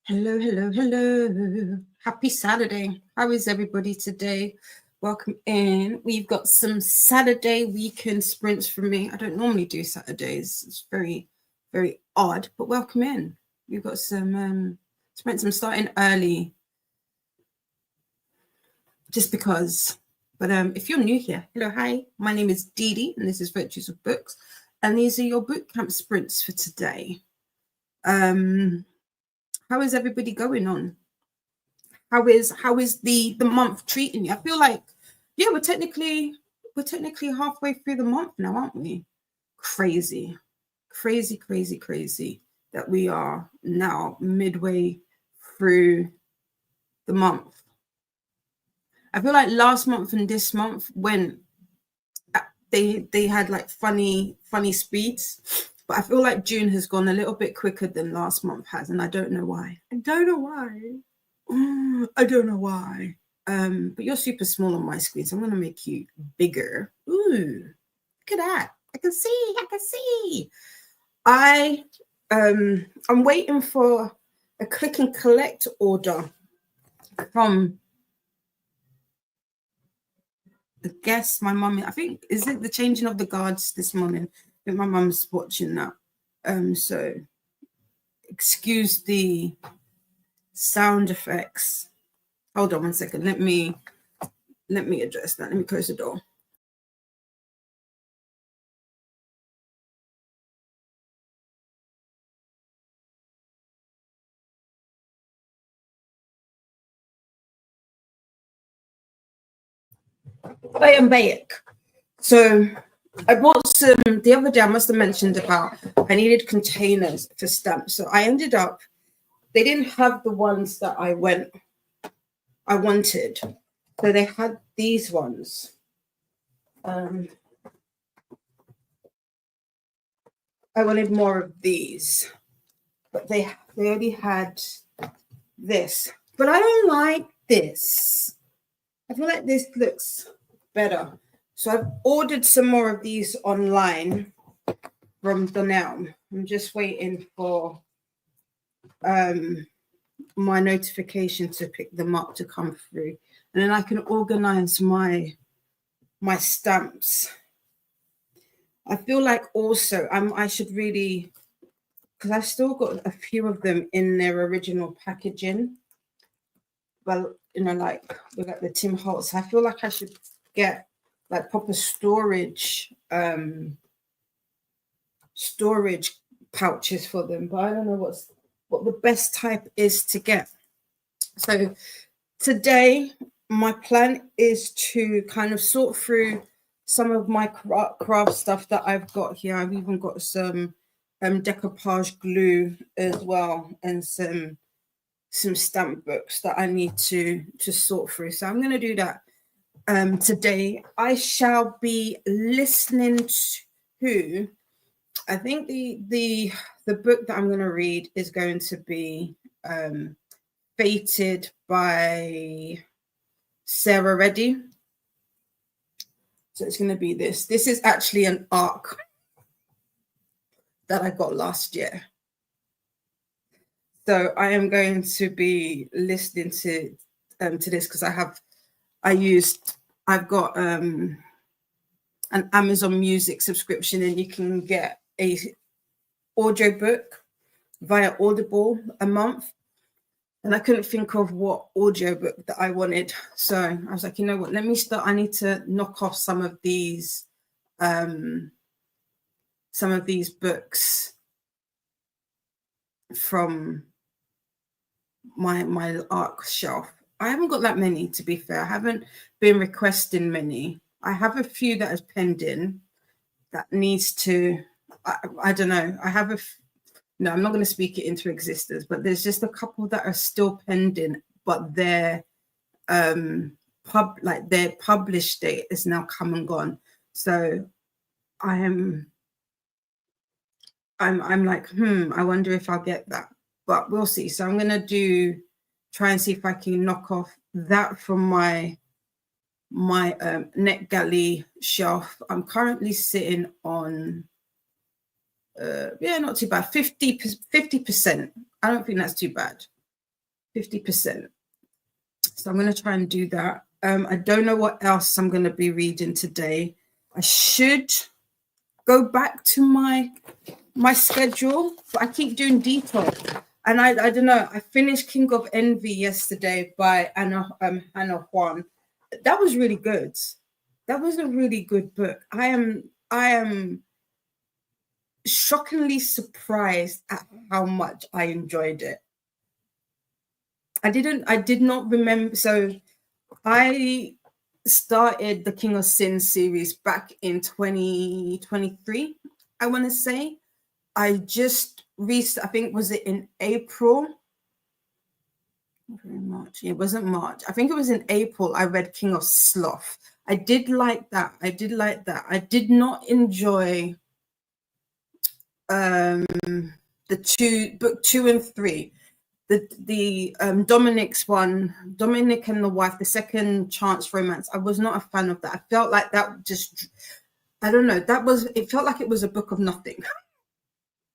Hello, hello, hello. Happy Saturday. How is everybody today? Welcome in. We've got some Saturday weekend sprints for me. I don't normally do Saturdays. It's very, very odd, but welcome in. We've got some sprints. I'm starting early just because. But if you're new here, hello, hi. My name is Dee Dee, and this is Virtues of Books. And these are your bootcamp sprints for today. How is everybody going on? How is the month treating you? I feel like, yeah, we're technically halfway through the month now, aren't we? Crazy that we are now midway through the month. I feel like last month and this month when they had like funny speeds. But I feel like June has gone a little bit quicker than last month has, and I don't know why. I don't know why. But you're super small on my screen, so I'm going to make you bigger. Ooh, look at that. I can see. I'm waiting for a click and collect order from, I guess, my mum. I think, is it the changing of the guards this morning? I think my mum's watching that. So excuse the sound effects. Hold on one second. Let me address that. Let me close the door. I am back. So I bought some the other day. I must have mentioned about I needed containers for stamps. So I ended up, they didn't have the ones that I wanted. So they had these ones. I wanted more of these, but they already had this. But I don't like this. I feel like this looks better. So I've ordered some more of these online from Donnell. I'm just waiting for my notification to pick them up to come through. And then I can organize my stamps. I feel like also I should really, because I've still got a few of them in their original packaging. Well, like with like the Tim Holtz, I feel like I should get like proper storage pouches for them, but I don't know what the best type is to get. So today my plan is to kind of sort through some of my craft stuff that I've got here. I've even got some decoupage glue as well, and some stamp books that I need to sort through. So I'm going to do that today. I shall be listening to, I think the book that I'm going to read is going to be Fated by Sarah Reddy. So it's going to be this. This is actually an ARC that I got last year. So I am going to be listening to this because I've got an Amazon Music subscription, and you can get a audiobook via Audible a month. And I couldn't think of what audiobook that I wanted. So I was like, you know what, let me start. I need to knock off some of these books from my ARC shelf. I haven't got that many, to be fair. I haven't been requesting many. I have a few that is pending that needs to, I don't know. I have no, I'm not going to speak it into existence, but there's just a couple that are still pending, but their their published date is now come and gone. So I'm like, I wonder if I'll get that, but we'll see. So I'm gonna try and see if I can knock off that from my NetGalley shelf. I'm currently sitting on not too bad, 50%. I don't think that's too bad, 50%. So I'm going to try and do that. I don't know what else I'm going to be reading today. I should go back to my schedule, but I keep doing detour. And I don't know. I finished King of Envy yesterday by Anna Juan. That was really good. That was a really good book. I am shockingly surprised at how much I enjoyed it. I did not remember. So I started the King of Sin series back in 2023. I want to say I just reached, I think, was it in April? March. It wasn't March. I think it was in April. I read King of Sloth. I did like that. I did not enjoy the book 2 and 3. The Dominic's one, Dominic and the Wife, the second chance romance. I was not a fan of that. I felt like that just, I don't know, it felt like it was a book of nothing.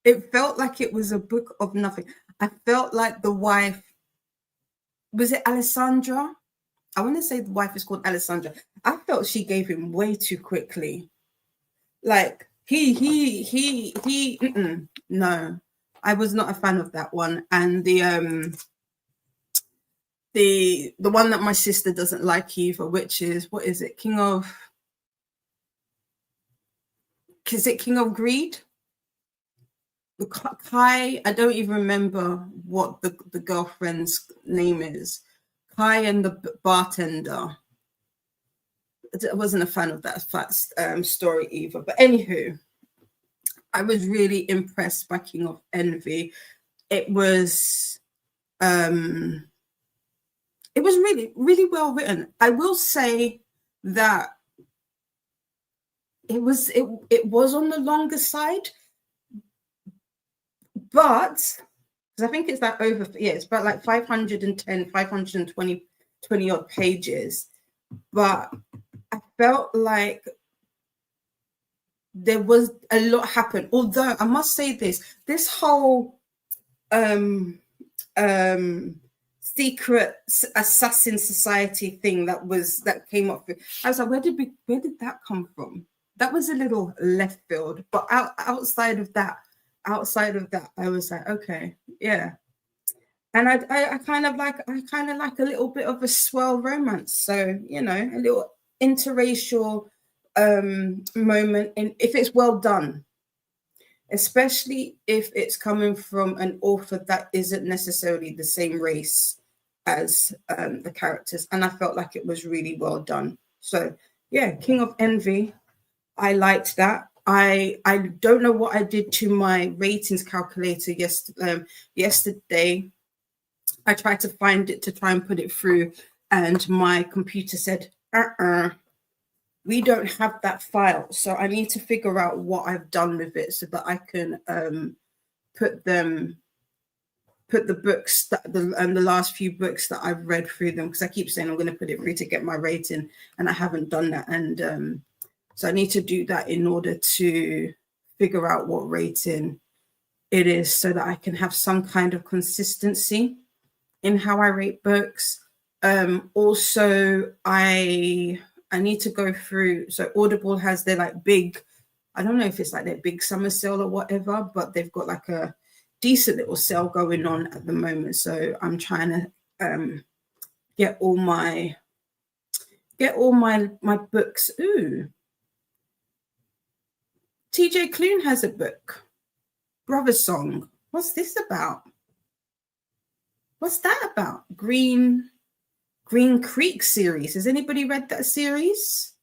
It felt like it was a book of nothing. I felt like the wife, was it Alessandra? I want to say the wife is called Alessandra. I felt she gave him way too quickly. Like no. I was not a fan of that one. And the one that my sister doesn't like either, which is, what is it? Is it King of Greed? Kai, I don't even remember what the girlfriend's name is. Kai and the bartender. I wasn't a fan of that story either. But anywho, I was really impressed by King of Envy. It was really, really well written. I will say that it was on the longer side, but because I think it's that it's about like 510, 520 odd pages. But I felt like there was a lot happen. Although I must say this whole secret assassin society thing that came up with, I was like, where did that come from? That was a little left field. But outside of that, I was like, okay, yeah. And I kind of like a little bit of a swirl romance. So, you know, a little interracial moment, if it's well done, especially if it's coming from an author that isn't necessarily the same race as the characters. And I felt like it was really well done. So yeah, King of Envy, I liked that. I don't know what I did to my ratings calculator yesterday. I tried to find it to try and put it through, and my computer said, we don't have that file. So I need to figure out what I've done with it so that I can put the books the last few books that I've read through them, because I keep saying I'm going to put it through to get my rating, and I haven't done that. And so I need to do that in order to figure out what rating it is, so that I can have some kind of consistency in how I rate books. Also, I need to go through, so Audible has their like big, I don't know if it's like their big summer sale or whatever, but they've got like a decent little sale going on at the moment. So I'm trying to get all my books. Ooh, TJ Clune has a book, Brother Song. What's this about? What's that about? Green Creek series. Has anybody read that series?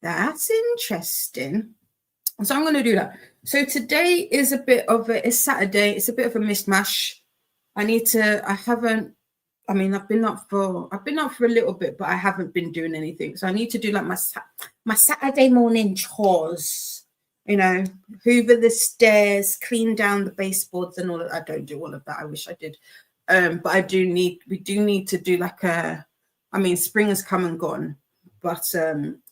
That's interesting. So I'm going to do that. So today is a bit of it's Saturday. It's a bit of a mishmash. I haven't, I mean, I've been up for a little bit, but I haven't been doing anything. So I need to do like my Saturday morning chores, you know, hoover the stairs, clean down the baseboards and all of that. I don't do all of that. I wish I did. But we do need to do like spring has come and gone, but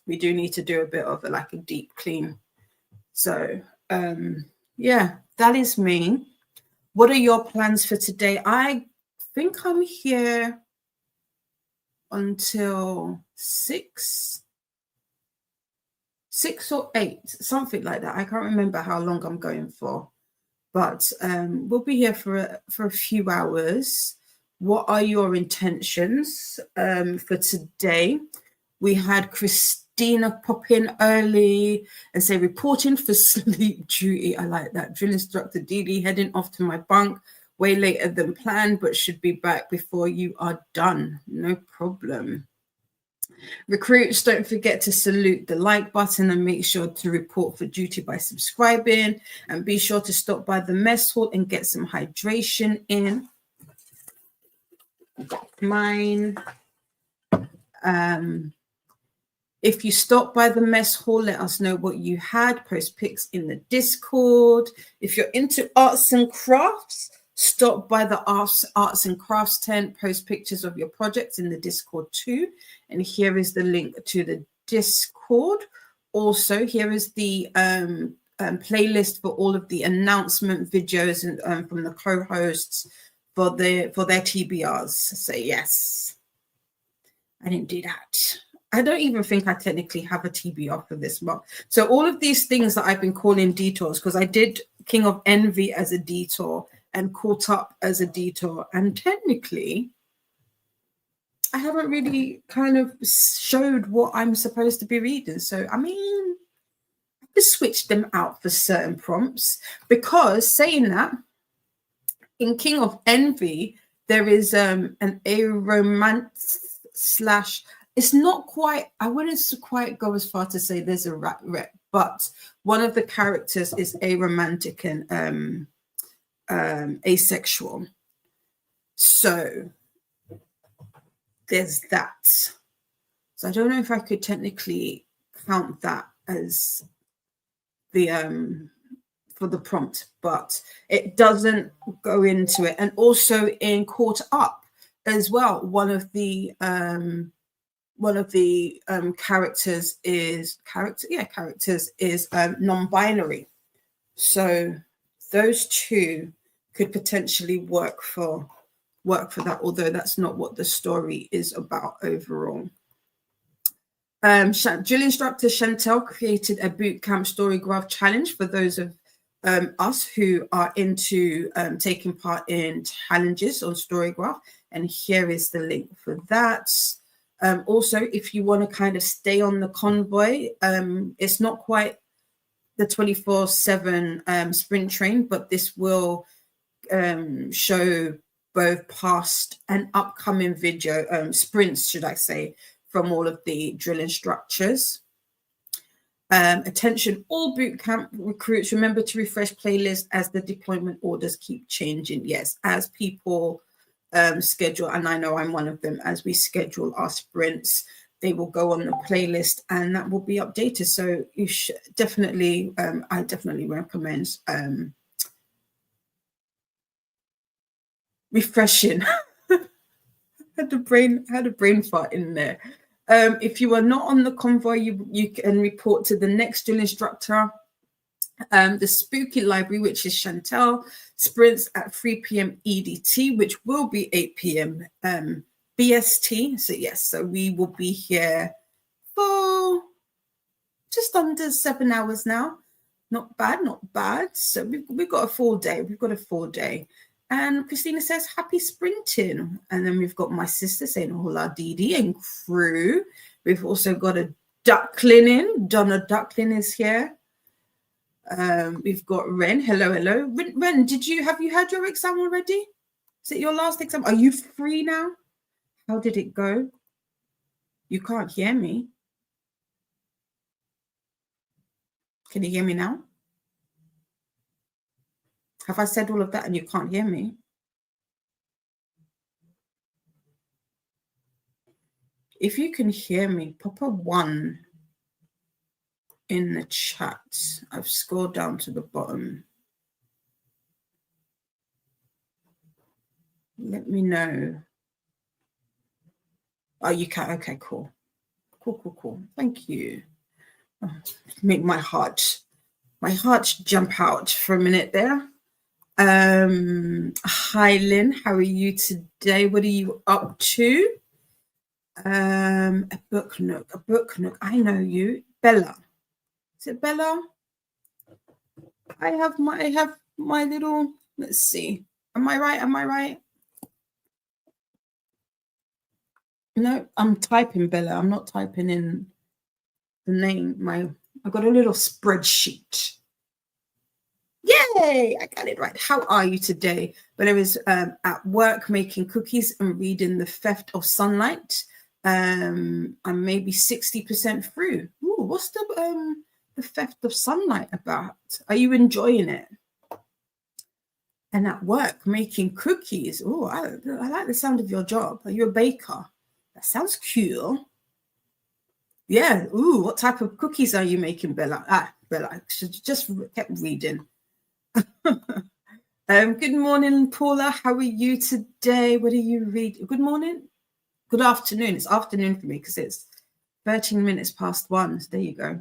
we do need to do a bit of a deep clean. So yeah, that is me. What are your plans for today? I think I'm here until 6 or 8, something like that. I can't remember how long I'm going for, but we'll be here for a few hours. What are your intentions for today? We had Christina pop in early and say, reporting for sleep duty. I like that. Drill instructor Dee heading off to my bunk way later than planned, but should be back before you are done. No problem. Recruits, don't forget to salute the like button and make sure to report for duty by subscribing, and be sure to stop by the mess hall and get some hydration in. Mine. If you stop by the mess hall, let us know what you had. Post pics in the Discord. If you're into arts and crafts, stop by the arts and crafts tent. Post pictures of your projects in the Discord too. And here is the link to the Discord. Also, here is the playlist for all of the announcement videos and from the co-hosts for their TBRs. So yes, I didn't do that. I don't even think I technically have a TBR for this month. So all of these things that I've been calling detours, because I did King of Envy as a detour and Caught Up as a detour. And technically, I haven't really kind of showed what I'm supposed to be reading. So, I mean, I could switch them out for certain prompts, because saying that, in King of Envy, there is a romance / it's not quite, I wouldn't quite go as far to say there's a rat rep, but one of the characters is aromantic and asexual. So there's that. So I don't know if I could technically count that as the for the prompt, but it doesn't go into it. And also in Caught Up as well, one of the characters is non-binary. So those two could potentially work for that, although that's not what the story is about overall. Drill instructor Chantel created a bootcamp story graph challenge for those of us who are into taking part in challenges on Storygraph, and here is the link for that. Also, if you want to kind of stay on the convoy, it's not quite the 24/7 sprint train, but this will show both past and upcoming video sprints, should I say, from all of the drill instructors. Attention all bootcamp recruits, remember to refresh playlist as the deployment orders keep changing. Yes, as people schedule, and I know I'm one of them, as we schedule our sprints, they will go on the playlist and that will be updated. So you should definitely, I definitely recommend refreshing. had a brain fart in there. If you are not on the convoy, you can report to the next drill instructor. The Spooky Library, which is Chantel, sprints at 3 p.m. EDT, which will be 8 p.m. BST. So yes, so we will be here for just under 7 hours now. Not bad, not bad. So we've got a full day. We've got a full day. And Christina says, happy sprinting. And then we've got my sister saying, hola, Didi and crew. We've also got a duckling in. Donna Duckling is here. We've got Ren. Hello. Ren, have you had your exam already? Is it your last exam? Are you free now? How did it go? You can't hear me. Can you hear me now? Have I said all of that and you can't hear me? If you can hear me, pop a 1 in the chat. I've scrolled down to the bottom. Let me know. Oh, you can. Okay, cool. Cool. Thank you. Oh, make my heart jump out for a minute there. Hi, Lynn. How are you today? What are you up to? A book nook. I know you. Bella. Is it Bella? I have my little, let's see. Am I right? No, I'm typing Bella. I'm not typing in the name. I've got a little spreadsheet. Yay! I got it right. How are you today? Bella is at work making cookies and reading The Theft of Sunlight. I'm maybe 60% through. Ooh, what's the Theft of Sunlight about? Are you enjoying it? And at work making cookies. Oh, I like the sound of your job. Are you a baker? That sounds cool. Yeah. Ooh, what type of cookies are you making, Bella? Bella, I should just kept reading. Good morning, Paula. How are you today? What are you reading? Good morning. Good afternoon. It's afternoon for me because it's 13 minutes past 1. So there you go.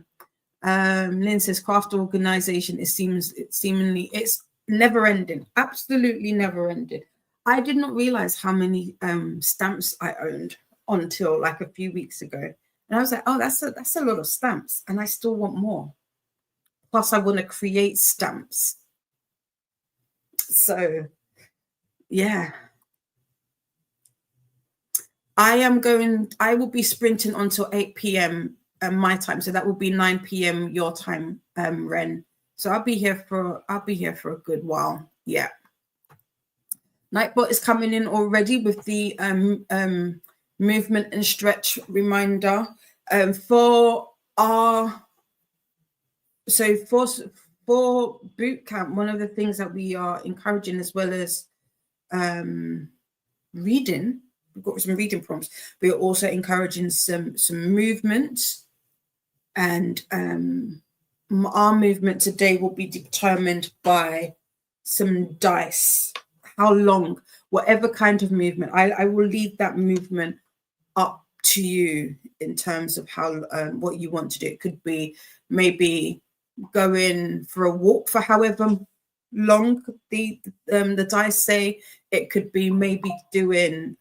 Lynn says craft organization is seemingly it's never ending. Absolutely never ending. I did not realize how many stamps I owned until like a few weeks ago. And I was like, oh, that's a lot of stamps. And I still want more. Plus, I want to create stamps. So, yeah. I will be sprinting until 8 p.m. My time. So that will be 9 p.m. your time, Ren. So I'll be here for a good while. Yeah. Nightbot is coming in already with the movement and stretch reminder for boot camp. One of the things that we are encouraging, as well as reading, we've got some reading prompts. We are also encouraging some movement, and our movement today will be determined by some dice. How long, whatever kind of movement, I will leave that movement up to you in terms of how what you want to do. It could be maybe going for a walk for however long the dice say. It could be maybe doing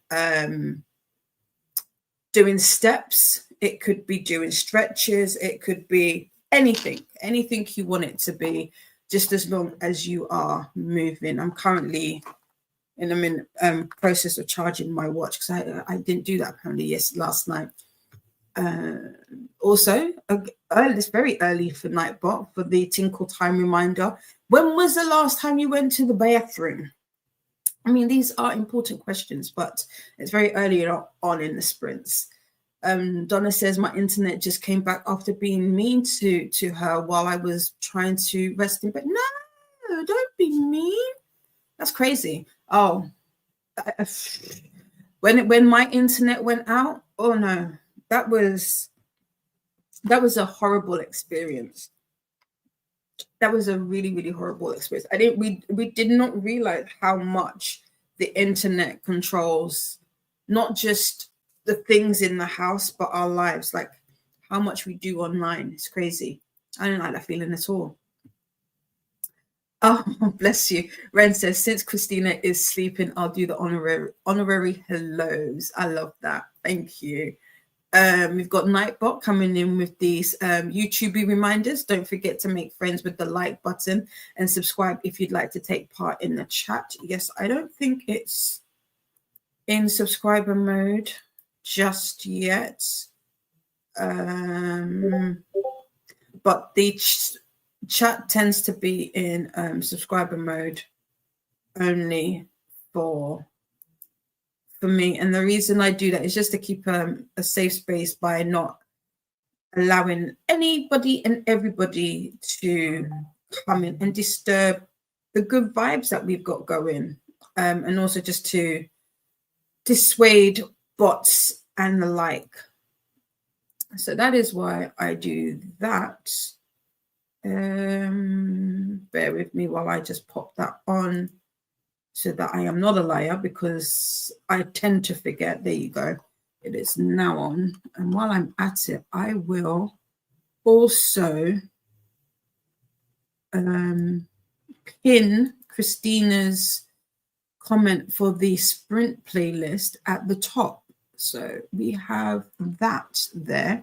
steps. It could be doing stretches. It could be anything you want it to be, just as long as you are moving. I'm currently in a process of charging my watch because I didn't do that apparently last night. Also, it's very early for Nightbot for the tinkle time reminder. When was the last time you went to the bathroom? I mean, these are important questions, but it's very early on in the sprints. Donna says my internet just came back after being mean to her while I was trying to rest in bed. No, don't be mean. That's crazy. Oh, when my internet went out, oh no, that was a horrible experience. That was a really, really horrible experience. We did not realize how much the internet controls not just the things in the house, but our lives, like how much we do online. It's crazy. I don't like that feeling at all. Oh, bless you. Ren says, since Christina is sleeping, I'll do the honorary hellos. I love that. Thank you. We've got Nightbot coming in with these YouTube reminders. Don't forget to make friends with the like button and subscribe if you'd like to take part in the chat. Yes, I don't think it's in subscriber mode just yet. But the chat tends to be in subscriber mode only for me, and the reason I do that is just to keep a safe space by not allowing anybody and everybody to come in and disturb the good vibes that we've got going, and also just to dissuade bots and the like. So that is why I do that. Bear with me while I just pop that on so that I am not a liar, because I tend to forget. There you go. It is now on. And while I'm at it, I will also pin Christina's comment for the sprint playlist at the top. So we have that there.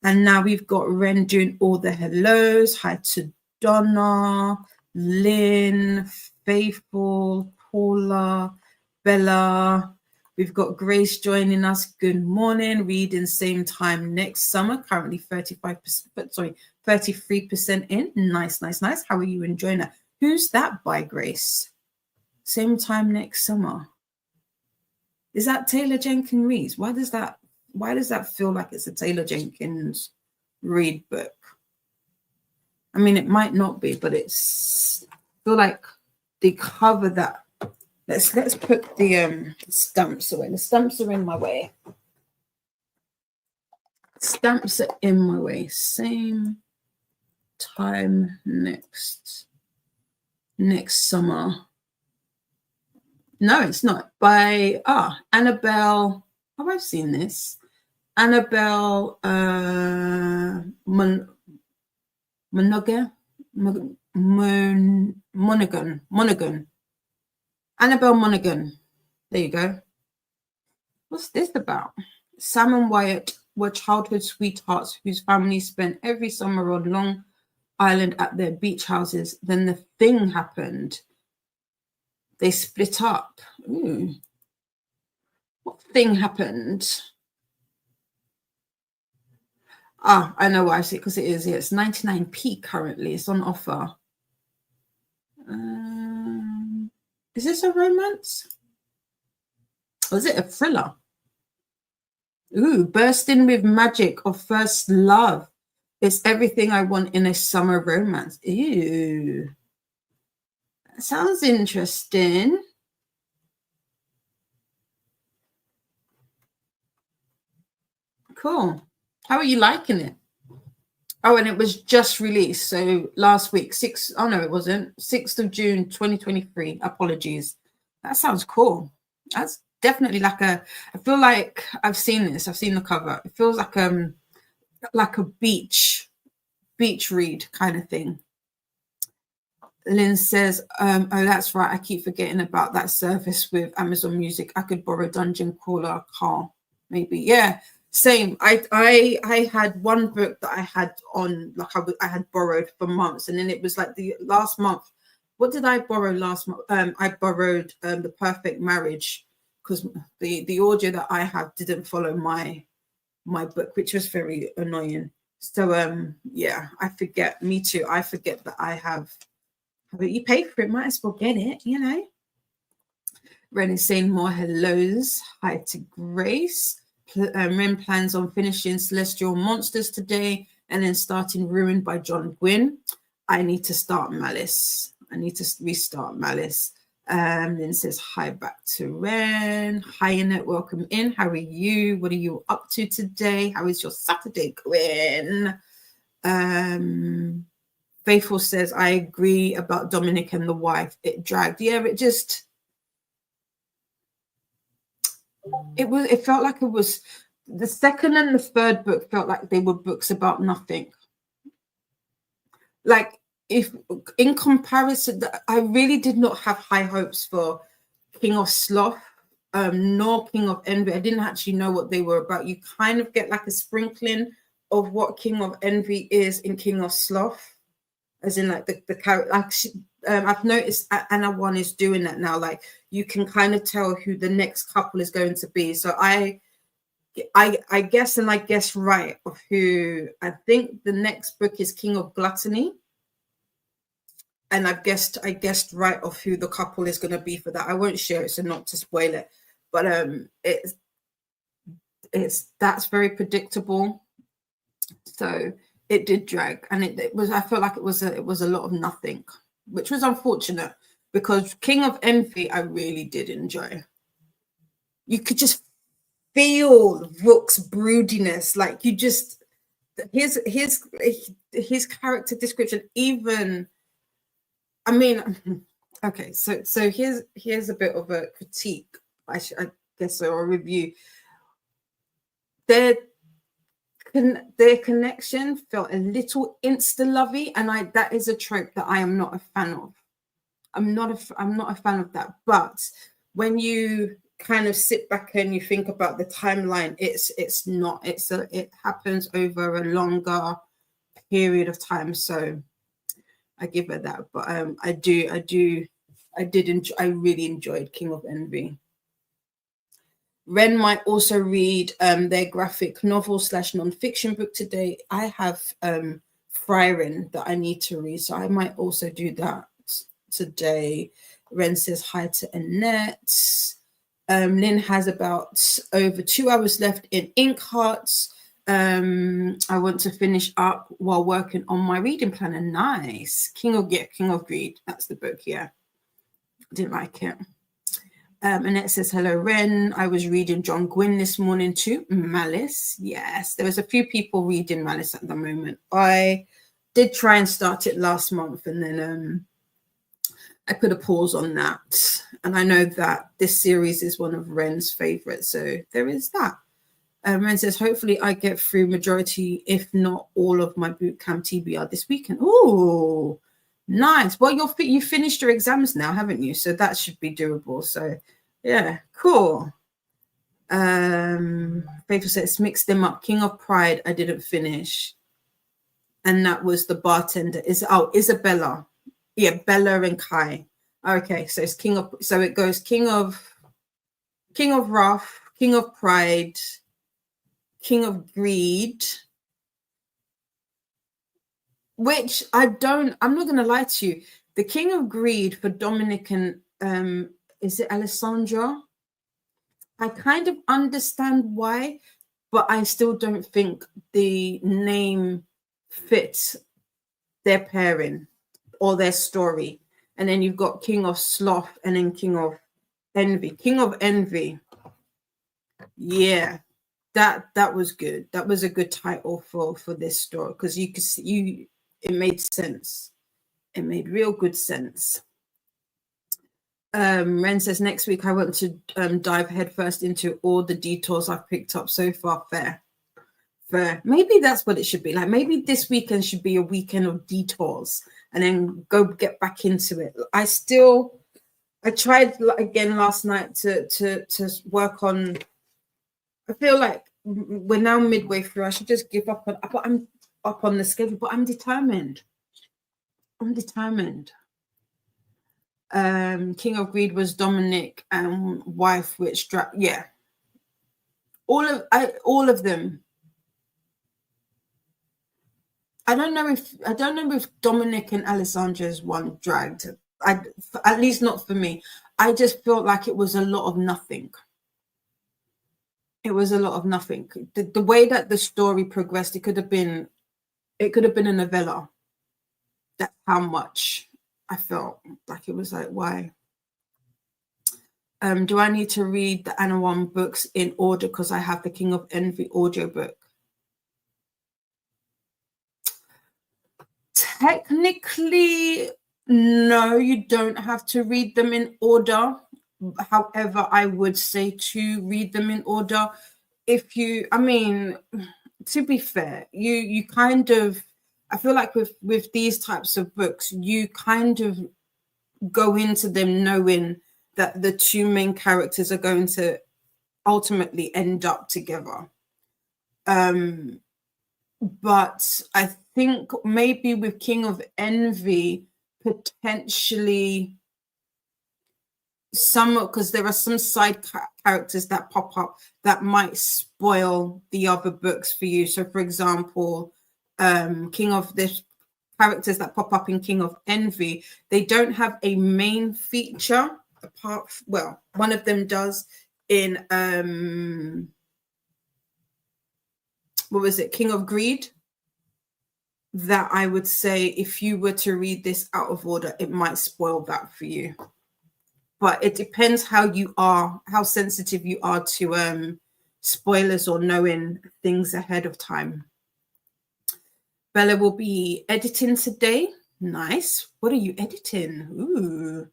And now we've got Ren doing all the hellos. Hi to Donna, Lynn, Faithful, Paula, Bella. We've got Grace joining us. Good morning. Reading same time next summer. Currently 33% in. Nice, nice, nice. How are you enjoying that? Who's that by, Grace? Same time next summer. Is that Taylor Jenkins Reid? Why does that feel like it's a Taylor Jenkins Reid book? I mean, it might not be, but it's I feel like the cover that let's put the stamps away. The stamps are in my way. Stamps are in my way. Same time next summer. No, it's not. By Annabelle. Have I seen this? Annabelle Monaghan. Annabelle Monaghan. There you go. What's this about? Sam and Wyatt were childhood sweethearts whose families spent every summer on Long Island at their beach houses. Then the thing happened. They split up. Ooh. What thing happened? I know why I see it, because it is. Yeah, it's 99p currently. It's on offer. Is this a romance? Or is it a thriller? Ooh, bursting with magic of first love. It's everything I want in a summer romance. Ew. That sounds interesting. Cool. How are you liking it? Oh, and it was just released. So last week, 6th of June, 2023. Apologies. That sounds cool. That's definitely I feel like I've seen this. I've seen the cover. It feels like a beach read kind of thing. Lynn says, oh, that's right. I keep forgetting about that service with Amazon Music. I could borrow Dungeon Crawler car, maybe. Yeah. Same. I had one book that I had on, I had borrowed for months, and then it was like the last month. What did I borrow last month? I borrowed The Perfect Marriage, because the audio that I have didn't follow my book, which was very annoying. So yeah, I forget. Me too. I forget that I have. But you pay for it, might as well get it, you know. Ren is saying more hellos. Hi to Grace. Ren plans on finishing Celestial Monsters today and then starting Ruined by John Gwynne. I need to start Malice. I need to restart Malice. Then says hi back to Ren. Hi, Annette. Welcome in. How are you? What are you up to today? How is your Saturday going? Faithful says, I agree about Dominic and the wife. It dragged. Yeah, it felt like it was the second and the third book felt like they were books about nothing. Like, if in comparison, I really did not have high hopes for King of Sloth, nor King of Envy. I didn't actually know what they were about. You kind of get like a sprinkling of what King of Envy is in King of Sloth. As in, like, the character, like I've noticed Anna One is doing that now. Like, you can kind of tell who the next couple is going to be. So I guess right of who I think the next book is King of Gluttony, and I guessed right of who the couple is going to be for that. I won't share it, so not to spoil it, but it's that's very predictable. So it did drag, and it was, I felt like it was a lot of nothing, which was unfortunate, because King of Envy I really did enjoy. You could just feel Rook's broodiness, like you just his character description, even, I mean, okay, so here's a bit of a critique, I guess, or a review. Their connection felt a little insta-lovey, and that is a trope that I am not a fan of. I'm not a fan of that. But when you kind of sit back and you think about the timeline, it's not. It happens over a longer period of time. So I give it that. But I really enjoyed King of Envy. Ren might also read their graphic novel / non-fiction book today. I have Frieren that I need to read, so I might also do that today. Ren says hi to Annette. Lynn has about over 2 hours left in Inkheart. I want to finish up while working on my reading planner. Nice. King of Greed. That's the book. Yeah, didn't like it. Annette says, hello, Ren. I was reading John Gwynne this morning too. Malice. Yes, there was a few people reading Malice at the moment. I did try and start it last month, and then I put a pause on that. And I know that this series is one of Ren's favorites, so there is that. Ren says, hopefully I get through majority, if not all, of my bootcamp TBR this weekend. Oh, nice. Well, you finished your exams now, haven't you? So that should be doable. So yeah, cool. Faithful says, mix them up. King of Pride I didn't finish, and that was the bartender. Isabella. Yeah, Bella and Kai. Okay, so it's it goes King of Wrath, King of Pride, King of Greed, which I'm not going to lie to you. The King of Greed for Dominic and is it Alessandra? I kind of understand why, but I still don't think the name fits their pairing or their story. And then you've got King of Sloth and then King of Envy. King of Envy. Yeah, that was good. That was a good title for this story, because you could see it made sense. It made real good sense. Ren says, next week I want to dive headfirst into all the detours I've picked up so far. Fair. Maybe that's what it should be. Like, maybe this weekend should be a weekend of detours and then go get back into it. I tried again last night to work on. I feel like we're now midway through. I should just give up on. But I'm up on the schedule. But I'm determined. King of Greed was Dominic and wife, which yeah. All of them. I don't know if Dominic and Alessandra's one dragged. At least not for me. I just felt like it was a lot of nothing. It was a lot of nothing. The way that the story progressed, it could have been a novella. That's how much I felt like it was like, why? Do I need to read the Anna One books in order because I have the King of Envy audiobook? Technically, no, you don't have to read them in order. However, I would say to read them in order. To be fair, you kind of, I feel like with these types of books, you kind of go into them knowing that the two main characters are going to ultimately end up together. But I think maybe with King of Envy, potentially because there are some side characters that pop up that might spoil the other books for you. So, for example, the characters that pop up in King of Envy, they don't have a main feature one of them does in what was it, King of Greed. that I would say if you were to read this out of order, it might spoil that for you. But it depends how you are, how sensitive you are to spoilers or knowing things ahead of time. Bella will be editing today. Nice. What are you editing? Ooh.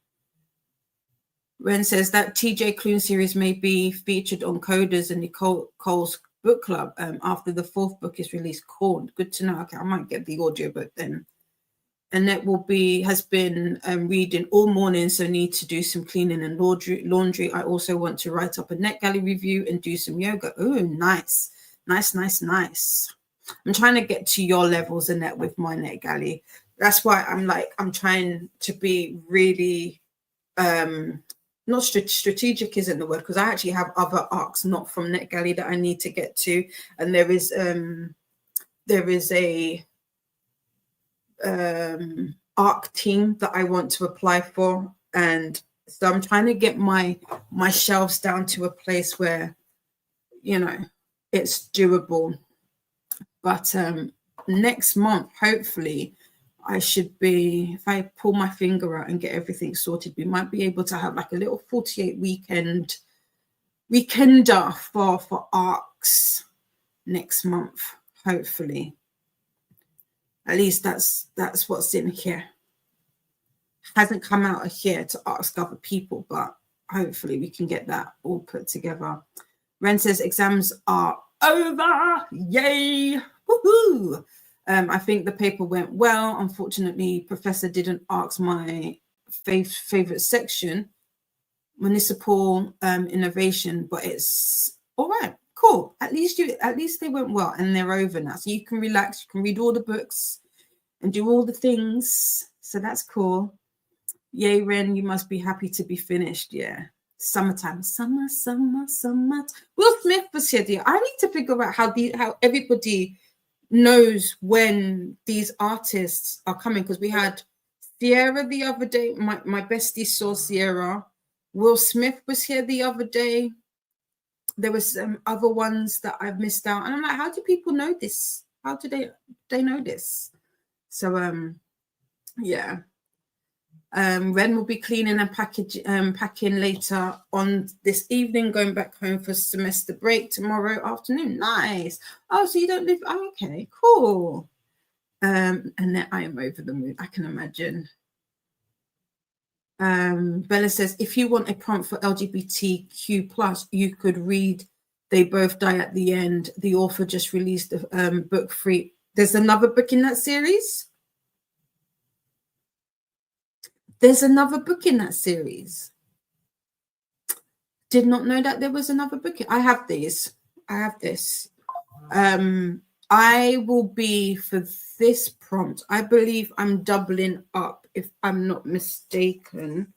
Ren says that TJ Clune series may be featured on Coders and Cole's book club after the 4th book is released. Cool. Good to know. Okay, I might get the audiobook then. Annette has been reading all morning, so need to do some cleaning and laundry. I also want to write up a NetGalley review and do some yoga. Oh, nice. I'm trying to get to your levels, Annette, with my NetGalley. That's why I'm trying to be really not strategic isn't the word, because I actually have other arcs not from NetGalley that I need to get to, and there is a arc team that I want to apply for, and so I'm trying to get my shelves down to a place where, you know, it's doable. But next month, hopefully, I should be, if I pull my finger out and get everything sorted, we might be able to have like a little 48 weekender for arcs next month, hopefully. At least that's what's in here. Hasn't come out of here to ask other people, but hopefully we can get that all put together. Ren says exams are over. Yay! Woohoo! I think the paper went well. Unfortunately, Professor didn't ask my favorite section, municipal innovation, but it's all right. Cool. At least they went well, and they're over now. So you can relax, you can read all the books and do all the things. So that's cool. Yay, Ren, you must be happy to be finished. Yeah. Summertime. Summer. Will Smith was here, dear. I need to figure out how everybody knows when these artists are coming, because we had Sierra the other day. My bestie saw Sierra. Will Smith was here the other day. There were some other ones that I've missed out, and I'm like, how do people know this? How do they know this? So yeah. Ren will be cleaning and packing later on this evening, going back home for semester break tomorrow afternoon. Nice. Oh, so you don't live? Oh, okay, cool. And then I am over the moon, I can imagine. Bella says, if you want a prompt for LGBTQ+, you could read They Both Die at the End. The author just released the book 3. There's another book in that series? There's another book in that series. Did not know that there was another book. I have these. I have this. I will be, for this prompt, I believe I'm doubling up, if I'm not mistaken.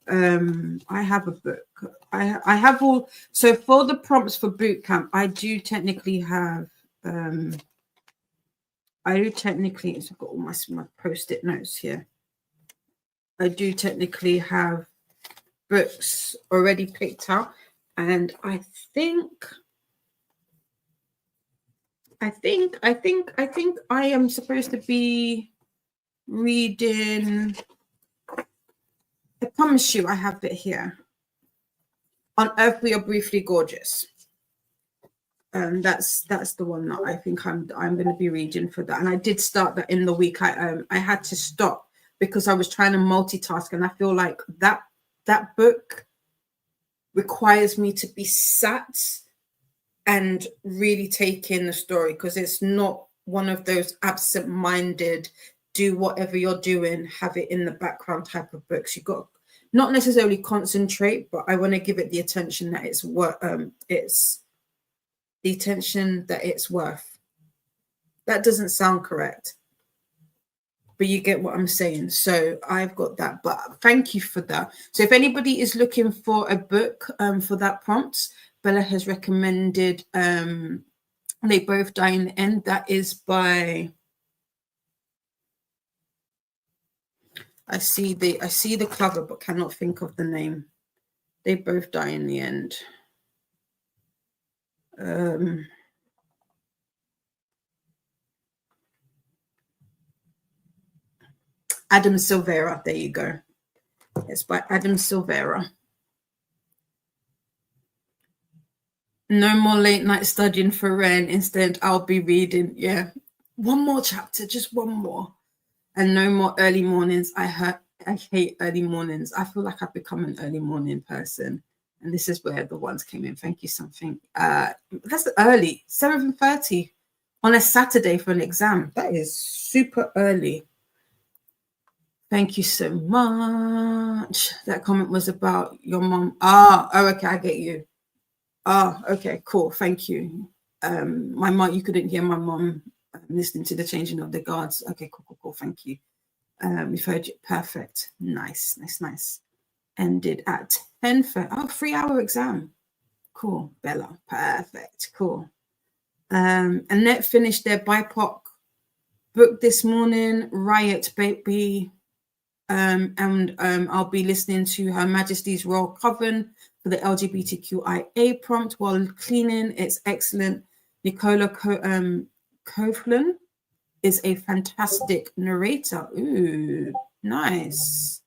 I have a book. I have all. So for the prompts for boot camp, I do technically have. So I've got all my post-it notes here. I do technically have books already picked out, and I think I am supposed to be reading. I promise you, I have it here. On Earth We Are Briefly Gorgeous. That's the one that I think I'm going to be reading for that. And I did start that in the week. I had to stop because I was trying to multitask, and I feel like that book requires me to be sat and really take in the story, because it's not one of those absent-minded, do whatever you're doing, have it in the background type of books. You've got not necessarily concentrate, but I want to give it the attention that it's the attention that it's worth. That doesn't sound correct, but you get what I'm saying. So I've got that, but thank you for that. So if anybody is looking for a book for that prompt, Bella has recommended They Both Die in the End. That is by, I see the cover but cannot think of the name. They Both Die in the End. Adam Silvera. There you go. It's by Adam Silvera. No more late night studying for Ren. Instead, I'll be reading. Yeah. One more chapter, just one more. And no more early mornings. I hate early mornings. I feel like I've become an early morning person. And this is where the ones came in. Thank you, something. That's early, 7:30 on a Saturday for an exam. That is super early. Thank you so much. That comment was about your mom. Oh, okay, I get you. Oh, okay, cool. Thank you. My mom, you couldn't hear my mom listening to the changing of the guards. Okay, cool. Thank you. We've heard you. Perfect. Nice. Ended at 10:30. Oh, 3-hour exam. Cool, Bella. Perfect. Cool. Annette finished their BIPOC book this morning, Riot Baby. And I'll be listening to Her Majesty's Royal Coven for the LGBTQIA prompt while cleaning. It's excellent. Nicola Coughlin is a fantastic narrator. Ooh, nice.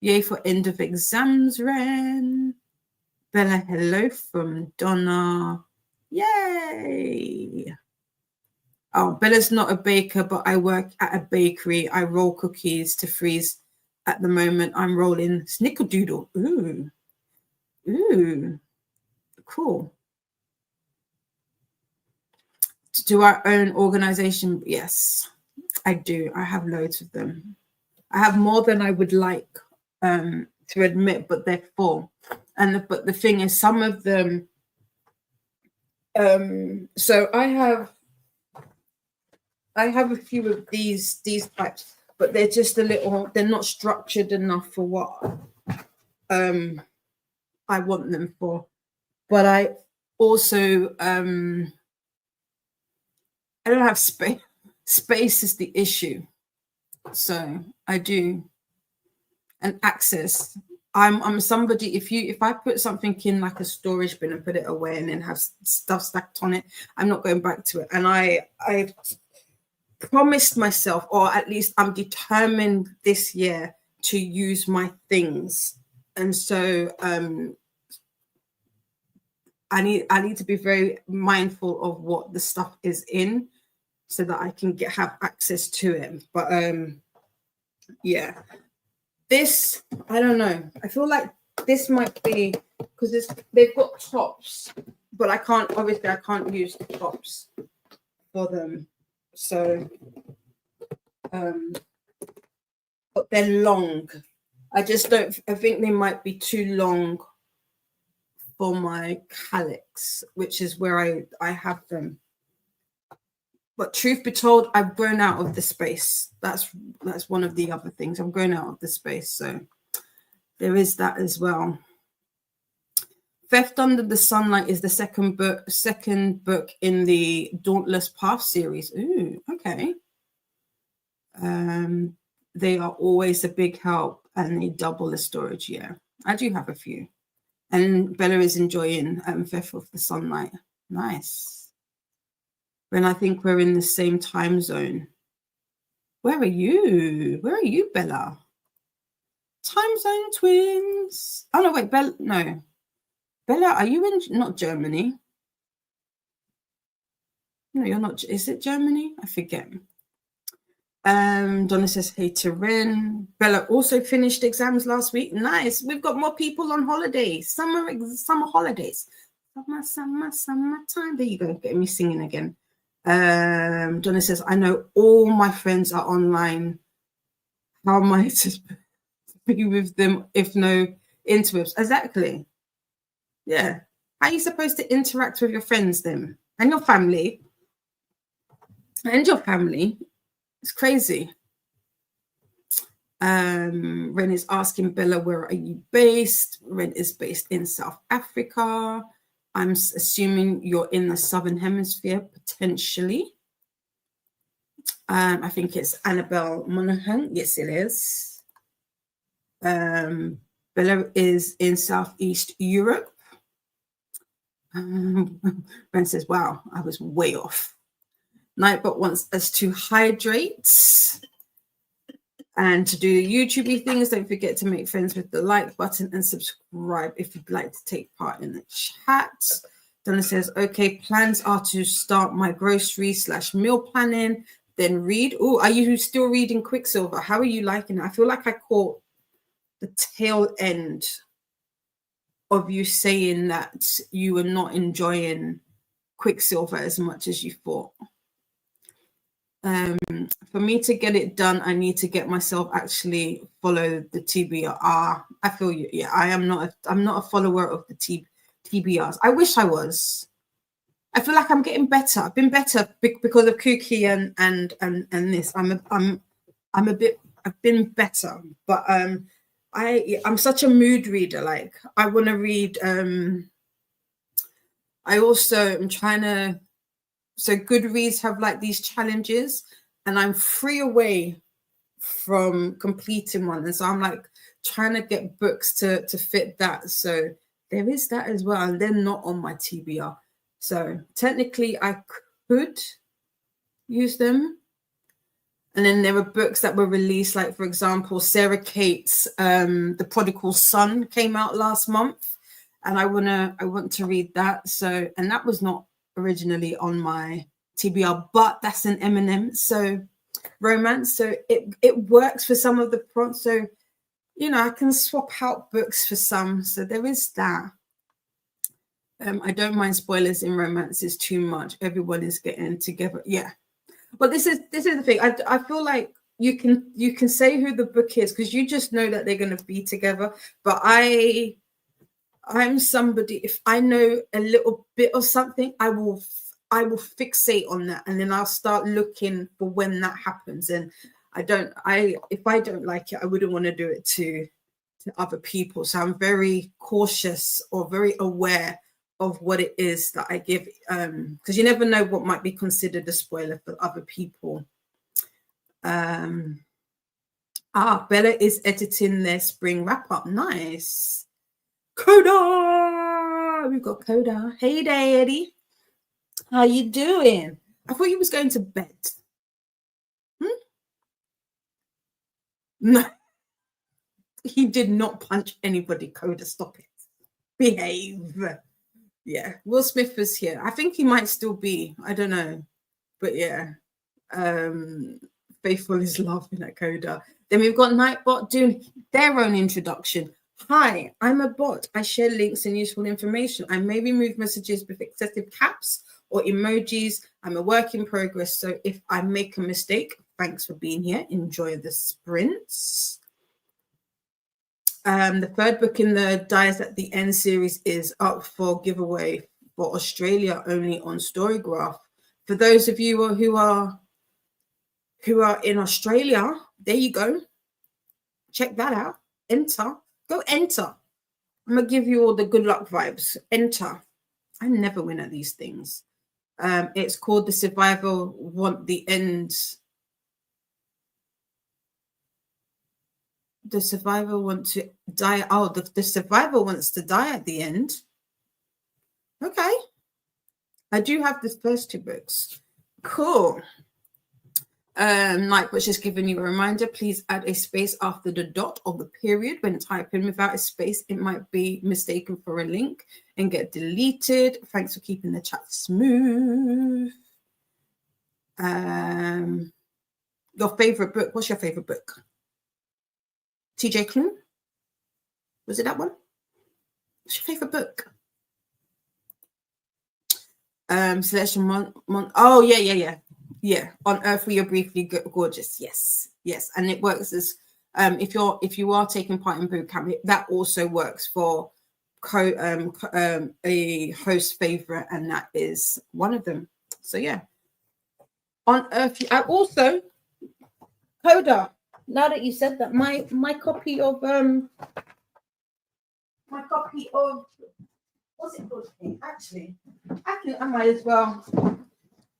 Yay for end of exams, Ren. Bella, hello from Donna. Yay. Oh, Bella's not a baker, but I work at a bakery. I roll cookies to freeze. At the moment, I'm rolling snickerdoodle. Ooh, cool. To do our own organization, yes, I do. I have loads of them. I have more than I would like to admit, but they're full. But the thing is, some of them. So I have a few of these types, but they're just a little. They're not structured enough for what I want them for. But I also I don't have space. Space is the issue. So I do. And access. I'm somebody, if I put something in like a storage bin and put it away and then have stuff stacked on it, I'm not going back to it. And I promised myself, or at least I'm determined this year to use my things. And so I need to be very mindful of what the stuff is in so that I can have access to it. But yeah. This, I don't know. I feel like this might be because they've got tops, but I can't use the tops for them. So, but they're long. I think they might be too long for my calyx, which is where I have them. But truth be told, I've grown out of the space. That's one of the other things. I've grown out of the space. So there is that as well. Theft Under the Sunlight is the second book in the Dauntless Path series. Ooh, okay. They are always a big help and they double the storage. Yeah, I do have a few. And Bella is enjoying Theft of the Sunlight. Nice. When I think we're in the same time zone. Where are you? Where are you, Bella? Time zone twins. Oh, no, wait, Bella. No. Bella, are you in not Germany? No, you're not. Is it Germany? I forget. Donna says, hey to Ren. Bella also finished exams last week. Nice. We've got more people on holiday. Summer holidays. Summertime. There you go. Getting me singing again. Donna says, I know all my friends are online. How am I to be with them if no interwebs? Exactly. Yeah. How are you supposed to interact with your friends then? And your family? It's crazy. Ren is asking Bella, where are you based? Ren is based in South Africa. I'm assuming you're in the Southern Hemisphere, potentially. I think it's Annabelle Monaghan. Yes, it is. Bella is in Southeast Europe. Ben says, wow, I was way off. Nightbot wants us to hydrate. And to do the YouTube things, don't forget to make friends with the like button and subscribe if you'd like to take part in the chat. Donna says, okay, plans are to start my grocery/meal planning, then read. Oh, are you still reading Quicksilver? How are you liking it? I feel like I caught the tail end of you saying that you were not enjoying Quicksilver as much as you thought. For me to get it done, I need to get myself actually follow the TBR. I feel you. Yeah, I'm not a follower of the TBRs. I wish I was. I feel like I'm getting better. I've been better because of Kooky and this. I've been better, but I'm such a mood reader. Like I want to read. I also am trying to. So Goodreads have like these challenges, and I'm 3 away from completing one. And so I'm like trying to get books to fit that. So there is that as well. And they're not on my TBR. So technically I could use them. And then there were books that were released, like, for example, Sarah Kate's The Prodigal Son came out last month. And I want to read that. So, and that was not originally on my TBR, but that's an Eminem, so romance, so it works for some of the prompts. So I can swap out books for some, so there is that. I don't mind spoilers in romances too much. Everyone is getting together, yeah, but this is the thing. I feel like you can say who the book is because you just know that they're going to be together, but I'm somebody, if I know a little bit of something, I will fixate on that, and then I'll start looking for when that happens. And if I don't like it, I wouldn't want to do it to other people. So I'm very cautious or very aware of what it is that I give, because you never know what might be considered a spoiler for other people. Bella is editing their spring wrap up. Nice. Coda, we've got Coda. Hey, Daddy, how you doing? I thought you was going to bed. No, he did not punch anybody. Coda, stop it. Behave. Yeah, Will Smith was here. I think he might still be. I don't know, but yeah. Faithful is laughing at Coda. Then we've got Nightbot doing their own introduction. Hi, I'm a bot. I share links and useful information. I may remove messages with excessive caps or emojis. I'm a work in progress, so if I make a mistake, thanks for being here. Enjoy the sprints. The third book in the Dies at the End series is up for giveaway for Australia only on Storygraph. For those of you who are in Australia, there you go. Check that out. Enter. Go enter. I'm going to give you all the good luck vibes. Enter. I never win at these things. It's called The Survivor Want the End. The survivor want to die. Oh, the survivor wants to die at the end. Okay. I do have the first 2 books. Cool. Nightbot's just giving you a reminder. Please add a space after the dot or the period when typing. Without a space, it might be mistaken for a link and get deleted. Thanks for keeping the chat smooth. Your favorite book? What's your favorite book? TJ Klune? Was it that one? What's your favorite book? Celestial oh yeah. On Earth We Are Briefly Gorgeous. Yes. And it works as if you are taking part in boot camp, that also works for a host favorite, and that is one of them. So yeah. On Earth, I also Coda. Now that you said that, my copy of what's it called? Actually, I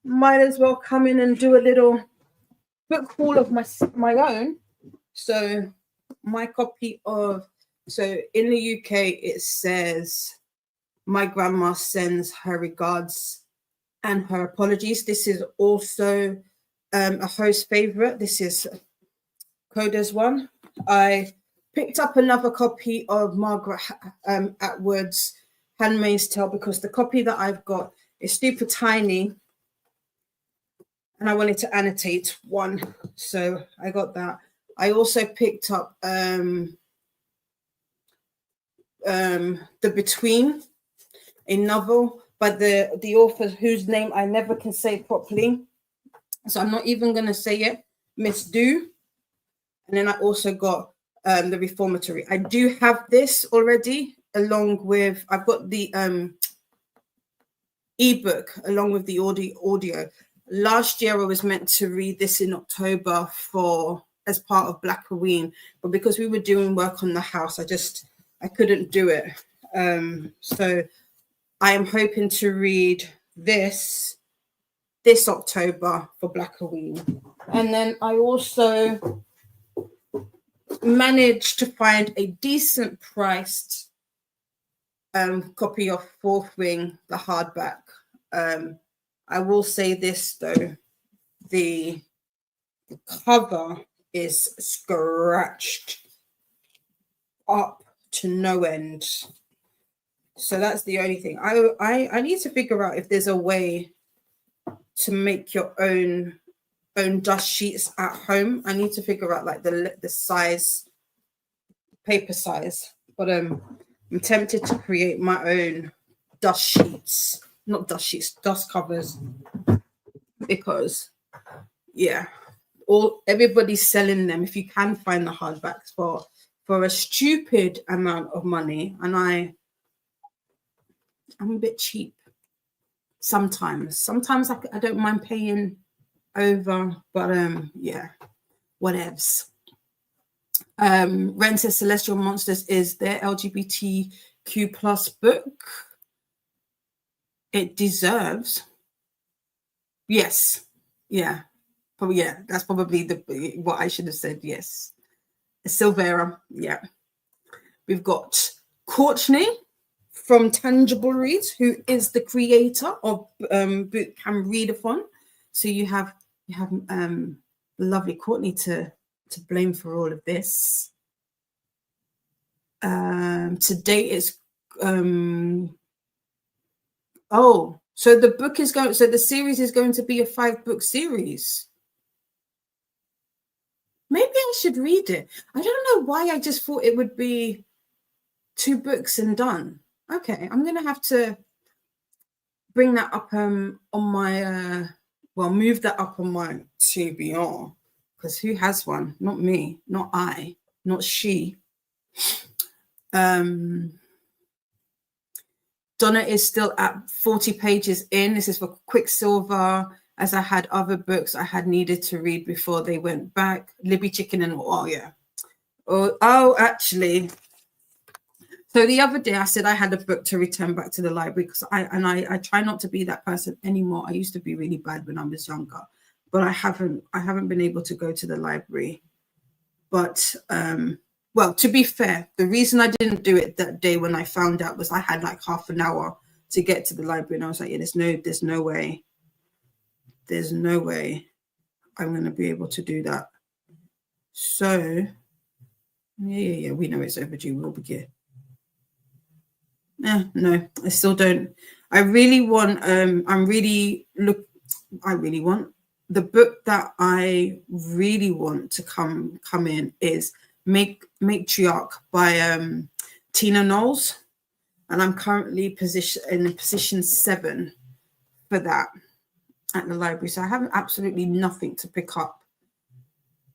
might as well come in and do a little book haul of my own. So my copy of, so in the UK it says, my grandma sends her regards and her apologies. This is also a host favorite. This is Coda's one. I picked up another copy of Margaret Atwood's Handmaid's Tale because the copy that I've got is super tiny and I wanted to annotate one. So I got that. I also picked up The Between, a novel by the author whose name I never can say properly. So I'm not even going to say it, Miss Do. And then I also got The Reformatory. I do have this already, along with, I've got the ebook along with the audio. Last year I was meant to read this in October as part of Black Halloween, but because we were doing work on the house, I couldn't do it. So I am hoping to read this October for Black Halloween. And then I also managed to find a decent priced copy of Fourth Wing, the hardback. I will say this though, the cover is scratched up to no end. So that's the only thing. I need to figure out if there's a way to make your own dust sheets at home. I need to figure out like the size, paper size. But I'm tempted to create my own dust sheets, not dust sheets, dust covers, because everybody's selling them. If you can find the hardbacks for a stupid amount of money, and I'm a bit cheap sometimes I don't mind paying over, but whatevs. Ren says Celestial Monsters is their LGBTQ plus book. It deserves. Yes. Yeah. Probably, yeah. That's probably what I should have said. Yes. Silvera. Yeah. We've got Courtney from Tangible Reads, who is the creator of Bootcamp Readathon. So you have lovely Courtney to blame for all of this. Today is so the series is going to be a 5-book series. Maybe I should read it. I don't know why I just thought it would be 2 books and done. Okay, I'm gonna have to bring that up on my move that up on my TBR, because who has one? Not me, not I, not she. Donna is still at 40 pages in. This is for Quicksilver, as I had other books I had needed to read before they went back. Libby Chicken and actually. So the other day I said I had a book to return back to the library, because I try not to be that person anymore. I used to be really bad when I was younger, but I haven't been able to go to the library. But well, to be fair, the reason I didn't do it that day when I found out was I had like half an hour to get to the library, and I was like, yeah, there's no way I'm going to be able to do that. So yeah, we know it's overdue. We'll be good. No, I still don't. I really want the book that I really want to come in is Matriarch by Tina Knowles, and I'm currently in position 7 for that at the library. So I have absolutely nothing to pick up.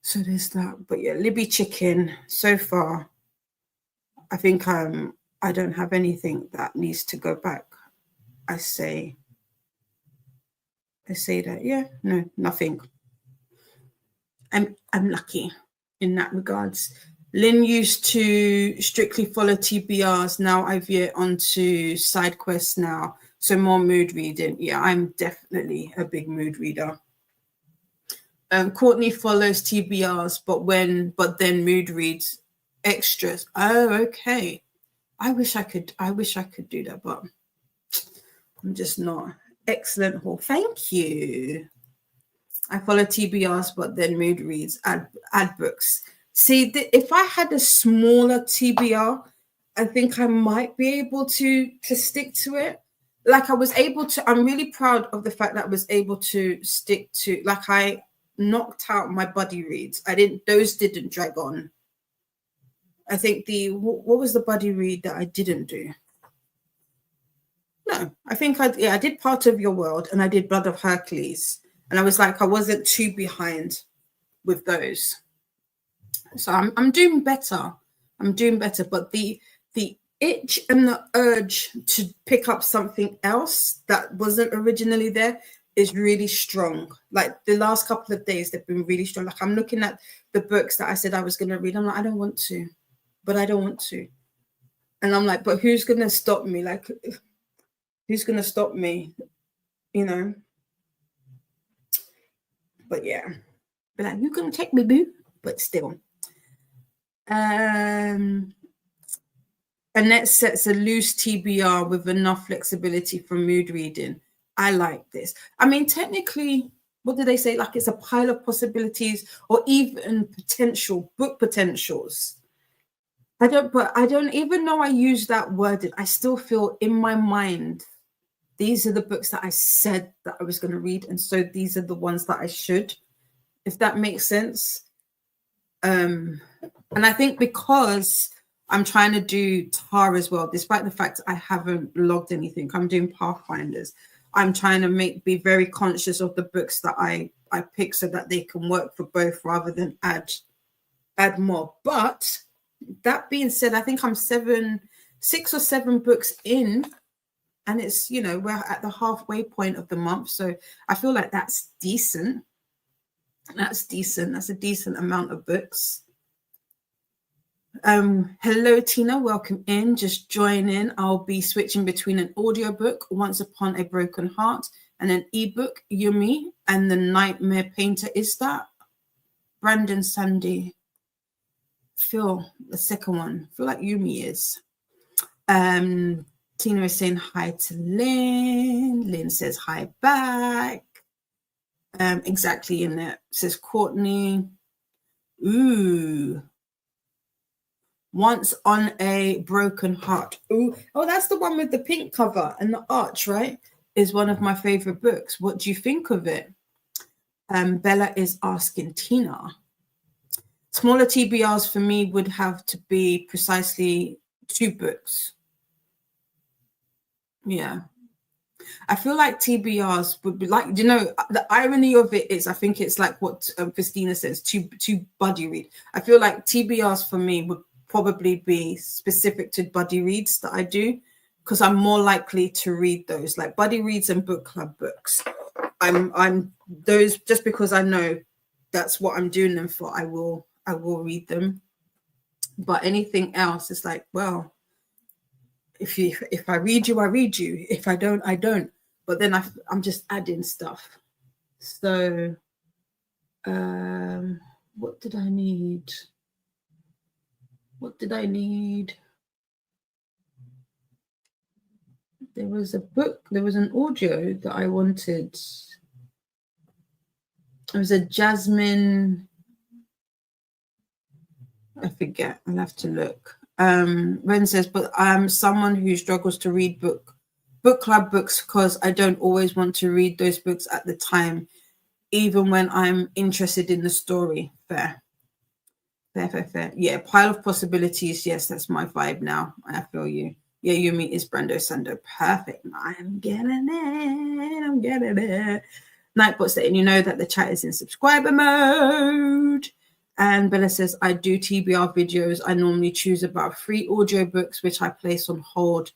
So there's that. But yeah, Libby Chicken, so far, I think I don't have anything that needs to go back. I say that, yeah, no, nothing. I'm lucky in that regards. Lynn used to strictly follow TBRs. Now I veer onto side quests now. So more mood reading. Yeah, I'm definitely a big mood reader. Courtney follows TBRs, but then mood reads extras. Oh, okay. I wish I could do that, but I'm just not. Excellent haul. Thank you. I follow TBRs, but then mood reads, add books. See, if I had a smaller TBR, I think I might be able to stick to it. Like I was able to, I'm really proud of the fact that I was able to stick to, like I knocked out my buddy reads. Those didn't drag on. I think what was the buddy read that I didn't do? No, I think I did Part of Your World and I did Blood of Hercules. And I was like, I wasn't too behind with those. So I'm doing better. I'm doing better. But the itch and the urge to pick up something else that wasn't originally there is really strong. Like the last couple of days, they've been really strong. Like I'm looking at the books that I said I was going to read. I'm like, I don't want to, but I don't want to. And I'm like, but who's going to stop me? Like, who's going to stop me? You know? But yeah. But like, you're going to take me, boo? But still. Annette sets a loose TBR with enough flexibility for mood reading. I like this. I mean, technically, what do they say? Like it's a pile of possibilities or even book potentials. I don't even know I use that word. I still feel in my mind, these are the books that I said that I was going to read. And so these are the ones that I should, if that makes sense. And I think because I'm trying to do TAR as well, despite the fact I haven't logged anything, I'm doing Pathfinders. I'm trying to be very conscious of the books that I pick so that they can work for both rather than add more. But that being said, I think I'm 6 or 7 books in, and it's, we're at the halfway point of the month. So I feel like that's decent. That's decent. That's a decent amount of books. Hello, Tina. Welcome in. Just join in. I'll be switching between an audiobook, Once Upon a Broken Heart, and an ebook, Yumi, and The Nightmare Painter. Is that Brandon Sandy? Phil, the second one. I feel like Yumi is. Tina is saying hi to Lynn. Lynn says hi back. Exactly in there. Says Courtney. Ooh. Once on a Broken Heart. Ooh. Oh, that's the one with the pink cover and the arch, right? Is one of my favorite books. What do you think of it? Bella is asking Tina. Smaller TBRs for me would have to be precisely 2 books. Yeah. I feel like TBRs would be like, the irony of it is, I think it's like what Christina says, two buddy read. I feel like TBRs for me would probably be specific to buddy reads that I do, because I'm more likely to read those, like buddy reads and book club books. I'm those, just because I know that's what I'm doing them for, I will read them. But anything else is like, well, if I read you, I read you. If I don't, I don't. But then I'm just adding stuff. So what did I need? There was a book, there was an audio that I wanted. It was a Jasmine, I forget, I'll have to look. Ren says, but I'm someone who struggles to read book club books because I don't always want to read those books at the time, even when I'm interested in the story. Fair. Yeah, pile of possibilities. Yes, that's my vibe now. I feel you. Yeah, Yumi is Brando Sando. Perfect. I'm getting it. Nightbot's letting you know that the chat is in subscriber mode. And Bella says, I do TBR videos. I normally choose about 3 audiobooks, which I place on hold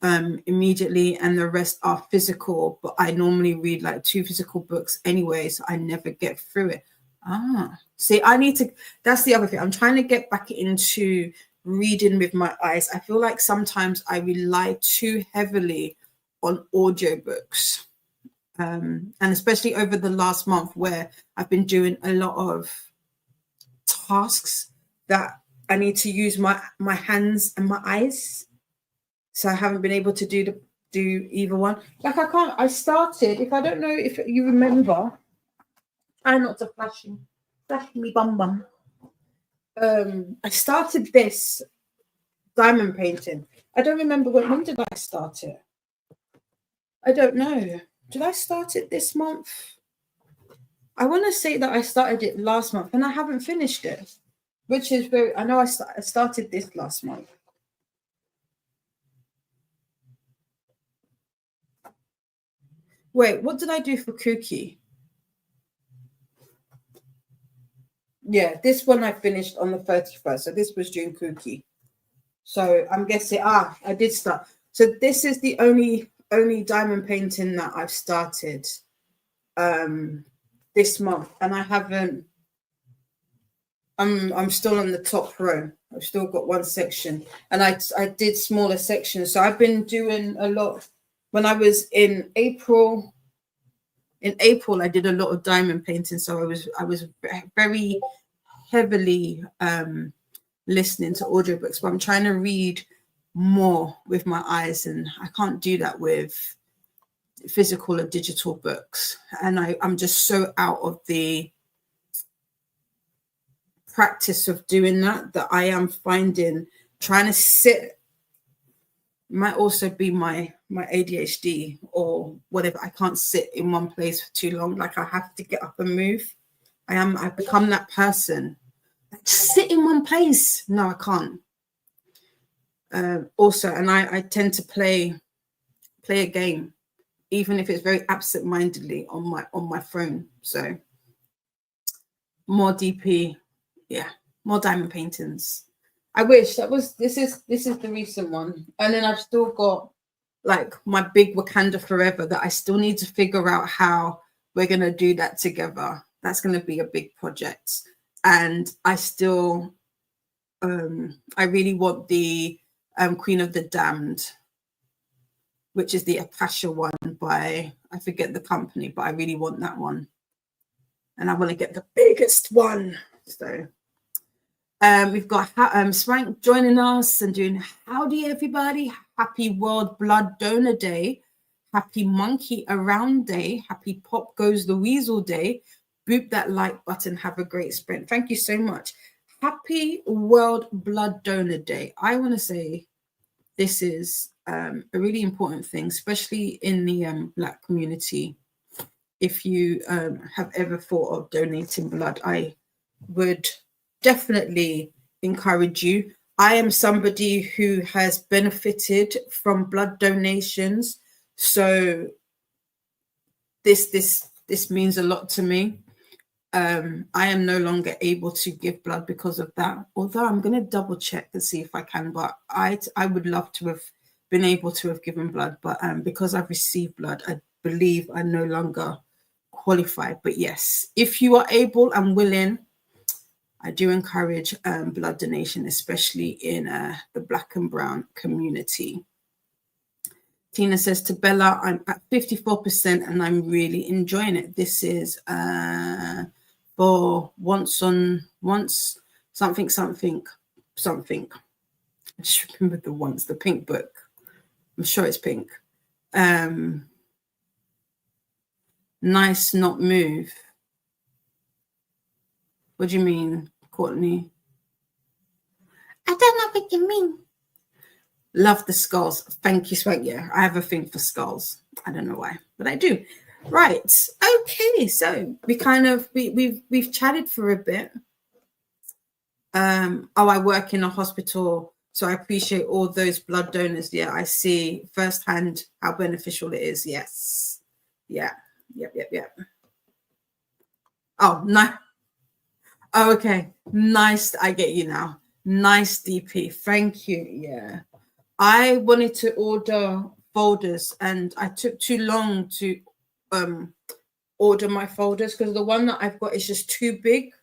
immediately, and the rest are physical. But I normally read like 2 physical books anyway, so I never get through it. See, I need to, that's the other thing. I'm trying to get back into reading with my eyes. I feel like sometimes I rely too heavily on audiobooks. And especially over the last month, where I've been doing a lot of tasks that I need to use my hands and my eyes. So I haven't been able to do either one. Like I started, if I don't know if you remember, try not to flash me bum. I started this diamond painting. I don't remember when did I start it? I don't know. Did I start it this month? I want to say that I started it last month and I haven't finished it, which is very, I know I started this last month. Wait, what did I do for Cookie? Yeah, this one I finished on the 31st. So this was June Cookie. So I'm guessing, I did start. So this is the only diamond painting that I've started this month, and I haven't. I'm still on the top row. I've still got one section, and I did smaller sections. So I've been doing a lot. When I was in April, I did a lot of diamond painting. So I was very heavily listening to audiobooks, but I'm trying to read more with my eyes, and I can't do that with physical or digital books. And I'm just so out of the practice of doing that I am finding trying to sit might also be my ADHD or whatever. I can't sit in one place for too long. Like I have to get up and move. I've become that person. Like, sit in one place. No, I can't. Also, and I tend to play a game, even if it's very absent-mindedly on my phone. So more DP, yeah, more diamond paintings. I wish this is the recent one, and then I've still got like my big Wakanda Forever that I still need to figure out how we're gonna do that together. That's gonna be a big project, and I still I really want the Queen of the Damned, which is the Akasha one by, I forget the company, but I really want that one. And I want to get the biggest one. So we've got Swank joining us and doing howdy everybody. Happy World Blood Donor Day. Happy Monkey Around Day. Happy Pop Goes the Weasel Day. Boop that like button. Have a great sprint. Thank you so much. Happy World Blood Donor Day. I want to say this is a really important thing, especially in the Black community. If you have ever thought of donating blood, I would definitely encourage you. I am somebody who has benefited from blood donations, so this means a lot to me. I am no longer able to give blood because of that, although I'm going to double check to see if I can, but I would love to have been able to have given blood, but because I've received blood, I believe I no longer qualify. But yes, if you are able and willing, I do encourage blood donation, especially in the Black and Brown community. Tina says to Bella, I'm at 54% and I'm really enjoying it. This is for once something. I just remember the pink book. I'm sure it's pink. Nice not move. What do you mean, Courtney? I don't know what you mean. Love the skulls. Thank you, Swank. Yeah, I have a thing for skulls. I don't know why, but I do. Right. Okay. So we've chatted for a bit. I work in a hospital, so I appreciate all those blood donors. Yeah, I see firsthand how beneficial it is. Yes. Yeah. Yep. Oh, no. Oh, okay. Nice. I get you now. Nice, DP. Thank you. Yeah. I wanted to order folders and I took too long to order my folders because the one that I've got is just too big.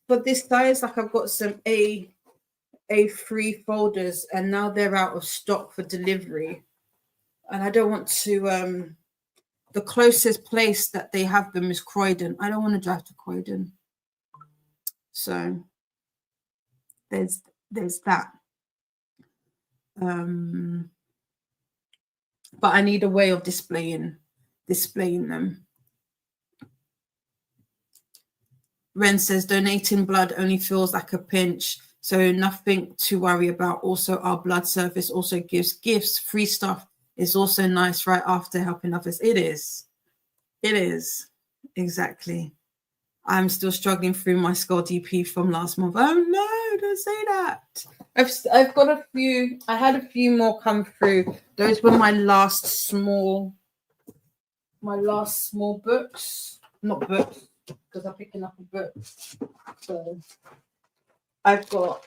But this size, like I've got some A3 folders and now they're out of stock for delivery. And I don't want to, the closest place that they have them is Croydon. I don't want to drive to Croydon. So there's that. But I need a way of displaying them. Ren says donating blood only feels like a pinch, so nothing to worry about. Also, our blood service also gives gifts, free stuff. Is also nice right after helping others. It is. It is. Exactly. I'm still struggling through my skull DP from last month. Oh no, don't say that. I've got a few. I had a few more come through. Those were my last small books. Not books, because I'm picking up a book. So I've got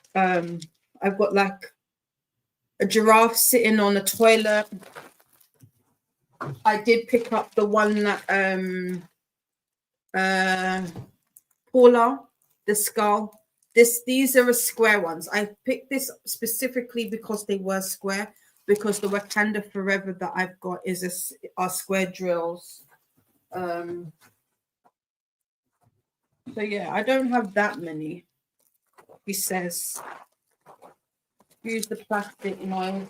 like a giraffe sitting on a toilet. I did pick up the one that Paula, the skull. These are a square ones. I picked this specifically because they were square, because the Wakanda Forever that I've got are square drills. So yeah, I don't have that many. He says, use the plastic knife.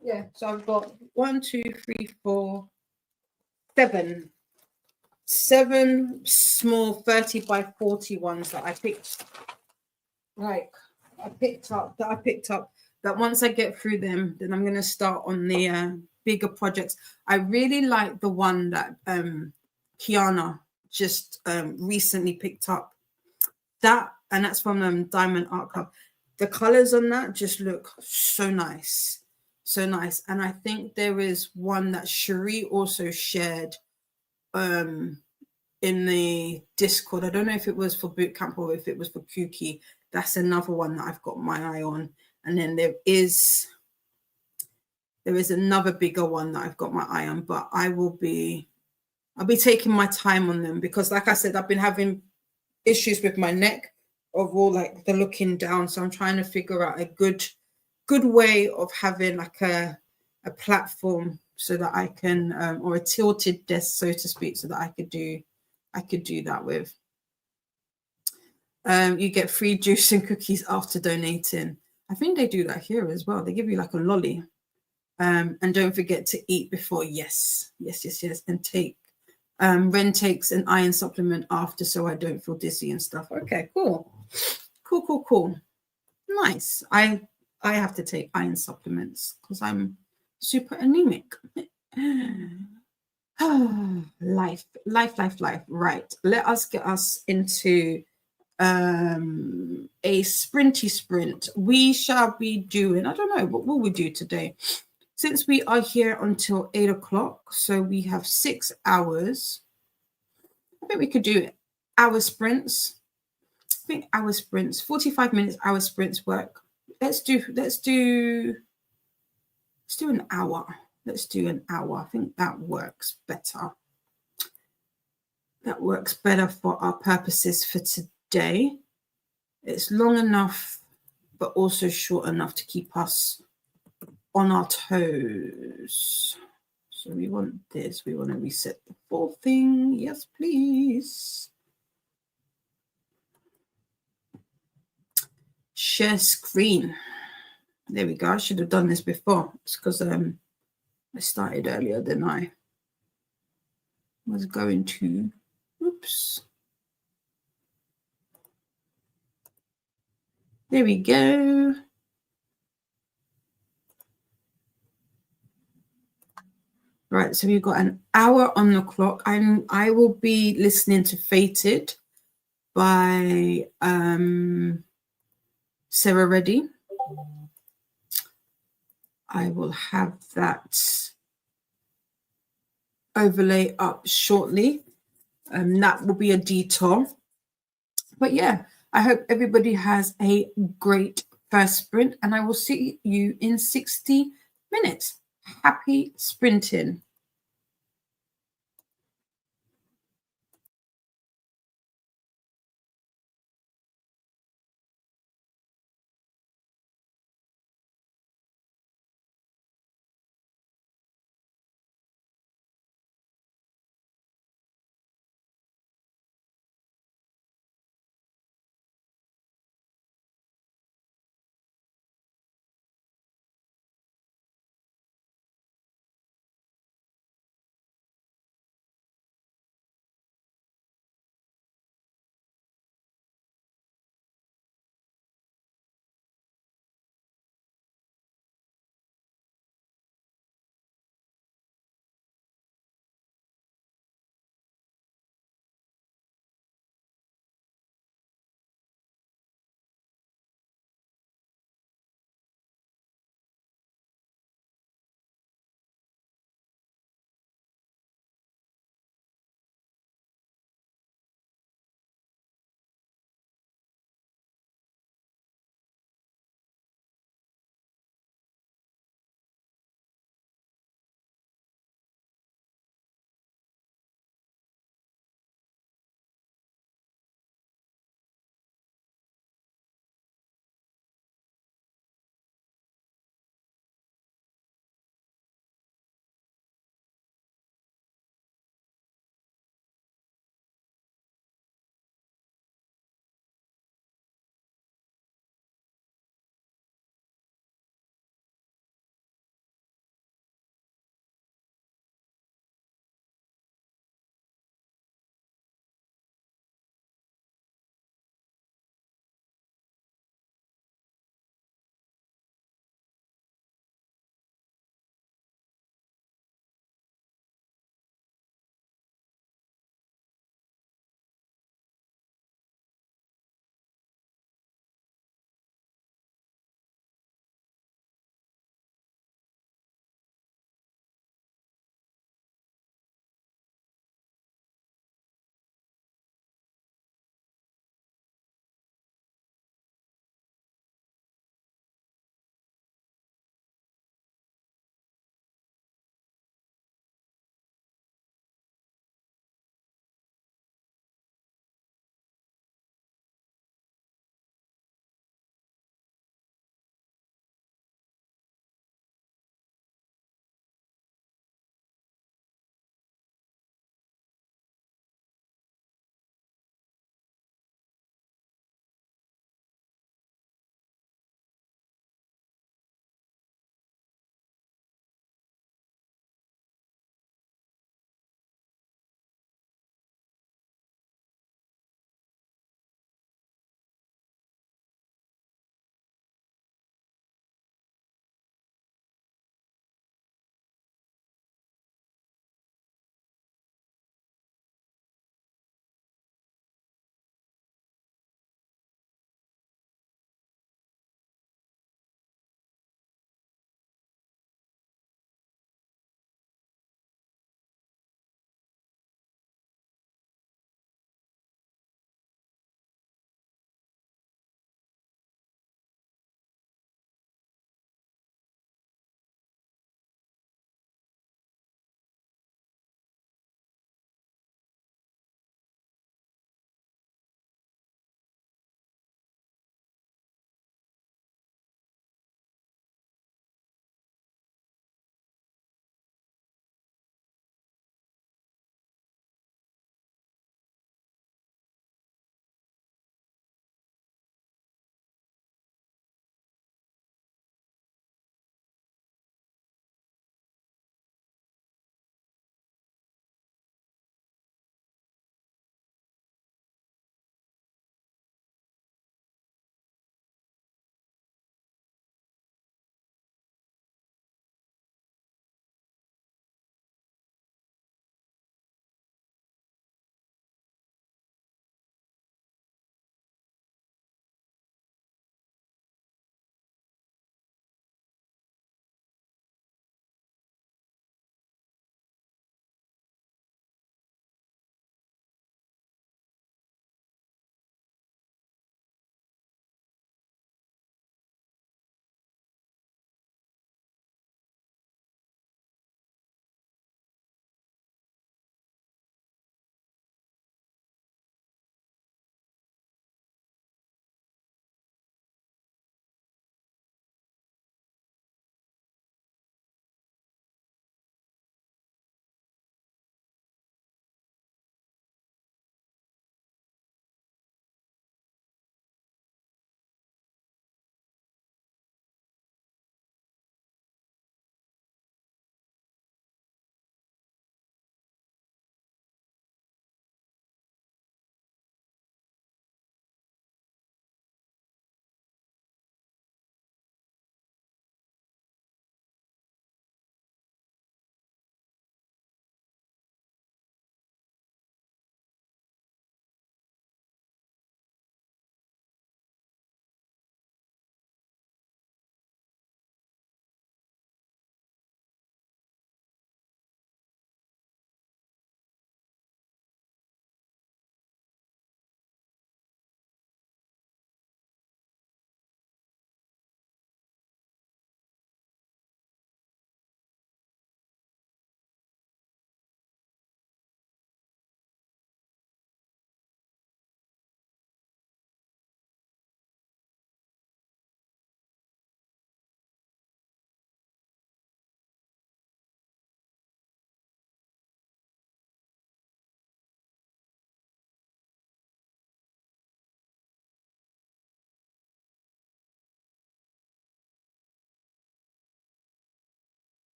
Yeah, so I've got 1, 2, 3, 4, 7 small 30 by 40 ones that I picked. Like I picked up that once I get through them, then I'm going to start on the bigger projects. I really like the one that Kiana just recently picked up. And that's from Diamond Art Club. The colors on that just look so nice. So nice. And I think there is one that Cherie also shared in the Discord. I don't know if it was for Bootcamp or if it was for Kuki. That's another one that I've got my eye on. And then there is another bigger one that I've got my eye on, but I'll be taking my time on them, because like I said, I've been having issues with my neck of all like the looking down. So I'm trying to figure out a good way of having like a platform so that I can or a tilted desk, so to speak, so that I could do that with. You get free juice and cookies after donating. I think they do that here as well. They give you like a lolly. And don't forget to eat before. Yes. And take Ren takes an iron supplement after, so I don't feel dizzy and stuff. Okay, cool. Nice. I have to take iron supplements because I'm super anemic. Life. Right. Let us get us into a sprinty sprint. We shall be doing, I don't know, what will we do today? Since we are here until 8 o'clock, so we have 6 hours. I think we could do hour sprints. 45 minutes, hour sprints work. Let's do an hour. Let's do an hour. I think that works better. That works better for our purposes for today. It's long enough, but also short enough to keep us on our toes. So we want this. We want to reset the full thing. Yes, please. Share screen. There we go. I should have done this before. It's because I started earlier than I was going to. Oops. There we go. Right, so we've got an hour on the clock. I will be listening to Fated by Sarah Reddy. I will have that overlay up shortly. That will be a detour. But yeah, I hope everybody has a great first sprint, and I will see you in 60 minutes. Happy sprinting.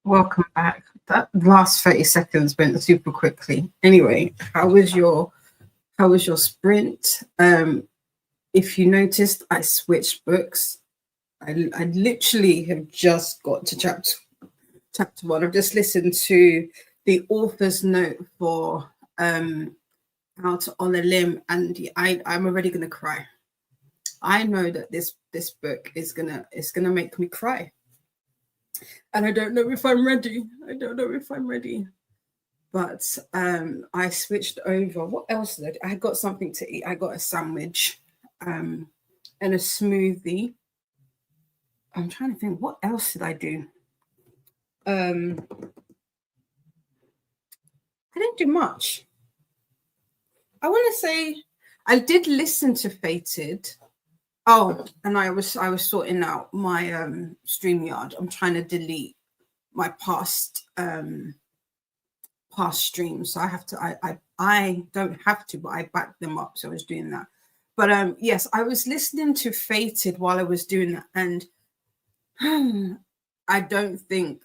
Welcome back. That last 30 seconds went super quickly. Anyway, how was your sprint? If you noticed, I switched books. I literally have just got to chapter one. I've just listened to the author's note for Out on a Limb, and I'm already gonna cry. I know that this book is gonna make me cry. And I don't know if I'm ready. But I switched over. What else did I do? I got something to eat. I got a sandwich and a smoothie. I'm trying to think, what else did I do? I didn't do much. I want to say I did listen to Fated. Oh, and I was sorting out my StreamYard. I'm trying to delete my past streams. So I have to I don't have to, but I back them up. So I was doing that. But yes, I was listening to Fated while I was doing that, and I don't think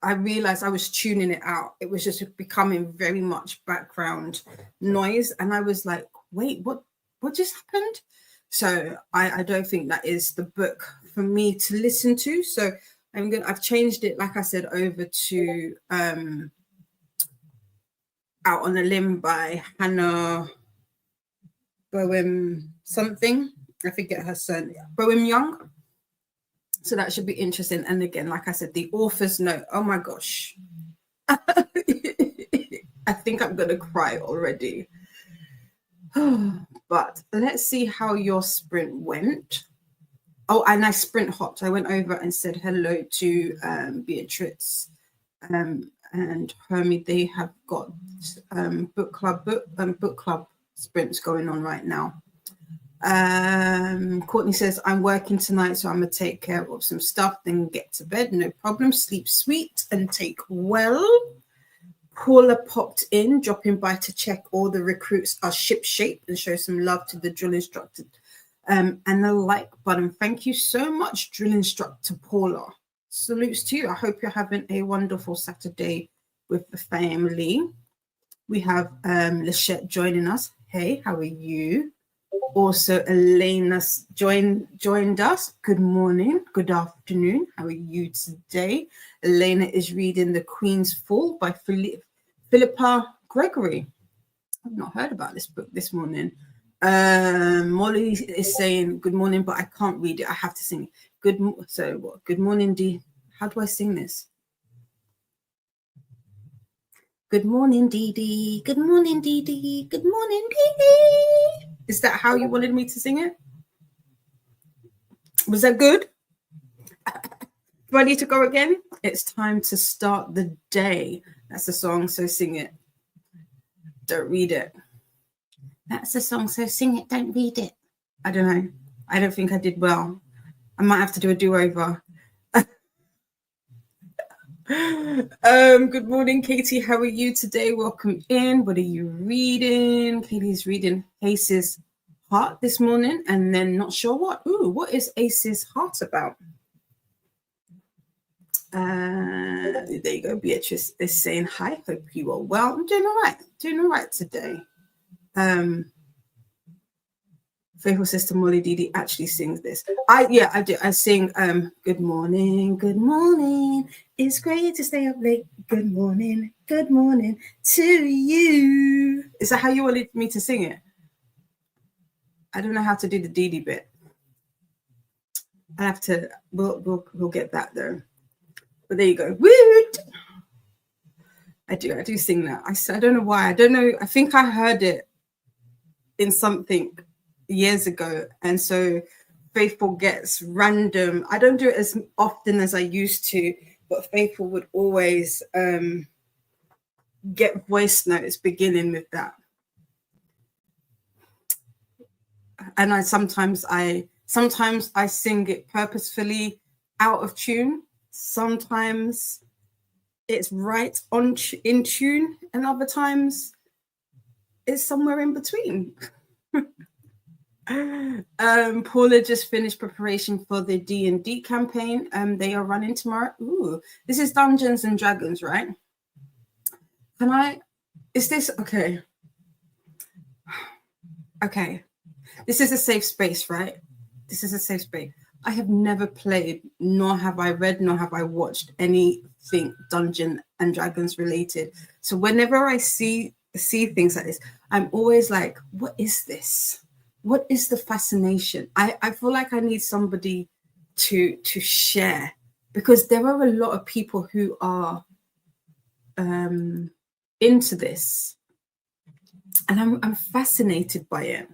I realized I was tuning it out. It was just becoming very much background noise, and I was like, wait, what just happened? So I don't think that is the book for me to listen to. So I've changed it, like I said, over to Out on a Limb by Hannah Boehm something. I forget her surname. Boehm Young. So that should be interesting. And again, like I said, the author's note. Oh my gosh. I think I'm going to cry already. But let's see how your sprint went. Oh, and I sprint hopped. I went over and said hello to Beatrice and Hermie. They have got book club sprints going on right now. Courtney says, I'm working tonight, so I'm gonna take care of some stuff, then get to bed. No problem. Sleep sweet and take well. Paula popped in, dropping by to check all the recruits are ship shape and show some love to the drill instructor and the like button. Thank you so much, drill instructor Paula. Salutes to you. I hope you're having a wonderful Saturday with the family. We have Lachette joining us. Hey, how are you? Also, Elena joined us. Good morning, good afternoon. How are you today? Elena is reading The Queen's Fall by Philippa Gregory. I've not heard about this book this morning. Molly is saying good morning, but I can't read it. I have to sing it. Good morning, Dee. How do I sing this? Good morning, Dee Dee. Good morning, Dee Dee. Good morning, Dee Dee. Is that how you wanted me to sing it? Was that good? Do I need to go again? It's time to start the day. That's the song, so sing it. Don't read it. That's the song, so sing it. Don't read it. I don't know. I don't think I did well. I might have to do a do-over. Good morning, Katie. How are you today? Welcome in. What are you reading? Katie's reading Ace's Heart this morning, and then not sure what. Ooh, what is Ace's Heart about? There you go. Beatrice is saying hi. Hope you are well. I'm doing all right. Today. Faithful sister Molly Didi actually sings this. I do. I sing good morning, it's great to stay up late. Good morning to you. Is that how you wanted me to sing it? I don't know how to do the Didi bit. I have to. We'll get that though. But there you go. Woot! I do sing that. I don't know why. I don't know. I think I heard it in something years ago, and so Faithful gets random. I don't do it as often as I used to, but Faithful would always get voice notes beginning with that. And I sometimes sing it purposefully out of tune. Sometimes it's right in tune, and other times is somewhere in between. Paula just finished preparation for the D&D campaign. They are running tomorrow. Ooh, this is Dungeons and Dragons, right? Is this okay? Okay, this is a safe space, right? This is a safe space. I have never played, nor have I read, nor have I watched anything Dungeons and Dragons related. So whenever I see things like this, I'm always like, what is this? What is the fascination? I feel like I need somebody to share, because there are a lot of people who are into this, and I'm fascinated by it.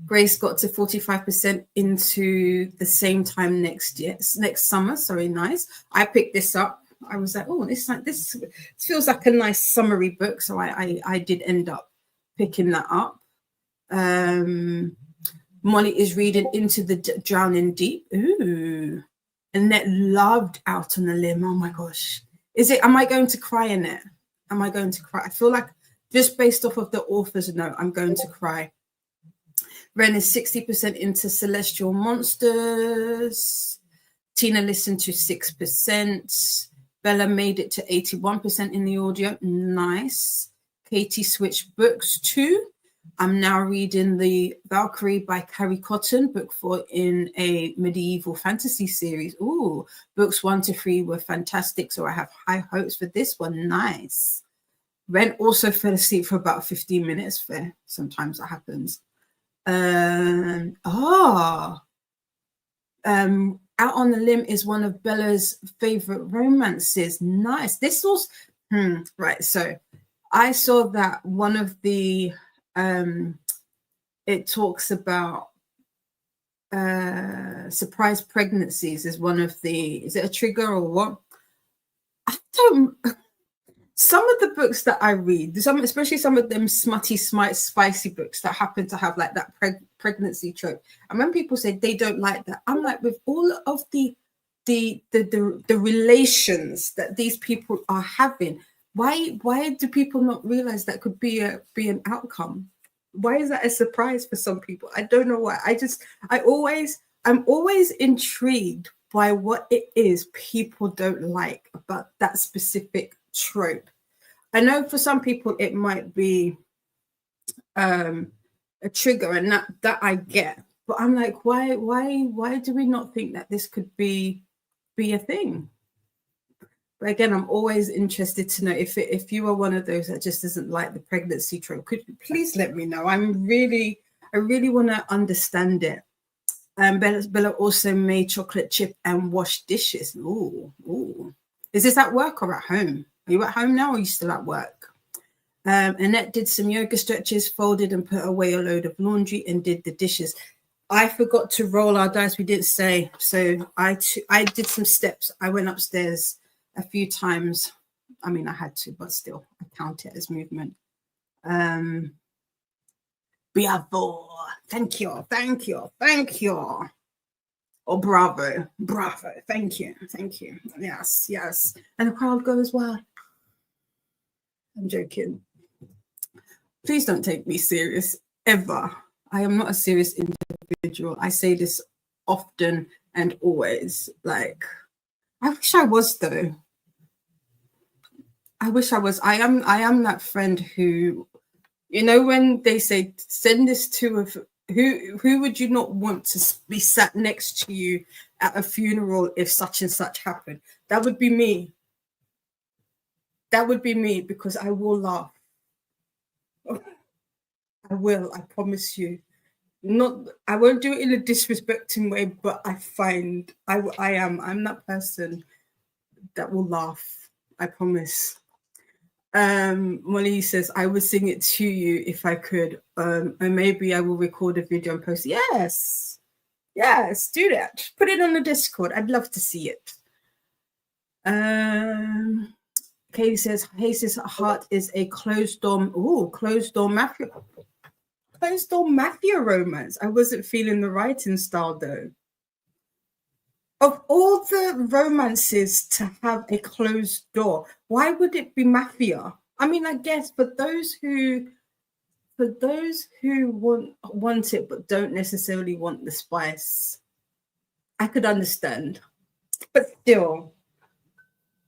Grace got to 45% into the same time next summer. Sorry, nice. I picked this up. I was like, oh, this feels like a nice summary book. So I did end up picking that up. Molly is reading Into the Drowning Deep. Ooh. Annette loved Out on a Limb. Oh my gosh. Am I going to cry in it? Am I going to cry? I feel like just based off of the author's note, I'm going to cry. Ren is 60% into Celestial Monsters. Tina listened to 6%. Bella made it to 81% in the audio. Nice. Katie switched books too. I'm now reading The Valkyrie by Carrie Cotton, book 4 in a medieval fantasy series. Ooh, books 1 to 3 were fantastic, so I have high hopes for this one. Nice. Ren also fell asleep for about 15 minutes. Fair. Sometimes that happens. Out on the Limb is one of Bella's favorite romances. Nice. This was right. So I saw that one of the it talks about surprise pregnancies is one of the, is it a trigger or what? I don't. Some of the books that I read, especially some of them smutty, spicy books that happen to have like that pregnancy trope. And when people say they don't like that, I'm like, with all of the relations that these people are having, why do people not realize that could be an outcome? Why is that a surprise for some people? I don't know why. I'm always intrigued by what it is people don't like about that specific trope. I know for some people it might be a trigger, and that I get, but I'm like, why do we not think that this could be a thing? But again, I'm always interested to know if you are one of those that just doesn't like the pregnancy trope. Could you please let me know? I really want to understand it. Bella also made chocolate chip and washed dishes. Ooh. Is this at work or at home? Are you at home now or are you still at work? Annette did some yoga stretches, folded and put away a load of laundry, and did the dishes. I forgot to roll our dice. We didn't say. So I did some steps. I went upstairs a few times. I mean, I had to, but still, I count it as movement. Bravo. Thank you. Oh, bravo. Thank you. Yes. And the crowd goes wild. I'm joking. Please don't take me serious, ever. I am not a serious individual. I say this often and always. Like, I wish I was, though. I wish I was. I am that friend who, you know, when they say, send this to who would you not want to be sat next to you at a funeral if such and such happened? That would be me. That would be me, because I will laugh. I will, I promise you. I won't do it in a disrespecting way, but I'm that person that will laugh. I promise. Molly says, I would sing it to you if I could. And maybe I will record a video and post it. Yes, do that. Put it on the Discord. I'd love to see it. Katie says, Haze's heart is a closed door mafia. Closed door mafia romance. I wasn't feeling the writing style though. Of all the romances to have a closed door, why would it be mafia? I mean, I guess for those who for those who want it but don't necessarily want the spice, I could understand. But still,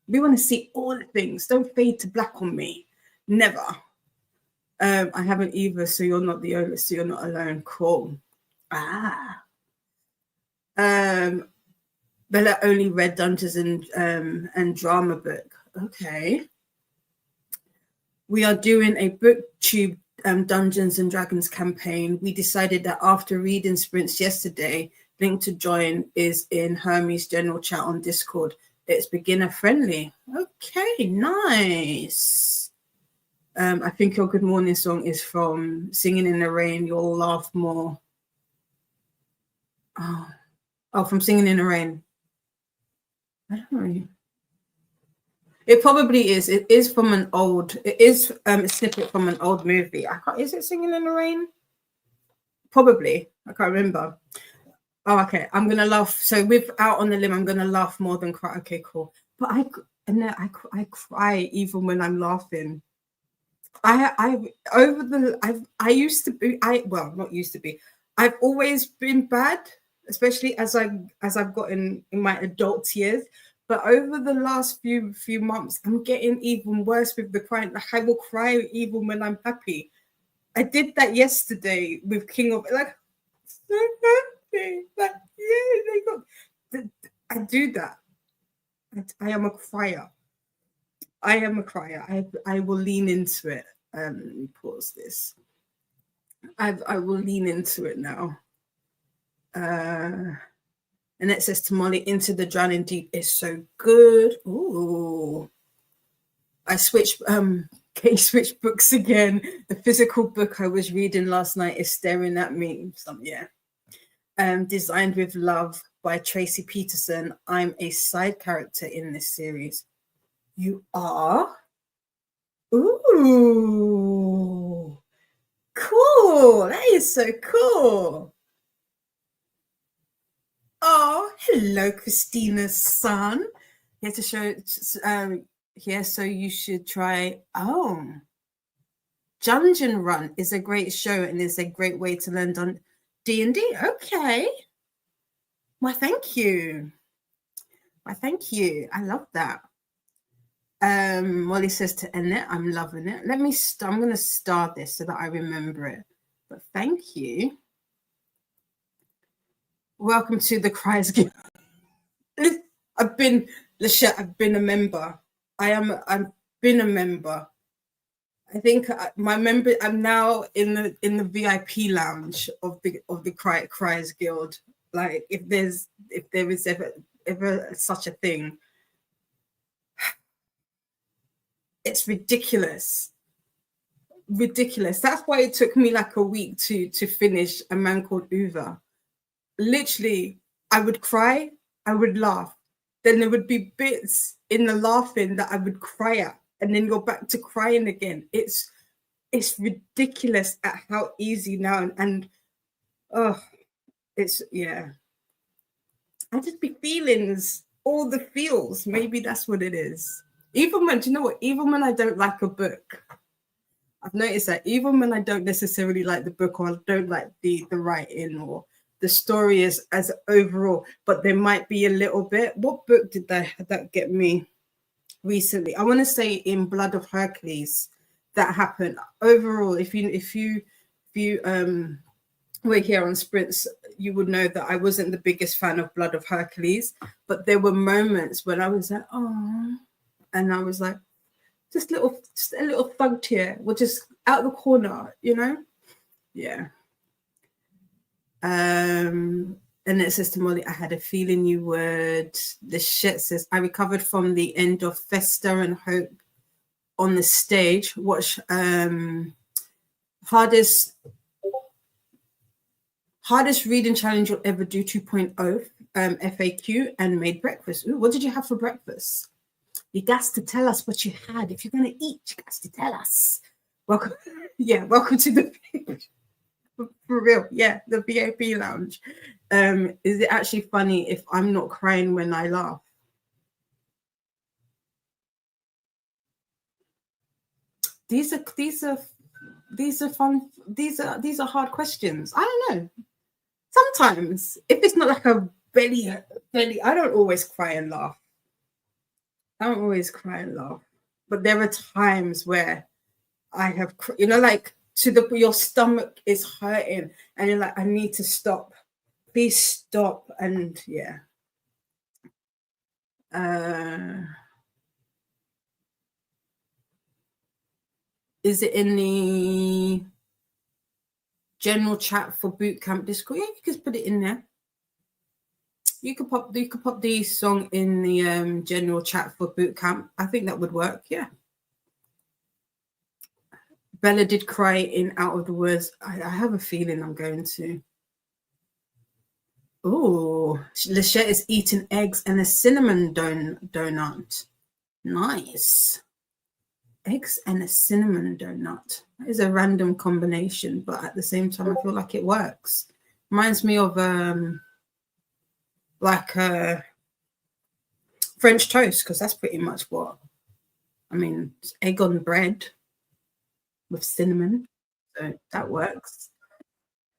we want to see all the things. Don't fade to black on me. Never. I haven't either, so you're not the only, so you're not alone. Cool. Bella only read Dungeons and Drama book. Okay. We are doing a booktube Dungeons and Dragons campaign. We decided that after reading sprints yesterday, link to join is in Hermes general chat on Discord. It's beginner friendly. Okay, nice. I think your good morning song is from Singing in the Rain. You'll laugh more. Oh, from Singing in the Rain. I don't know. It probably is. It is from an old. It is a snippet from an old movie. I can't. Is it Singing in the Rain? Probably. I can't remember. Oh, okay. I'm gonna laugh. So with Out on the Limb, I'm gonna laugh more than cry. Okay, cool. But I cry even when I'm laughing. I used to be. Not used to be. I've always been bad, especially as I've gotten in my adult years. But over the last few months, I'm getting even worse with the crying. Like, I will cry even when I'm happy. I did that yesterday with King of, like, so happy. Like, yeah, they got. I do that. I am a crier. I am a crier. I will lean into it. Let me pause this. I will lean into it now. And it says to Molly, Into the Drowning Deep is so good. Ooh. I switched books again. The physical book I was reading last night is staring at me. Designed with Love by Tracy Peterson. I'm a side character in this series. You are? Ooh. Cool. That is so cool. Oh, hello, Christina's son. Here to show, here, so you should try. Oh, Dungeon Run is a great show and is a great way to learn D&D. Okay. Well, thank you. I love that. Molly says to end it, I'm loving it. I'm going to start this so that I remember it. But thank you. Welcome to the Cries Guild. I've been a member. I've been a member. I think I'm now in the VIP lounge of the Cries Guild. Like, if there is ever such a thing. It's ridiculous. That's why it took me like a week to finish A Man Called Uva. Literally, I would cry, I would laugh. Then there would be bits in the laughing that I would cry at, and then go back to crying again. It's ridiculous at how easy now, and it's, yeah. I just be feelings, all the feels. Maybe that's what it is. Even when, do you know what? Even when I don't like a book, I've noticed that even when I don't necessarily like the book, or I don't like the writing or the story as overall, but there might be a little bit. What book did that get me recently? I want to say in Blood of Hercules that happened. Overall, if you were here on Sprints, you would know that I wasn't the biggest fan of Blood of Hercules, but there were moments when I was like, oh, and I was like, just a little thug tear, which is out the corner, you know? Yeah. And it says to Molly, I had a feeling you would. The shit says, I recovered from the end of Festa and Hope on the stage. Watch hardest reading challenge you'll ever do 2.0 FAQ and made breakfast. Ooh, what did you have for breakfast? You got to tell us what you had. If you're going to eat, you got to tell us. Welcome to the for real, yeah, the VIP lounge. Is it actually funny if I'm not crying when I laugh? These are These are fun. These are hard questions. I don't know. Sometimes, if it's not like a belly, I don't always cry and laugh. I don't always cry and laugh. But there are times where I have, like your stomach is hurting and you're like, I need to stop. Please stop. And yeah. Is it in the general chat for boot camp Discord? Yeah, you can put it in there. You could pop the song in the general chat for boot camp. I think that would work. Yeah. Bella did cry in Out of the Woods. I have a feeling I'm going to. Oh, Lachette is eating eggs and a cinnamon donut. Nice. Eggs and a cinnamon donut. That is a random combination, but at the same time, I feel like it works. Reminds me of French toast, because that's pretty much what. I mean, it's egg on bread with cinnamon, so that works.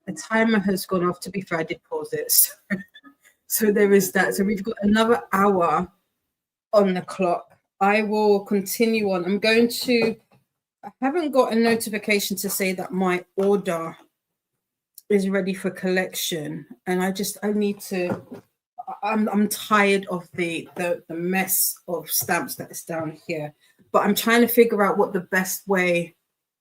The timer has gone off. To be fair, I did pause it, so there is that. So we've got another hour on the clock. I will continue on. I haven't got a notification to say that my order is ready for collection, and I need to. I'm tired of the mess of stamps that is down here, but I'm trying to figure out what the best way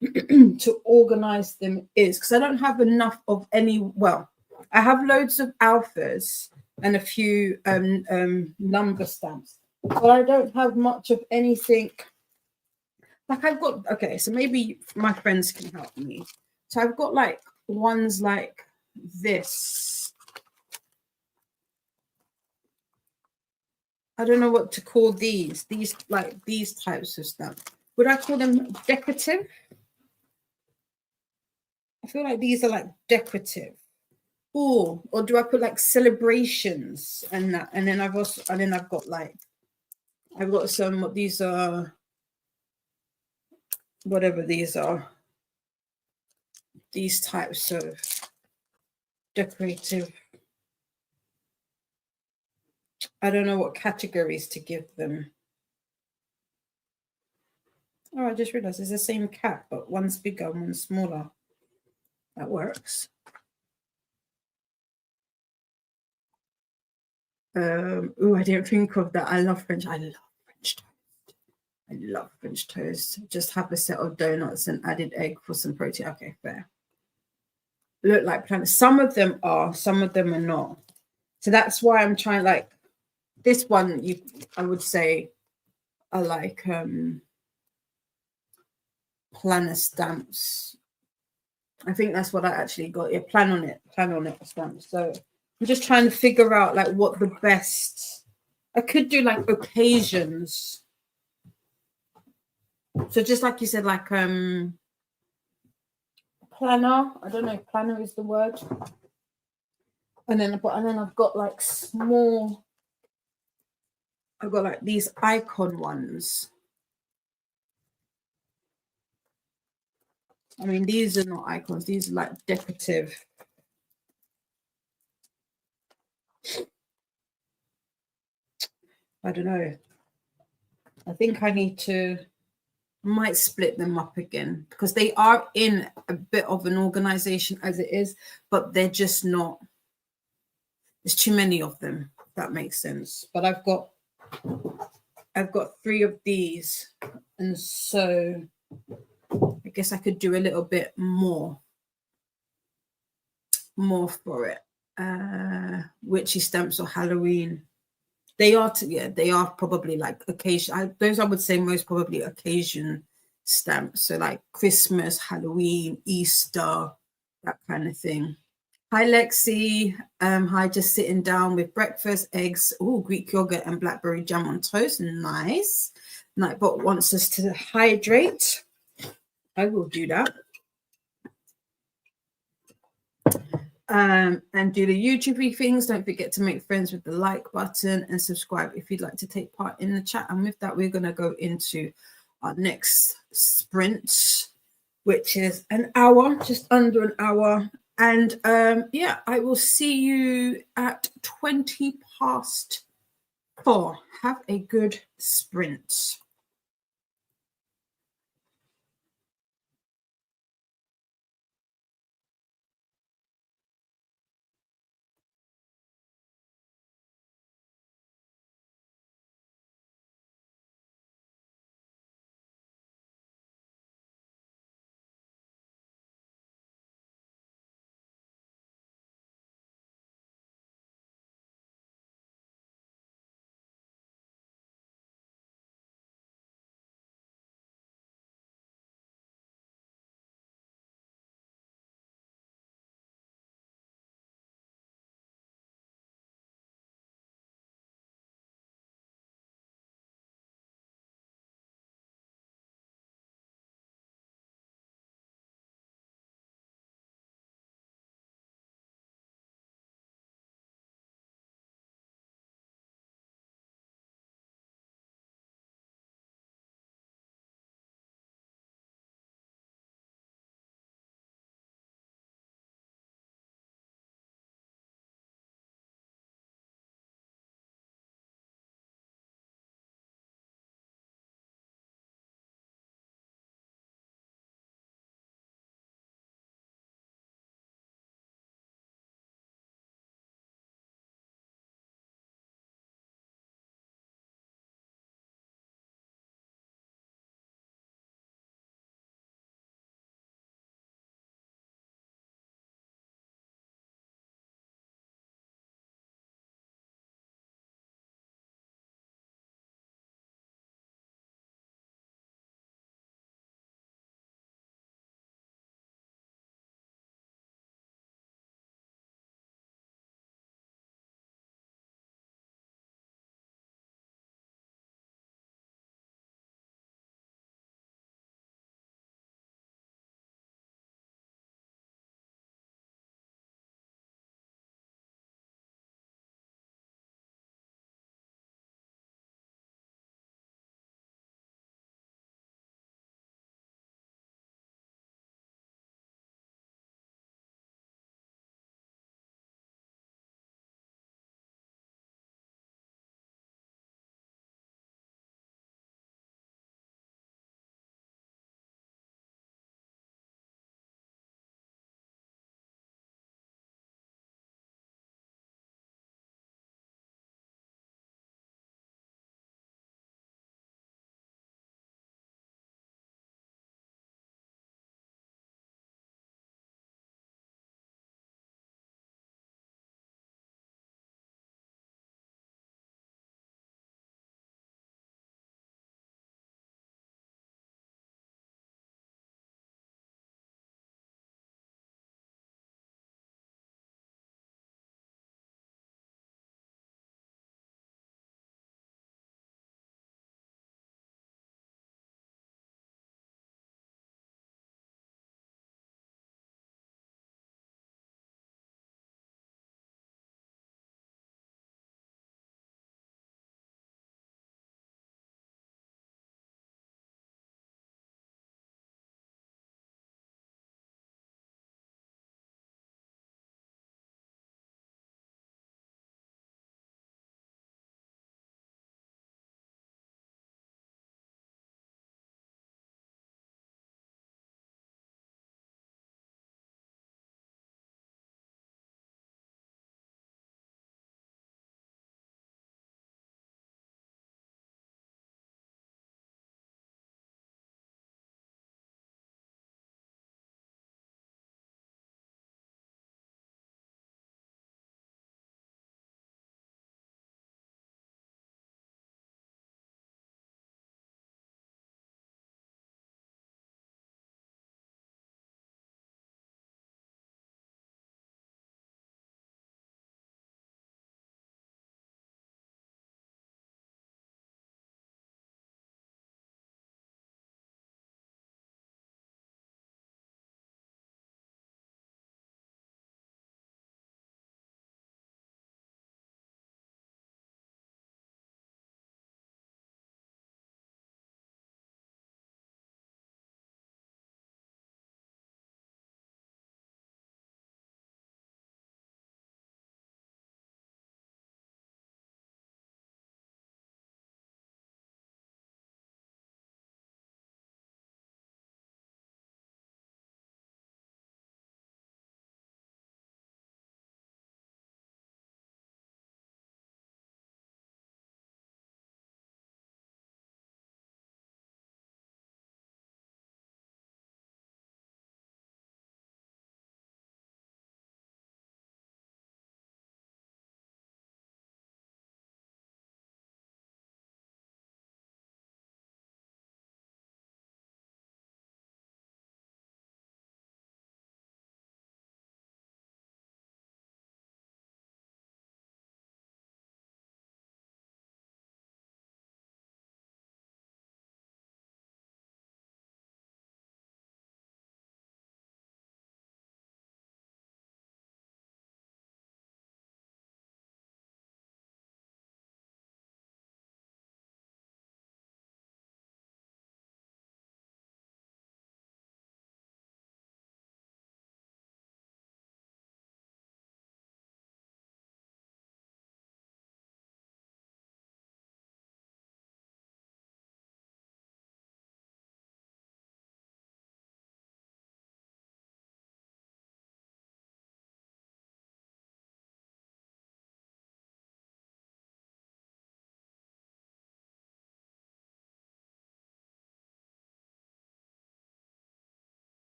to organize them is, because I don't have enough of any. Well, I have loads of alphas and a few number stamps, but I don't have much of anything. Like I've got, okay, so maybe my friends can help me. So I've got like ones like this. I don't know what to call these types of stamps. Would I call them decorative? I feel like these are like decorative. Or do I put like celebrations and that? And then I've got some, these are, whatever these are, these types of decorative. I don't know what categories to give them. Oh, I just realized it's the same cat, but one's bigger, one's smaller. That works. Oh, I didn't think of that. I love French toast. I love French toast. Just have a set of donuts and added egg for some protein. Okay, fair. Look like planets. Some of them are, some of them are not. So that's why I'm trying, like this one, I would say are like planner stamps. I think that's what I actually got. Yeah, plan on it stamps. So I'm just trying to figure out like what the best. I could do like occasions. So just like you said, like planner. I don't know if planner is the word. And then I've got like small. I've got like these icon ones. I mean, these are not icons. These are like decorative. I don't know. I think I need to, might split them up again, because they are in a bit of an organization as it is, but they're just not, there's too many of them, if that makes sense. But I've got 3 of these, and so I guess I could do a little bit more for it. Witchy stamps or Halloween. They are probably like occasion. Those I would say most probably occasion stamps. So like Christmas, Halloween, Easter, that kind of thing. Hi Lexi. Hi, just sitting down with breakfast, eggs, Greek yogurt and blackberry jam on toast. Nice. Nightbot wants us to hydrate. I will do that. And do the YouTube things. Don't forget to make friends with the like button and subscribe if you'd like to take part in the chat. And with that, we're going to go into our next sprint. which is an hour, just under an hour. And yeah, I will see you at 4:20. Have a good sprint.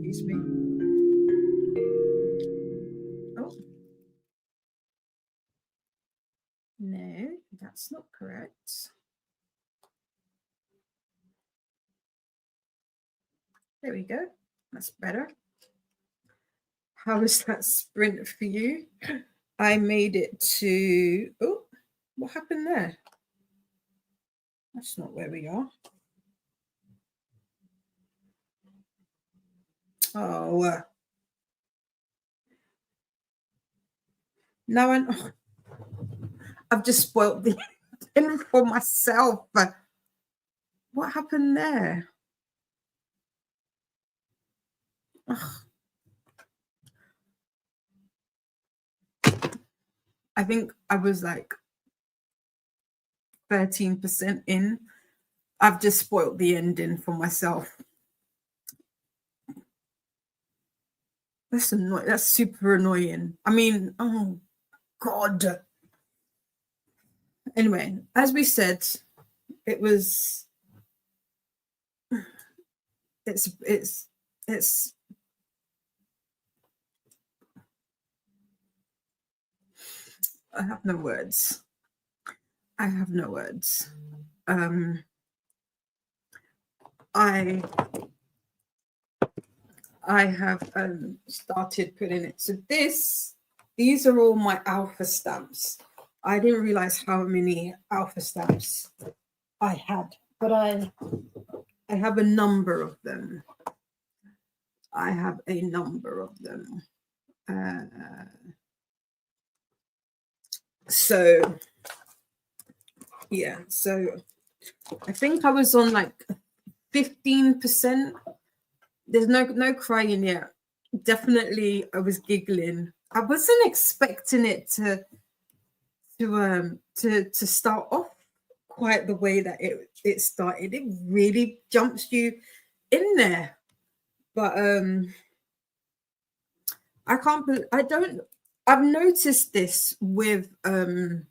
Excuse me. Oh. No, that's not correct. There we go. That's better. How was that sprint for you? I made it to... Oh, what happened there? That's not where we are. Oh, now I've just spoiled the end for myself. What happened there? Ugh. I think I was like 13% in. I've just spoiled the ending for myself. That's annoying. That's super annoying. I mean, oh God. Anyway, as we said, it's I have no words. I have no words. I have started putting it. So these are all my alpha stamps. I didn't realize how many alpha stamps I had, but I have a number of them. I have a number of them. So yeah, so I think I was on like 15%. There's no crying yet. Definitely I was giggling. I wasn't expecting it to start off quite the way that it started. It really jumps you in there. But I've noticed this with a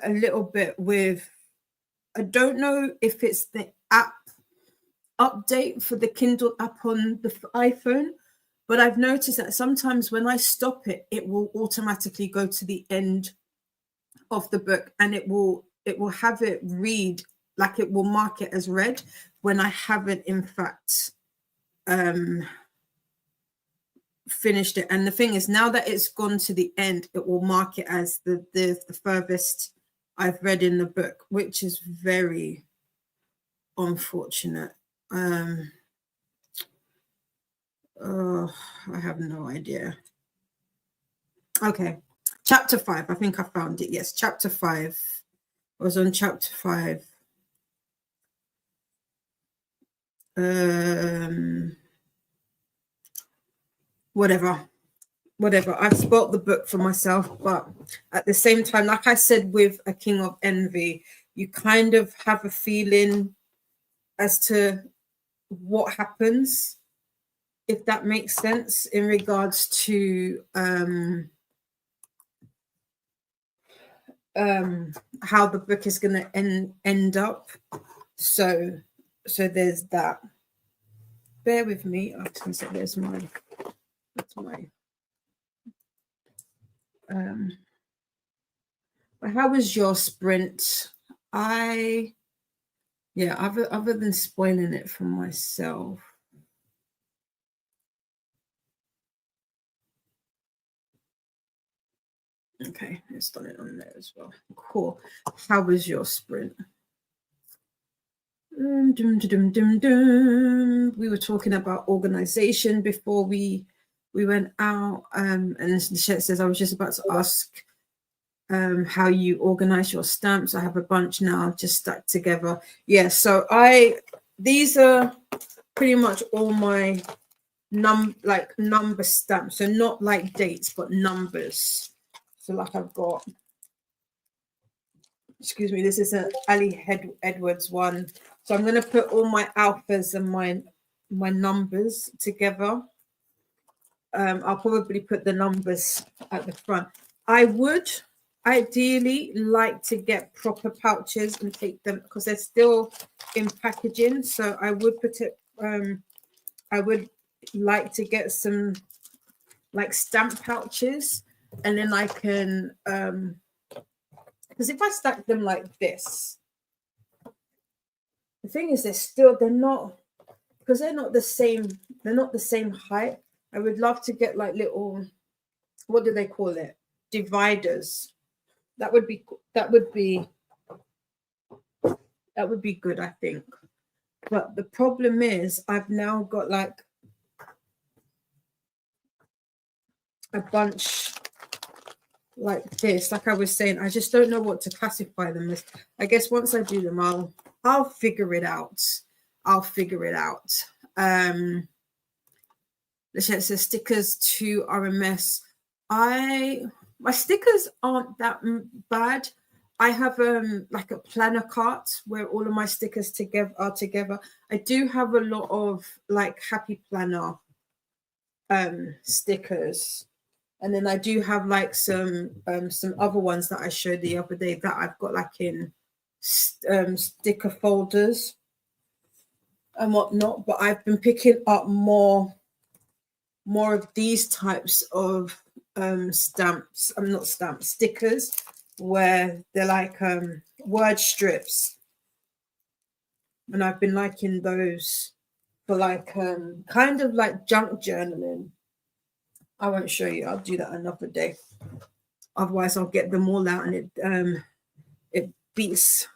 little bit with, I don't know if it's the app update for the Kindle app on the iPhone, but I've noticed that sometimes when I stop it, it will automatically go to the end of the book, and it will have it read, like it will mark it as read when I haven't in fact finished it. And the thing is, now that it's gone to the end, it will mark it as the furthest I've read in the book, which is very unfortunate. Oh, I have no idea. Okay, chapter 5. I think I found it. Yes, chapter 5. I was on chapter 5. Whatever. I've spoilt the book for myself, but at the same time, like I said with A King of Envy, you kind of have a feeling as to what happens, if that makes sense, in regards to how the book is going to end up. So there's that. Bear with me. I was going to say that's my but how was your sprint? Other than spoiling it for myself. Okay, it's done it on there as well. Cool. How was your sprint? We were talking about organization before we went out, and Nishat says, I was just about to ask how you organize your stamps. I have a bunch now just stuck together. Yeah, so these are pretty much all my number stamps, so not like dates but numbers. So like I've got, excuse me, this is an Ali Edwards one. So I'm going to put all my alphas and my numbers together. I'll probably put the numbers at the front. I would ideally like to get proper pouches and take them, because they're still in packaging. So I would put it I would like to get some like stamp pouches, and then I can because if I stack them like this, the thing is they're not, because they're not the same height. I would love to get like little, what do they call it, dividers. That would be good, I think. But the problem is I've now got like a bunch like this. Like I was saying, I just don't know what to classify them as. I guess once I do them, I'll figure it out. Let's say stickers to RMS. My stickers aren't that bad. I have like a planner cart where all of my stickers are together. I do have a lot of like happy planner stickers, and then I do have like some other ones that I showed the other day that I've got like in sticker folders and whatnot. But I've been picking up more of these types of stickers, where they're like word strips, and I've been liking those for like kind of like junk journaling. I won't show you, I'll do that another day, otherwise I'll get them all out and it beats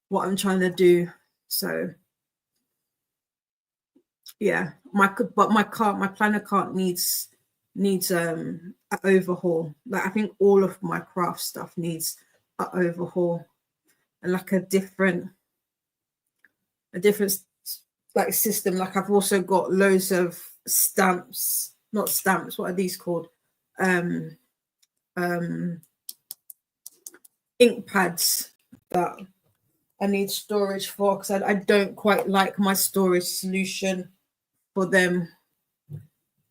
what I'm trying to do. So yeah, my planner cart needs an overhaul. Like I think all of my craft stuff needs an overhaul, and like a different like system. Like I've also got loads of stamps, not stamps, what are these called, ink pads that I need storage for, because I don't quite like my storage solution for them.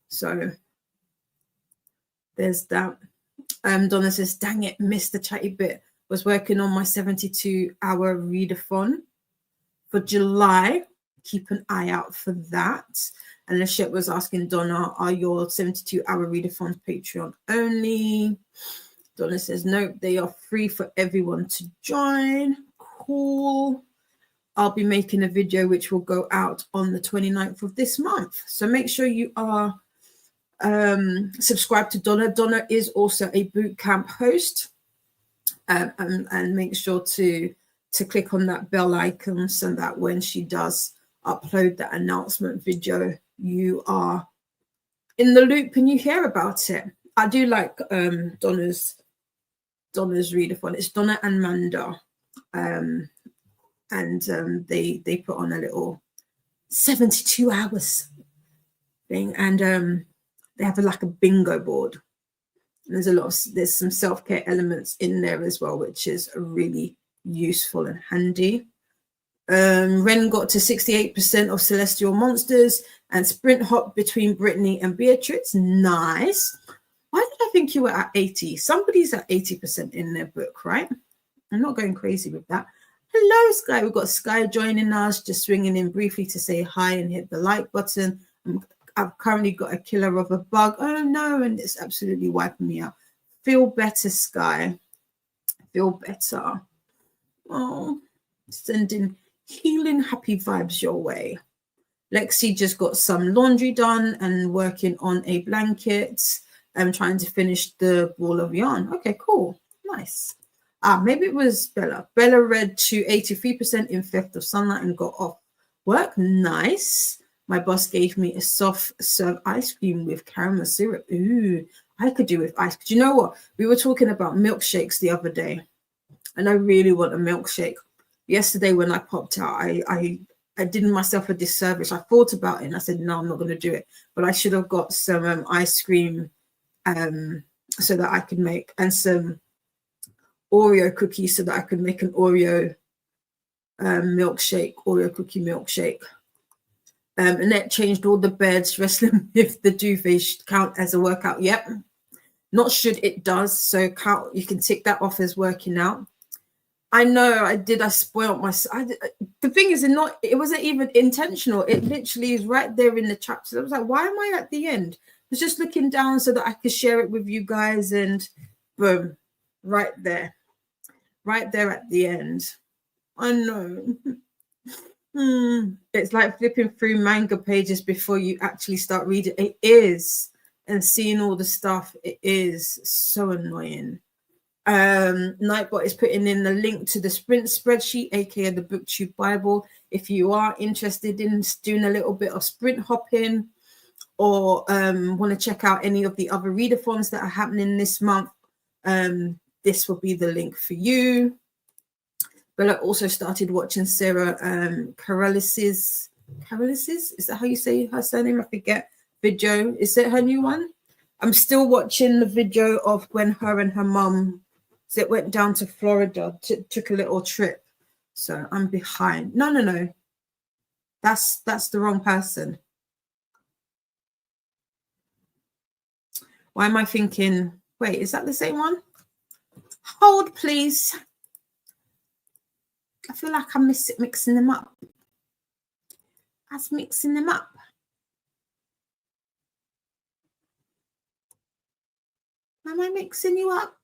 So there's that. Donna says, dang it, missed the chatty bit. Was working on my 72-hour readathon for July. Keep an eye out for that. And Lachette was asking Donna, are your 72-hour readathons Patreon only? Donna says, no, they are free for everyone to join. Cool. I'll be making a video which will go out on the 29th of this month. So make sure you are subscribed to Donna. Donna is also a bootcamp host. And make sure to click on that bell icon so that when she does upload that announcement video, you are in the loop and you hear about it. I do like Donna's readathon. It's Donna and Manda, and they put on a little 72 hours thing, and they have like a bingo board. And there's some self-care elements in there as well, which is really useful and handy. Ren got to 68% of Celestial Monsters and sprint hop between Brittany and Beatrix. Nice. Why did I think you were at 80? Somebody's at 80% in their book, right? I'm not going crazy with that. Hello, Sky. We've got Sky joining us, just swinging in briefly to say hi and hit the like button. I've currently got a killer of a bug. Oh no, and it's absolutely wiping me out. Feel better, Sky. Feel better. Oh, sending healing happy vibes your way. Lexi just got some laundry done and working on a blanket. I'm trying to finish the ball of yarn. Okay, cool. Nice. Maybe it was Bella. Bella read to 83% in Theft of Sunlight and got off work. Nice. My boss gave me a soft serve ice cream with caramel syrup. Ooh, I could do with ice. Do you know what? We were talking about milkshakes the other day, and I really want a milkshake. Yesterday when I popped out, I did myself a disservice. I thought about it and I said, no, I'm not going to do it. But I should have got some ice cream so that I could make, and some Oreo cookies so that I could make an Oreo Oreo cookie milkshake. Annette changed all the beds, wrestling with the duvet should count as a workout. Yep. Not should, it does. So count, you can tick that off as working out. I know I did. I spoiled my. The thing is, it wasn't even intentional. It literally is right there in the chapter. I was like, why am I at the end? I was just looking down so that I could share it with you guys, and boom, right there at the end. I know. It's like flipping through manga pages before you actually start reading. It is, and seeing all the stuff. It is so annoying. Nightbot is putting in the link to the sprint spreadsheet, aka the BookTube Bible, if you are interested in doing a little bit of sprint hopping, or want to check out any of the other readathons that are happening this month. This will be the link for you. But I also started watching Sarah Carollis's, is that how you say her surname? I forget. Video, is it her new one? I'm still watching the video of when her and her mum went down to Florida, took a little trip. So I'm behind. No. That's the wrong person. Why am I thinking, wait, is that the same one? Hold, please. I feel like I'm mixing them up. I was mixing them up. Am I mixing you up?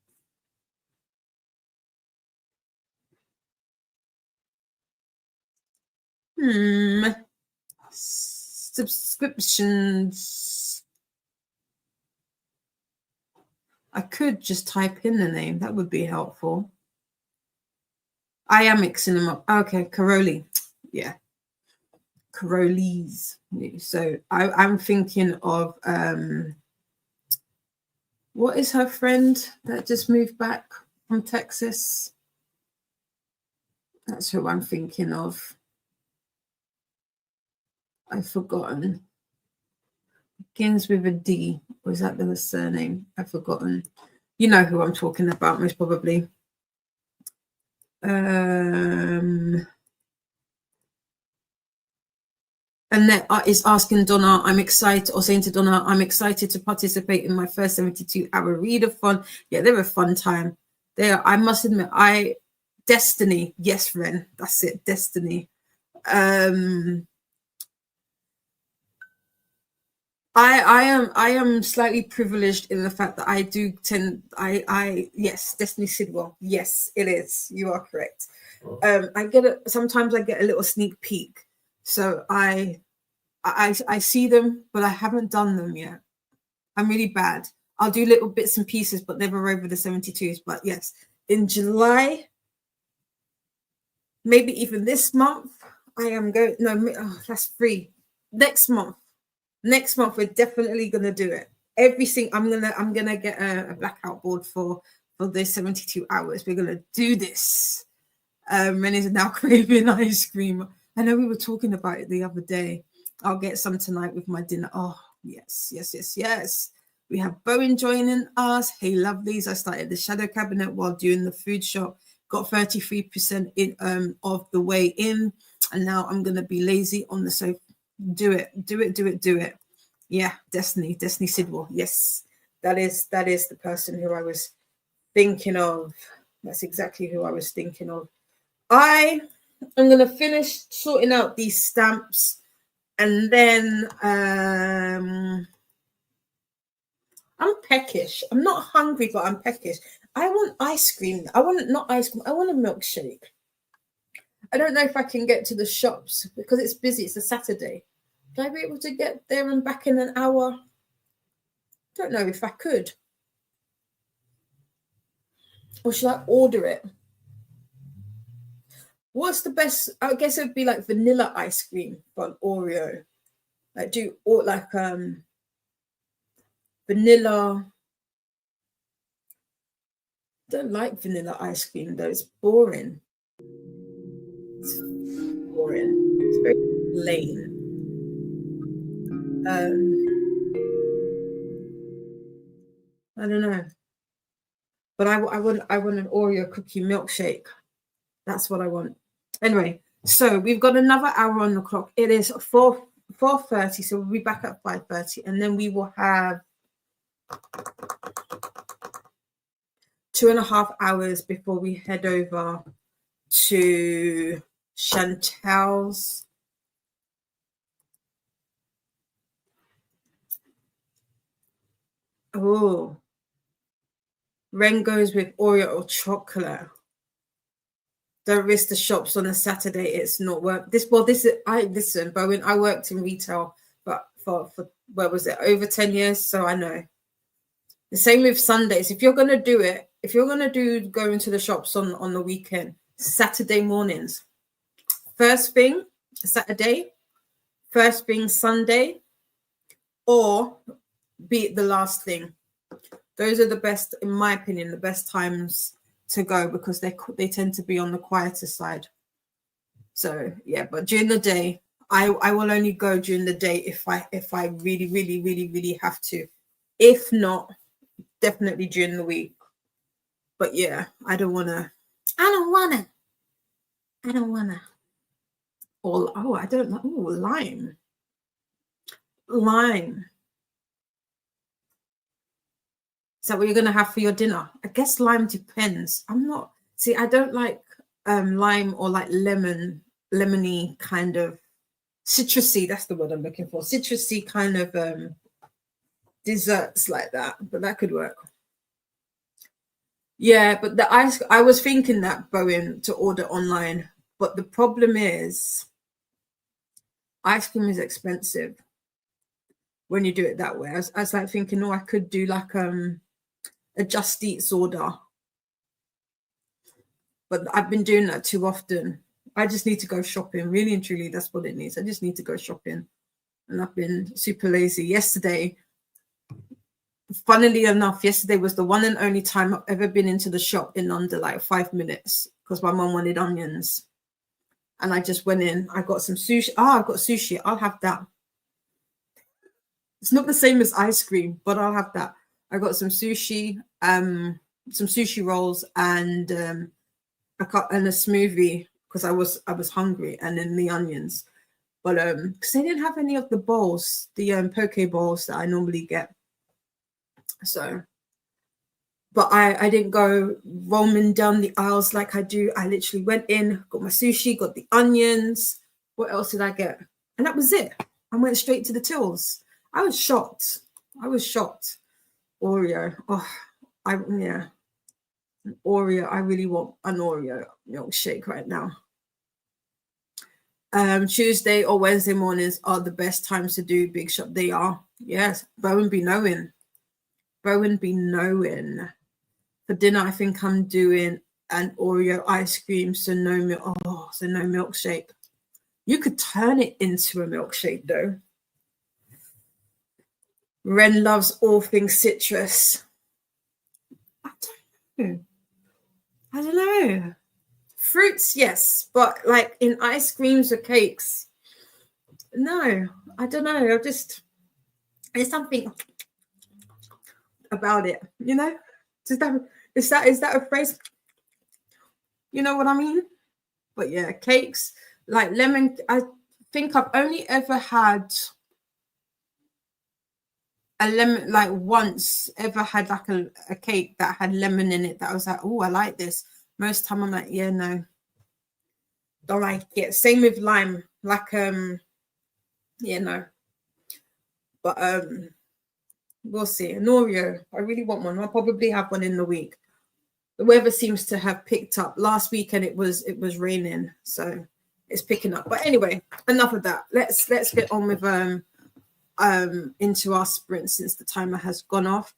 Subscriptions. I could just type in the name. That would be helpful. I am mixing them up. Okay, Caroli. Yeah. Caroli's. So I'm thinking of what is her friend that just moved back from Texas? That's who I'm thinking of. I've forgotten. Begins with a D. Or is that the surname? I've forgotten. You know who I'm talking about, most probably. Annette is asking Donna, I'm excited, or saying to Donna, I'm excited to participate in my first 72-hour readathon. Yeah, they're a fun time. I must admit, Destiny. Yes, Ren, that's it, Destiny. I am slightly privileged in the fact that I do yes, Destiny Sidwell. Yes, it is. You are correct. Sometimes I get a little sneak peek. So I see them, but I haven't done them yet. I'm really bad. I'll do little bits and pieces, but never over the 72s. But yes, in July, maybe even this month, I am going. No, that's free. Next month, we're definitely gonna do it. I'm gonna get a blackout board for the 72 hours. We're gonna do this. Rennie's now craving ice cream. I know we were talking about it the other day. I'll get some tonight with my dinner. Oh, yes. We have Bowen joining us. Hey, lovelies. I started the shadow cabinet while doing the food shop. Got 33% in of the way in. And now I'm going to be lazy on the sofa. Do it. Yeah, Destiny Sidwell. Yes, that is the person who I was thinking of. That's exactly who I was thinking of. I am going to finish sorting out these stamps, and then I'm peckish. I'm not hungry, but I'm peckish. I want ice cream. I want a milkshake. I don't know if I can get to the shops because it's busy. It's a Saturday. Would I be able to get there and back in an hour? Don't know if I could. Or should I order it? What's the best? I guess it would be like vanilla ice cream from Oreo. Vanilla. I don't like vanilla ice cream though. It's boring. It's very plain. I don't know. But I want an Oreo cookie milkshake. That's what I want. Anyway, so we've got another hour on the clock. It is 4:30, so we'll be back at 5:30, and then we will have 2.5 hours before we head over to Chantel's. Oh, Ren goes with Oreo or chocolate. Don't risk the shops on a Saturday. It's not work. This is listen, Bowen. I worked in retail, but for where was it, over 10 years? So I know. The same with Sundays. If you're gonna do it, if you're gonna go into the shops on the weekend, Saturday mornings. First thing Saturday, first thing Sunday, or be it the last thing. Those are the best, in my opinion, the best times to go, because they tend to be on the quieter side. So yeah, but during the day, I will only go during the day if I really, really, really, really have to. If not, definitely during the week. But yeah, I don't wanna. I don't know. Oh, lime. Is that what you're gonna have for your dinner? I guess lime depends. I don't like lime or like lemony kind of citrusy. That's the word I'm looking for. Citrusy kind of desserts like that, but that could work. Yeah, but I was thinking that, Bowen, to order online, but the problem is ice cream is expensive when you do it that way. I was like thinking, I could do like a Just Eats order, but I've been doing that too often. I just need to go shopping. Really and truly, that's what it needs. I just need to go shopping, and I've been super lazy. Yesterday, funnily enough, yesterday was the one and only time I've ever been into the shop in under like 5 minutes, because my mum wanted onions. And I just went in. I got some sushi. I've got sushi. I'll have that. It's not the same as ice cream, but I'll have that. I got some sushi rolls, and a smoothie, because I was hungry, and then the onions. But because they didn't have any of the bowls, the poke bowls that I normally get. So, but I didn't go roaming down the aisles like I do. I literally went in, got my sushi, got the onions. What else did I get? And that was it. I went straight to the tills. I was shocked. Oreo. An Oreo. I really want an Oreo milkshake right now. Tuesday or Wednesday mornings are the best times to do big shop. They are. Yes. Bowen be knowing. For dinner, I think I'm doing an Oreo ice cream, so no milkshake. You could turn it into a milkshake though. Ren loves all things citrus. I don't know. Fruits, yes, but like in ice creams or cakes, no. I don't know. There's something about it, Is that a phrase? You know what I mean? But yeah, cakes like lemon. I think I've only ever had a lemon, like once ever had like a cake that had lemon in it that I was like, oh, I like this. Most time I'm like, yeah, no, don't like it. Same with lime, like yeah, no. But we'll see. An Oreo, I really want one. I'll probably have one in the week. The weather seems to have picked up. Last weekend it was raining, so it's picking up. But anyway, enough of that. Let's get on with into our sprint, since the timer has gone off.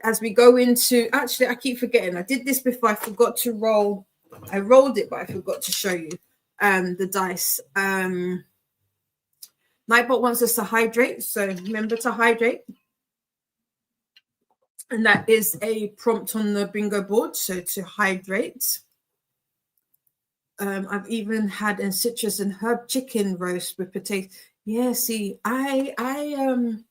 As we go into, actually, I keep forgetting. I did this before. I forgot to roll. I rolled it, but I forgot to show you the dice. Nightbot wants us to hydrate, so remember to hydrate. And that is a prompt on the bingo board, so to hydrate. I've even had a citrus and herb chicken roast with potato. Yeah, see, I'm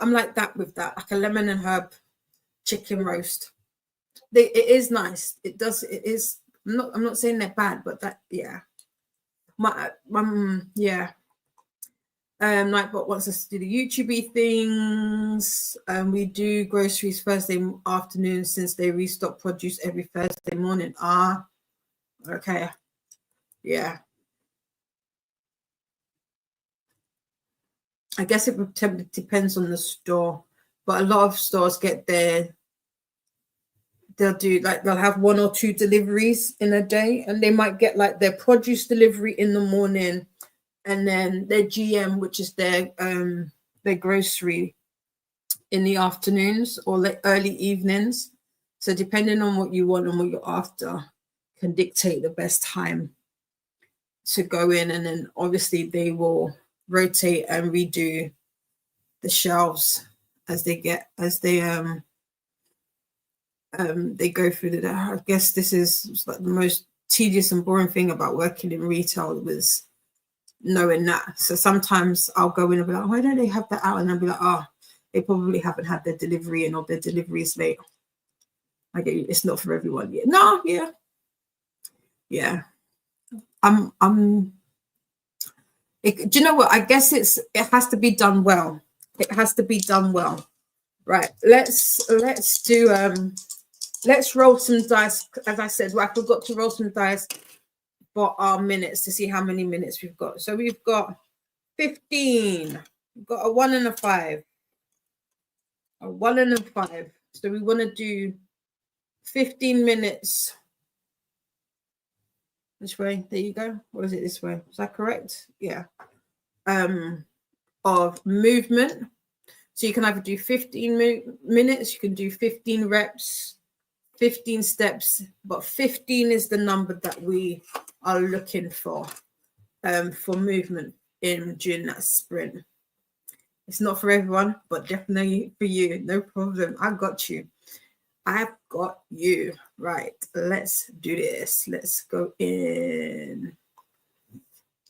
like that with that, like a lemon and herb chicken roast. It is nice. It is. I'm not saying they're bad, but that, yeah. Yeah. Nightbot wants us to do the YouTube things. We do groceries Thursday afternoon since they restock produce every Thursday morning. Ah, okay. Yeah. I guess it depends on the store, but a lot of stores get they'll have 1 or 2 deliveries in a day, and they might get like their produce delivery in the morning, and then their GM, which is their grocery, in the afternoons or like early evenings. So depending on what you want and what you're after can dictate the best time to go in, and then obviously they will rotate and redo the shelves as they go through the. I guess this is like the most tedious and boring thing about working in retail was knowing that. So sometimes I'll go in and be like, why don't they have that out? And I'll be like, oh, they probably haven't had their delivery in, or their delivery is late. I get you. It's not for everyone yet. No, yeah. Do you know what? I guess it has to be done well. It has to be done well. Right. Let's roll some dice. As I said, I forgot to roll some dice for our minutes to see how many minutes we've got. So we've got 15. We've got a 1 and a 5. A 1 and a 5. So we want to do 15 minutes. This way. There you go. What is it this way? Is that correct? Yeah. Of movement. So you can either do 15 minutes, you can do 15 reps, 15 steps, but 15 is the number that we are looking for movement during that sprint. It's not for everyone, but definitely for you. No problem. I got you. I've got you. Right. Let's do this. Let's go in.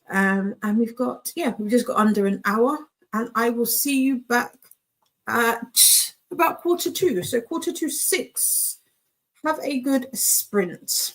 And we've just got under an hour, and I will see you back at about 1:45. So 1:45. Have a good sprint.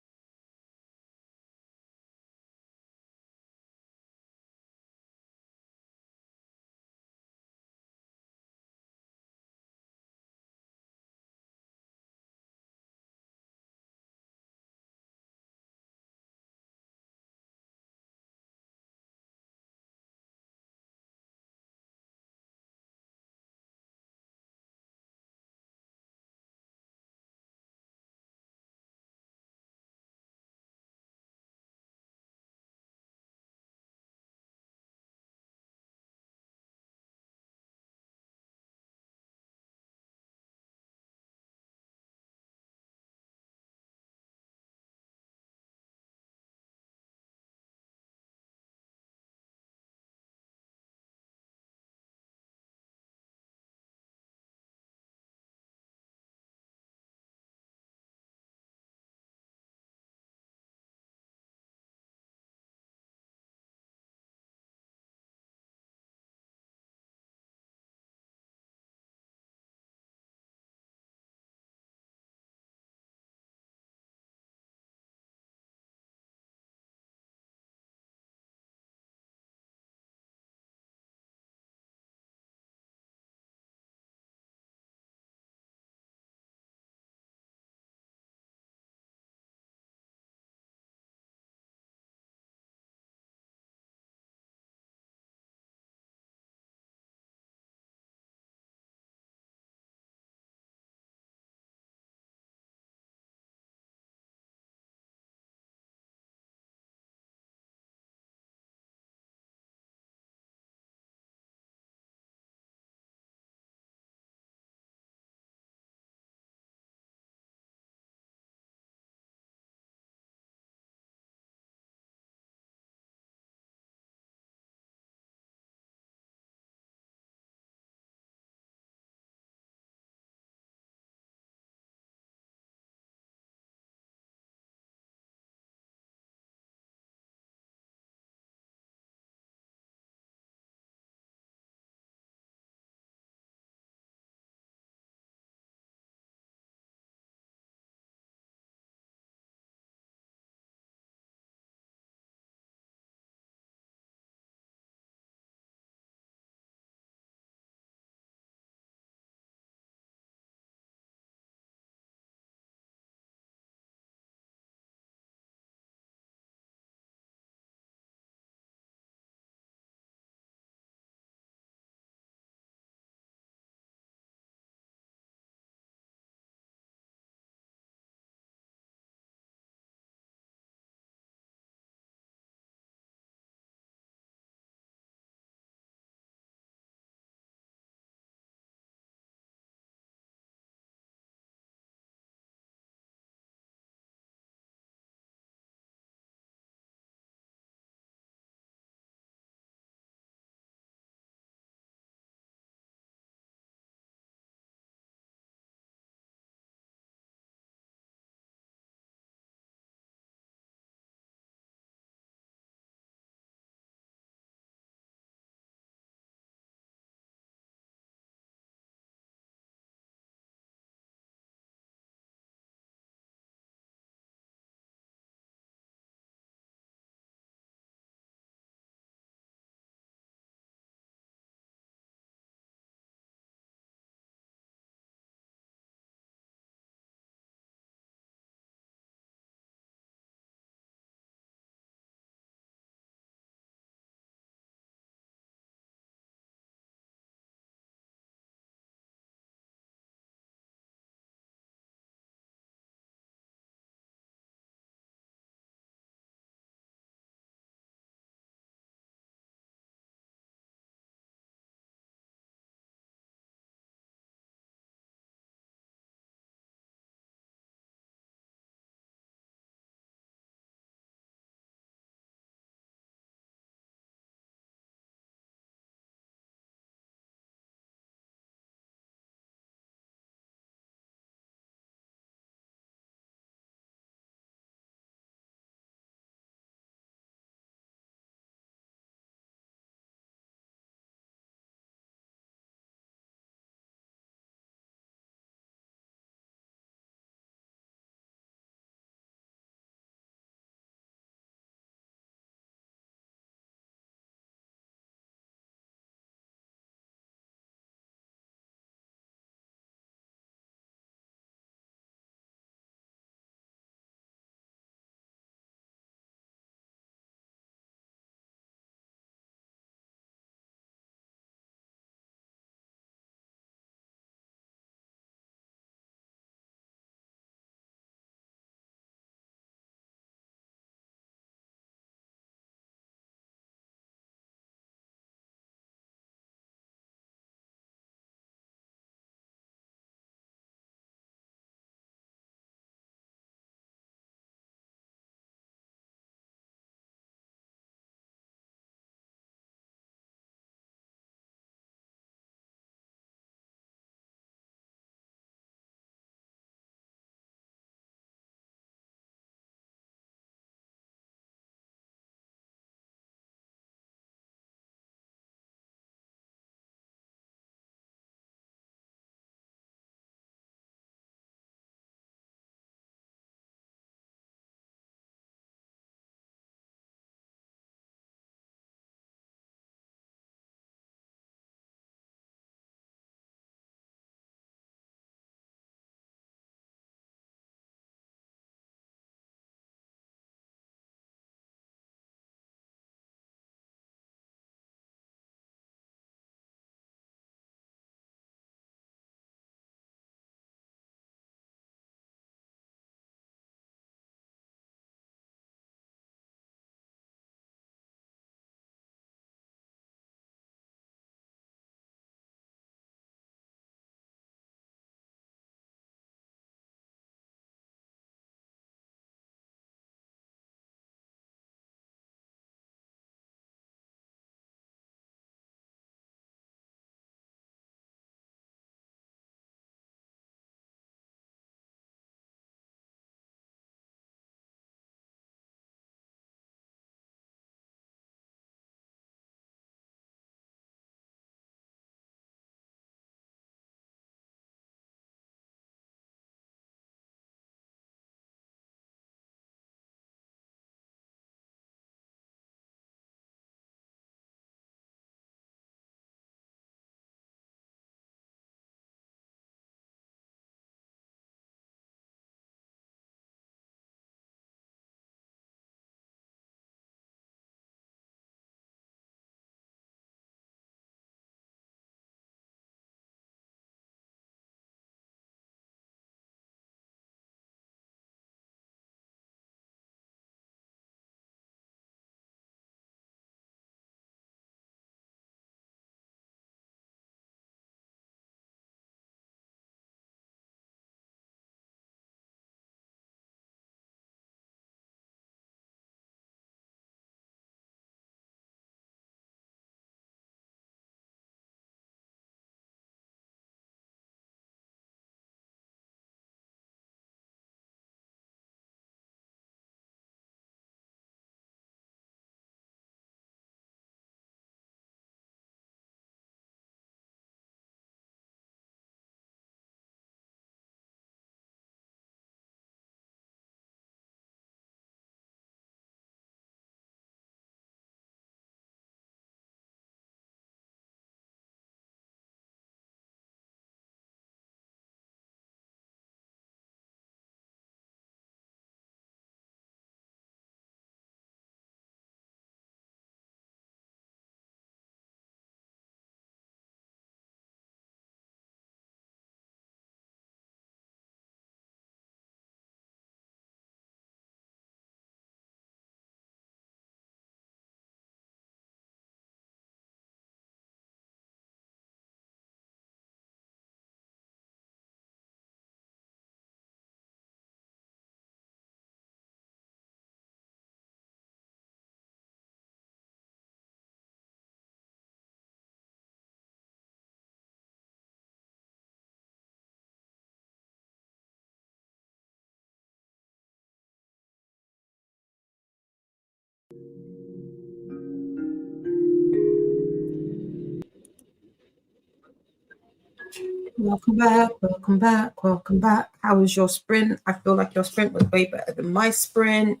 Welcome back, welcome back, welcome back. How was your sprint? I feel like your sprint was way better than my sprint.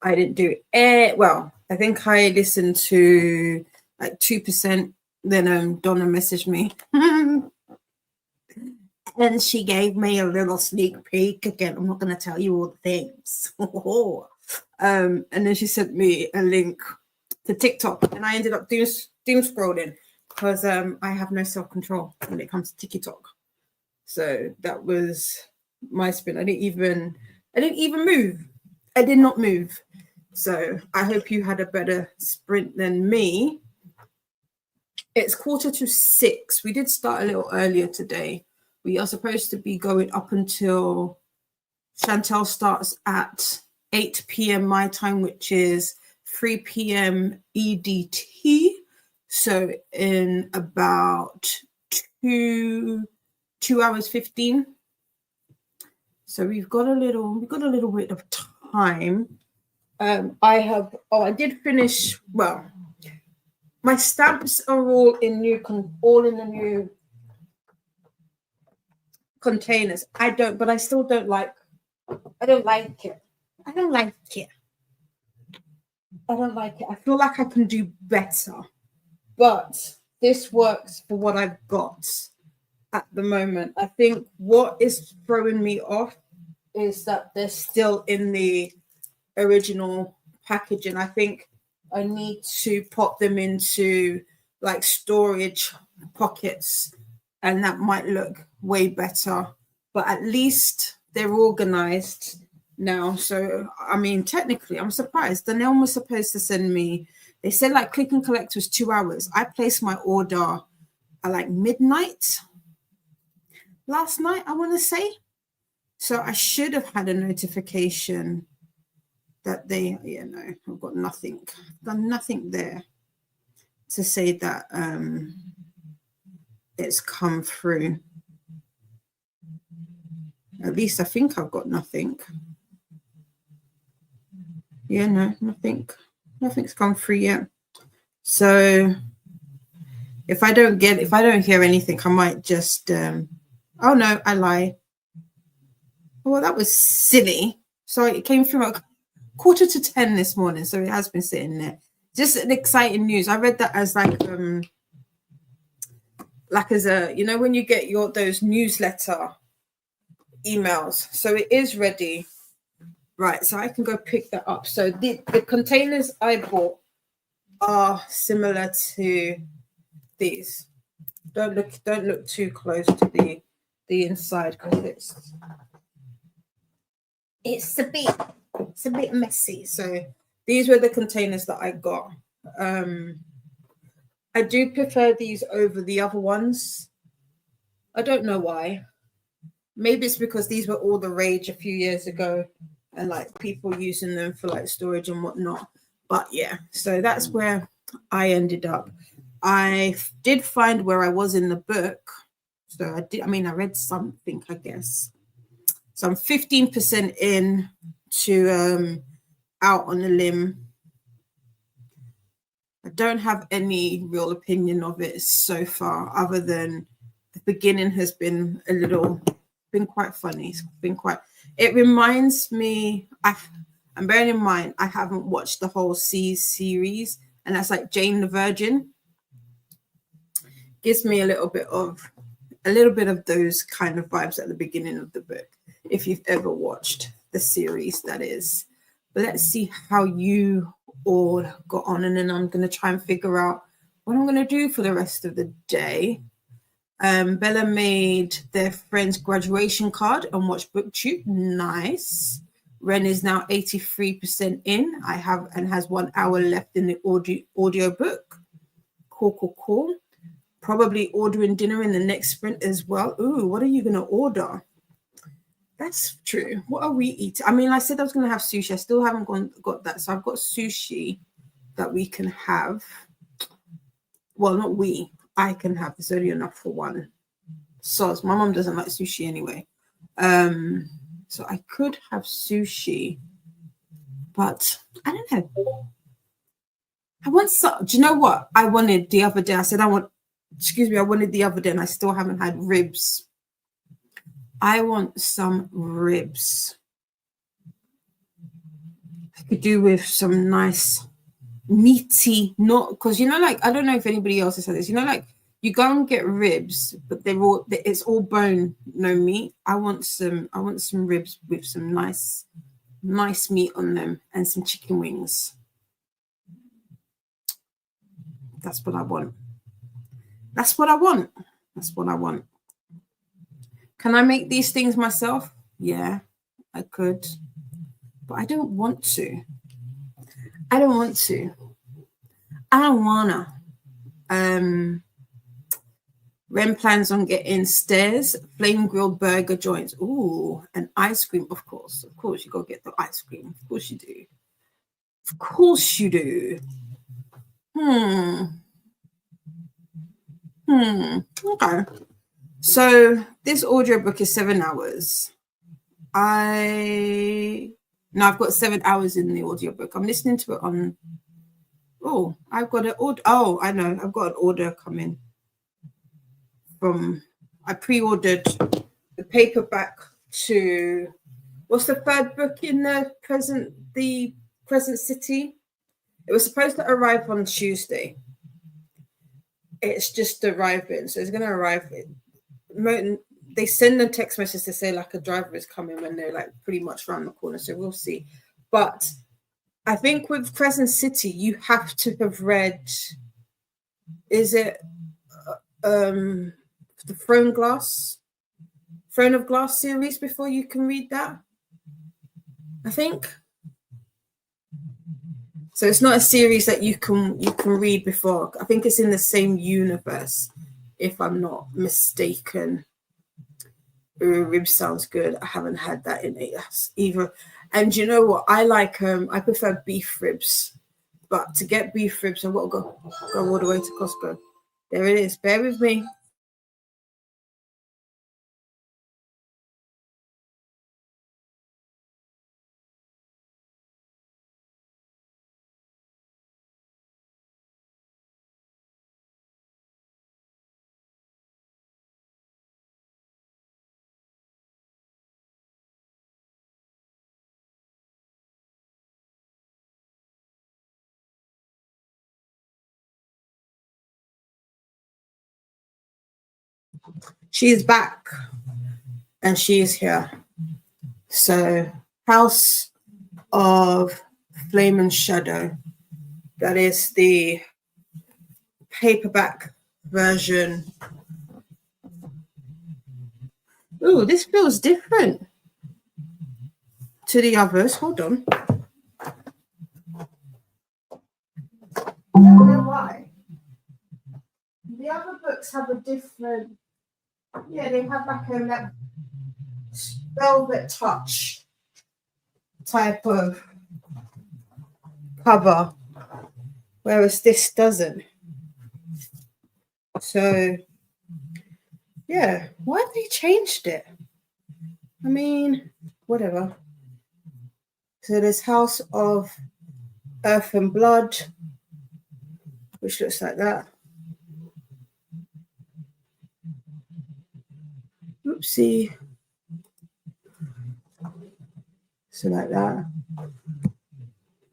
I didn't do it. Well, I think I listened to like 2%. Then Donna messaged me. And she gave me a little sneak peek. Again, I'm not going to tell you all the things. And then she sent me a link to TikTok, and I ended up doom scrolling because I have no self-control when it comes to TikTok. So that was my spin. I didn't even move. I did not move. So I hope you had a better sprint than me. It's 5:45. We did start a little earlier today. We are supposed to be going up until Chantel starts at 8 p.m. my time, which is 3 p.m. EDT. So in about 2 hours 15. So we've got a little bit of time. I did finish. Well, my stamps are all in the new containers. But I still don't like it. I don't like it. I don't like it. I feel like I can do better, but this works for what I've got at the moment. I think what is throwing me off is that they're still in the original packaging. I think I need to pop them into like storage pockets, and that might look way better, but at least they're organized now. So I mean, technically I'm surprised. Danielle was supposed to send me, they said like click and collect was 2 hours. I placed my order at like midnight last night, I want to say. So I should have had a notification that they, I've got nothing. I've done nothing there to say that it's come through. At least I think I've got nothing. Yeah, no, nothing's come through yet. So if I don't hear anything, I might just oh no, I lie. Well, that was silly. So it came through at 9:45 this morning, so it has been sitting there. Just an exciting news. I read that as like as a, when you get those newsletter emails. So it is ready. Right, so I can go pick that up. So the containers I bought are similar to these. Don't look too close to the inside because it's a bit messy. So these were the containers that I got. I do prefer these over the other ones. I don't know why. Maybe it's because these were all the rage a few years ago and like people using them for like storage and whatnot. But yeah, so that's where I ended up. I did find where I was in the book. So I read something, I guess. So I'm 15% in to Out on a Limb. I don't have any real opinion of it so far, other than the beginning has been quite funny. It reminds me, I'm bearing in mind, I haven't watched the whole series, and that's like Jane the Virgin. Gives me a little bit of those kind of vibes at the beginning of the book, if you've ever watched the series, that is. But let's see how you all got on, and then I'm going to try and figure out what I'm going to do for the rest of the day. Bella made their friend's graduation card and watched BookTube. Nice. Ren is now 83% in. Has 1 hour left in the audio book. Cool. Probably ordering dinner in the next sprint as well. Ooh, what are you going to order? That's true. What are we eating? I mean, I said I was going to have sushi. I still haven't got that. So I've got sushi that we can have. Well, not we. I can have. It's only enough for one. So my mom doesn't like sushi anyway. So I could have sushi. But I don't know. I want some. Do you know what I wanted the other day? I wanted the other day, and I still haven't had ribs I want some ribs. I could do with some nice meaty, not because like I don't know if anybody else has said this. Like you go and get ribs, but it's all bone, no meat. I want some ribs with some nice meat on them and some chicken wings. That's what I want. That's what I want. That's what I want. Can I make these things myself? Yeah, I could, but I don't want to. I don't want to. I don't wanna. Ren plans on getting stairs, flame grilled burger joints. Ooh, and ice cream, of course. Of course, you gotta get the ice cream. Of course you do. Of course you do. Okay. So this audiobook is 7 hours. I've got 7 hours in the audiobook. I'm listening to it on. Oh, I've got an order. Oh, I know. I've got an order coming from. I pre-ordered the paperback to. What's the third book in the Crescent City? It was supposed to arrive on Tuesday. It's just arriving, so it's going to arrive. They send a text message to say like a driver is coming when they're like pretty much around the corner, so we'll see. But I think with Crescent City, you have to have read. Is it the Throne of Glass series before you can read that? I think. So it's not a series that you can read before. I think it's in the same universe, if I'm not mistaken. Ribs sounds good. I haven't had that in either. And you know what? I like I prefer beef ribs. But to get beef ribs, I've got to go all the way to Costco. There it is. Bear with me. She's back. And she is here. So, House of Flame and Shadow. That is the paperback version. Ooh, this feels different to the others. Hold on. I don't know why. The other books have a different. Yeah, they have like a velvet touch type of cover, whereas this doesn't. So, yeah, why have they changed it? I mean, whatever. So there's House of Earth and Blood, which looks like that. Oopsie. So like that.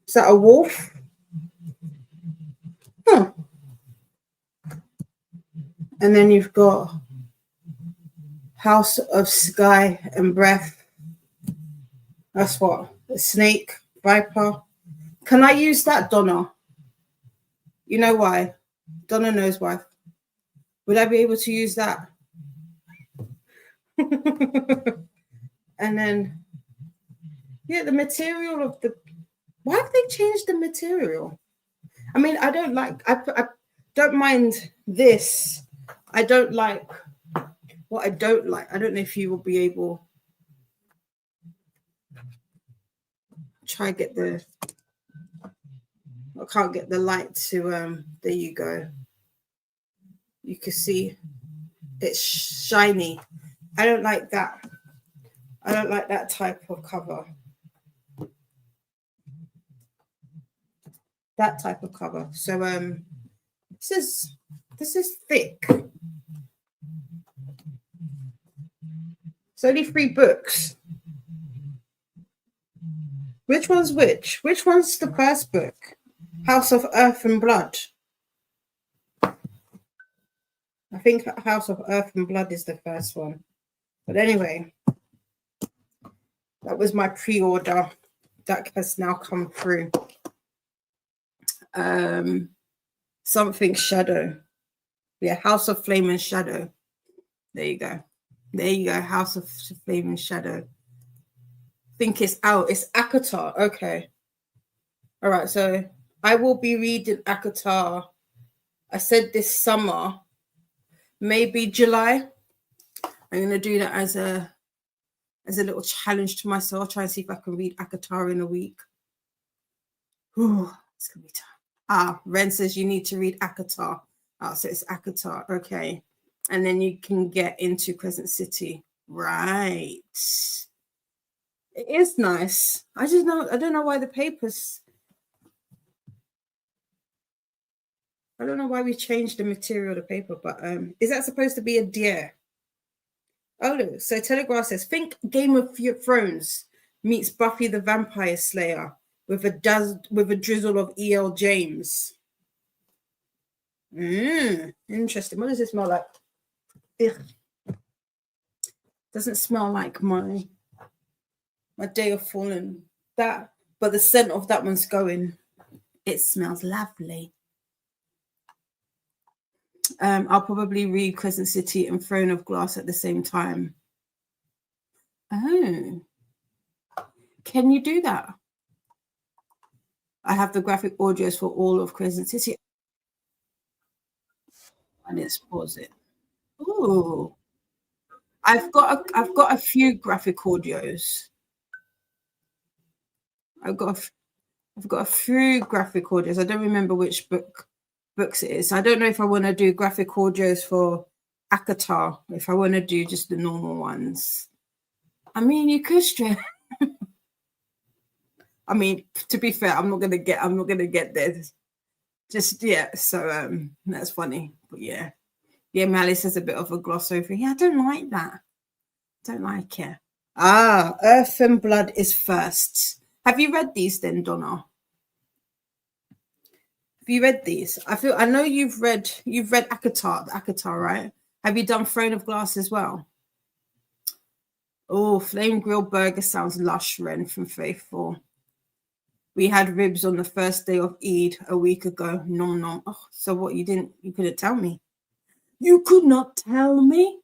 Is that a wolf? Huh. And then you've got House of Sky and Breath. That's what? A snake, viper. Can I use that, Donna? You know why? Donna knows why. Would I be able to use that? And then, yeah, the material of the. Why have they changed the material? I mean, I don't like. I don't mind this. I don't like. What I don't like. I don't know if you will be able. Try get the. I can't get the light to. There you go. You can see it's shiny. I don't like that. I don't like that type of cover. That type of cover. So this is thick. It's only 3 books. Which one's which? Which one's the first book? House of Earth and Blood. I think House of Earth and Blood is the first one. But anyway, that was my pre-order. That has now come through. Something Shadow. Yeah, House of Flame and Shadow. There you go. There you go. House of Flame and Shadow. I think it's out. It's ACOTAR. Okay. All right. So I will be reading ACOTAR. I said this summer, maybe July. I'm going to do that as a little challenge to myself. Try and see if I can read ACOTAR in a week. Ooh, it's going to be tough. Ren says you need to read ACOTAR. So it's ACOTAR. Okay. And then you can get into Crescent City. Right. It is nice. I don't know why the papers. I don't know why we changed the material of the paper, but is that supposed to be a deer? Oh, look. So Telegraph says, think Game of Thrones meets Buffy the Vampire Slayer with a drizzle of E.L. James. Interesting. What does it smell like? Ugh. Doesn't smell like my Day of Fallen. But the scent of that one's going. It smells lovely. I'll probably read Crescent City and Throne of Glass at the same time. Oh. Can you do that? I have the graphic audios for all of Crescent City. And let's pause it. Ooh. I've got a few graphic audios. I've got a few graphic audios. I don't remember which books it is. I don't know if I want to do graphic audios for ACOTAR, if I want to do just the normal ones. I mean, you could stress. I mean, to be fair, I'm not gonna get there just yet. So that's funny. But yeah. Yeah, Malice has a bit of a gloss over. Yeah, I don't like that. Don't like it. Earth and Blood is first. Have you read these then, Donna? Have you read these? I know you've read ACOTAR, right? Have you done Throne of Glass as well? Oh, Flame Grilled Burger sounds lush, Ren from Faithful. We had ribs on the first day of Eid a week ago. Nom nom. Oh, so what? You couldn't tell me. You could not tell me.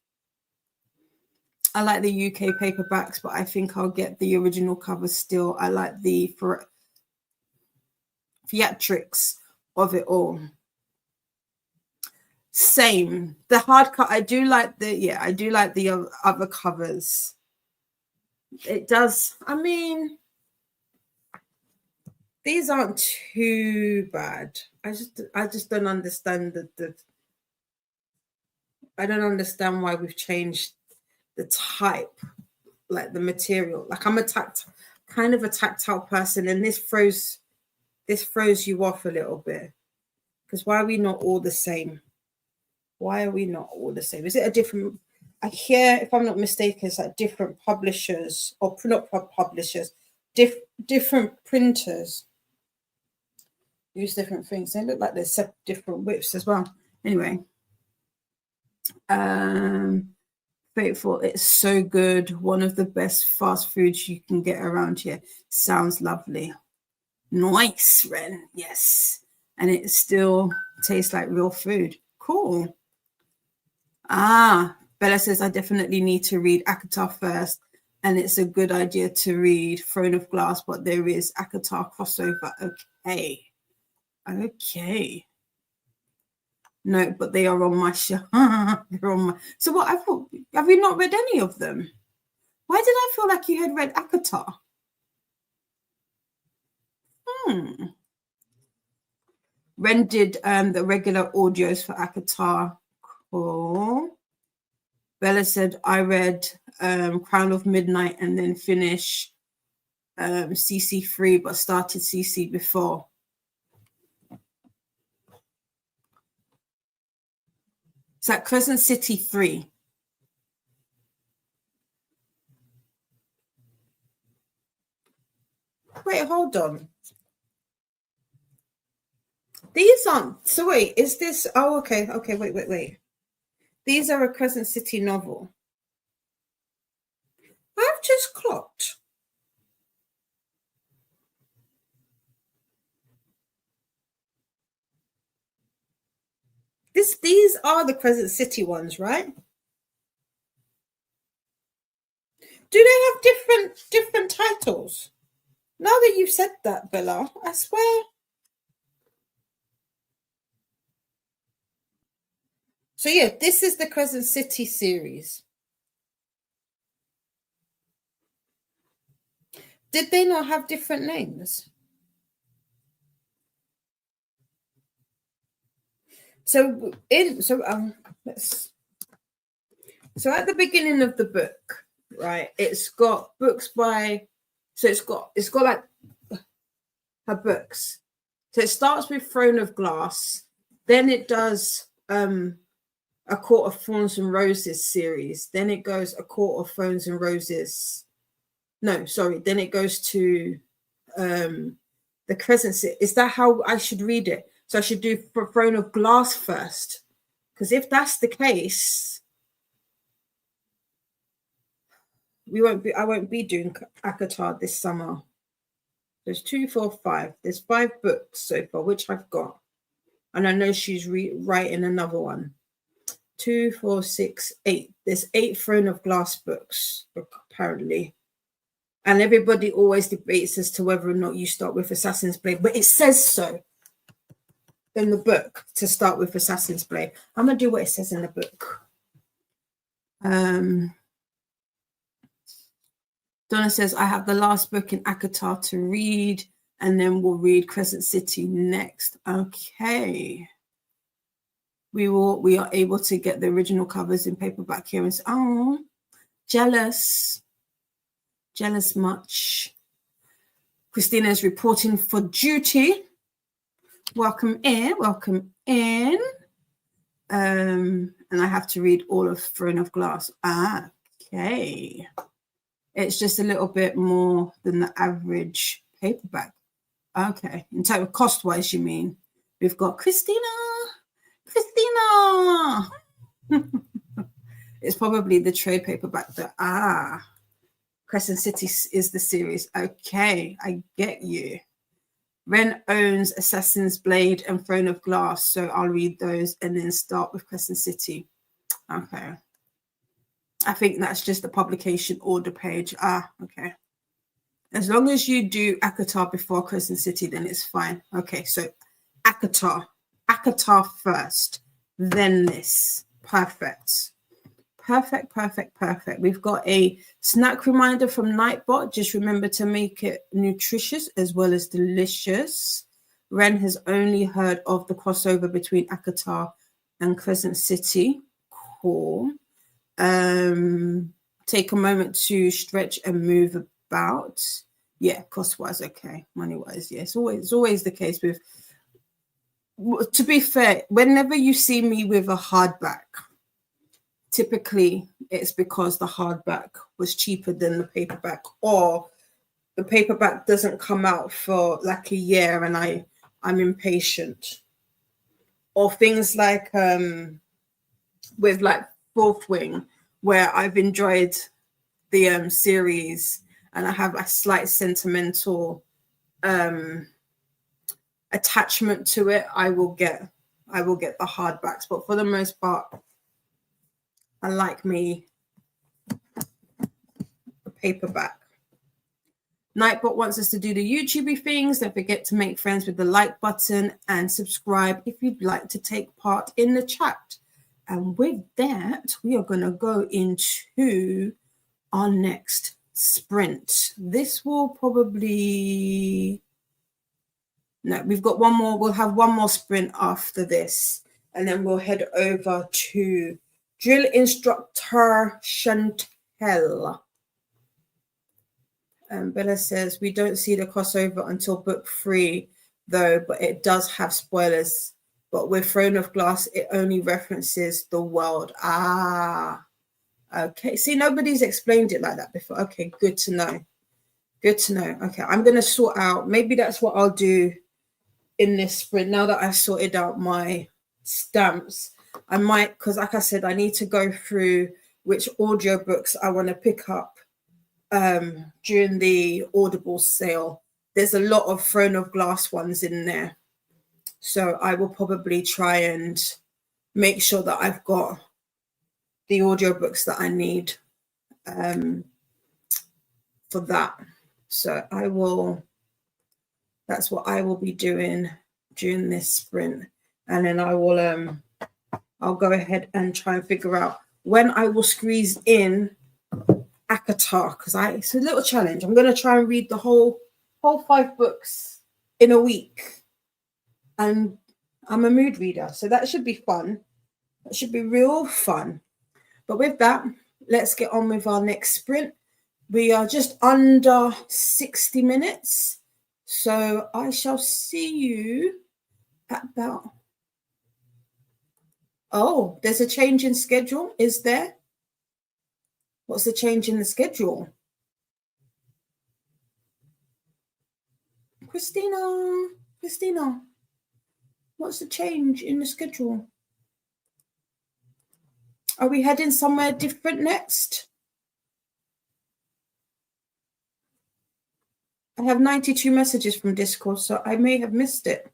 I like the UK paperbacks, but I think I'll get the original cover still. I like the theatrics of it all. Same. The hardcover, I do like the other covers. It does. I mean, these aren't too bad. I just don't understand I don't understand why we've changed the type, like the material. Like I'm kind of a tactile person, and this throws you off a little bit. Because why are we not all the same? Why are we not all the same? Is it a different? I hear, if I'm not mistaken, it's like different publishers or not publishers, different printers use different things. They look like they're different widths as well. Anyway, Faithful, it's so good. One of the best fast foods you can get around here. Sounds lovely. Nice, Ren. Yes. And it still tastes like real food. Cool. Bella says, I definitely need to read ACOTAR first. And it's a good idea to read Throne of Glass, but there is ACOTAR crossover. Okay. No, but they are on my show. They're on my. So what? Have you not read any of them? Why did I feel like you had read ACOTAR? Ren did the regular audios for ACOTAR. Cool. Bella said I read Crown of Midnight and then finish CC3, but started CC before. It's like Crescent City 3. hold on. These aren't. So wait, is this? Oh, okay. Okay, wait. These are a Crescent City novel. I've just clocked. These are the Crescent City ones, right? Do they have different titles? Now that you've said that, Bella, I swear. So yeah, this is the Crescent City series. Did they not have different names? So so at the beginning of the book, right, it's got books by, so it's got like her books. So it starts with Throne of Glass, then it does A Court of Thorns and Roses series, then it goes A Court of Thorns and Roses. No, sorry, then it goes to the Crescent City. Is that how I should read it? So I should do Throne of Glass first, because if that's the case, I won't be doing ACOTAR this summer. There's 2, 4, 5. There's 5 books so far, which I've got, and I know she's writing another one. 2, 4, 6, 8. There's 8 Throne of Glass books apparently, and everybody always debates as to whether or not you start with Assassin's Blade, but it says so in the book to start with Assassin's Blade. I'm gonna do what it says in the book. Donna says, I have the last book in ACOTAR to read, and then we'll read Crescent City next. Okay. We are able to get the original covers in paperback here. And oh, jealous much. Christina is reporting for duty. Welcome in. And I have to read all of Throne of Glass. Okay. It's just a little bit more than the average paperback. Okay. In terms of cost-wise, you mean? We've got Christina. It's probably the trade paperback that, Crescent City is the series. Okay, I get you. Ren owns Assassin's Blade and Throne of Glass, so I'll read those and then start with Crescent City. Okay. I think that's just the publication order page. Okay. As long as you do ACOTAR before Crescent City, then it's fine. Okay, so ACOTAR first, then this. Perfect. We've got a snack reminder from Nightbot. Just remember to make it nutritious as well as delicious. Ren has only heard of the crossover between ACOTAR and Crescent City. Cool. Take a moment to stretch and move about. Yeah, cost-wise, okay. Money-wise, yeah. It's always the case with, to be fair, whenever you see me with a hardback, typically it's because the hardback was cheaper than the paperback, or the paperback doesn't come out for like a year and I'm impatient. Or things like with like Fourth Wing, where I've enjoyed the series and I have a slight sentimental attachment to it, I will get the hardbacks. But for the most part, I like me a paperback. Nightbot wants us to do the YouTubey things. Don't forget to make friends with the like button and subscribe if you'd like to take part in the chat. And with that, we are going to go into our next sprint. This will probably... No, we've got one more. We'll have one more sprint after this. And then we'll head over to Drill Instructor Chantel. Bella says, we don't see the crossover until book 3, though, but it does have spoilers. But with Throne of Glass, it only references the world. Okay. See, nobody's explained it like that before. Okay, good to know. Good to know. Okay, I'm going to sort out. Maybe that's what I'll do in this sprint. Now that I've sorted out my stamps, I might, because like I said, I need to go through which audiobooks I want to pick up during the Audible sale. There's a lot of Throne of Glass ones in there. So I will probably try and make sure that I've got the audiobooks that I need for that. So that's what I will be doing during this sprint. And then I'll go ahead and try and figure out when I will squeeze in Akatar, because it's a little challenge. I'm going to try and read the whole 5 books in a week. And I'm a mood reader, so that should be fun. That should be real fun. But with that, let's get on with our next sprint. We are just under 60 minutes. So I shall see you at about... Oh, there's a change in schedule, is there? What's the change in the schedule? Christina, what's the change in the schedule? Are we heading somewhere different next? I have 92 messages from Discord, so I may have missed it.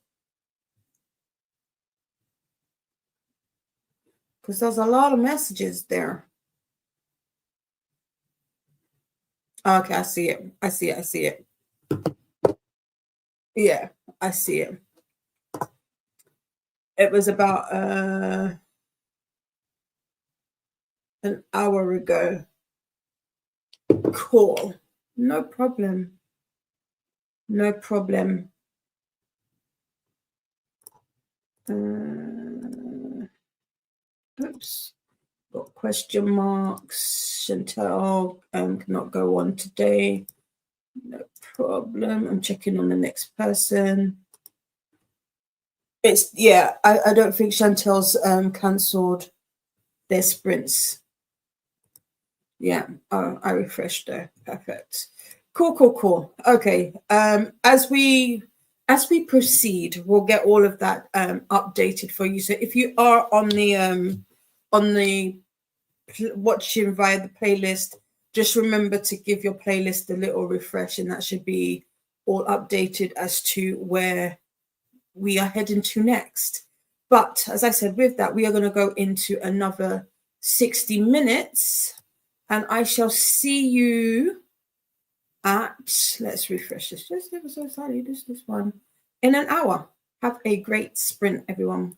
Because there's a lot of messages there. Okay, I see it. Yeah, I see it. It was about an hour ago. Cool. No problem. Oops. Got question marks. Chantel cannot go on today. No problem. I'm checking on the next person. I don't think Chantel's cancelled their sprints. Yeah, I refreshed there. Perfect. Cool. Okay. As we proceed, we'll get all of that updated for you. So if you are on the watching via the playlist, just remember to give your playlist a little refresh, and that should be all updated as to where we are heading to next. But as I said, with that, we are going to go into another 60 minutes, and I shall see you at, let's refresh this, just ever so slightly, this one, in an hour. Have a great sprint, everyone.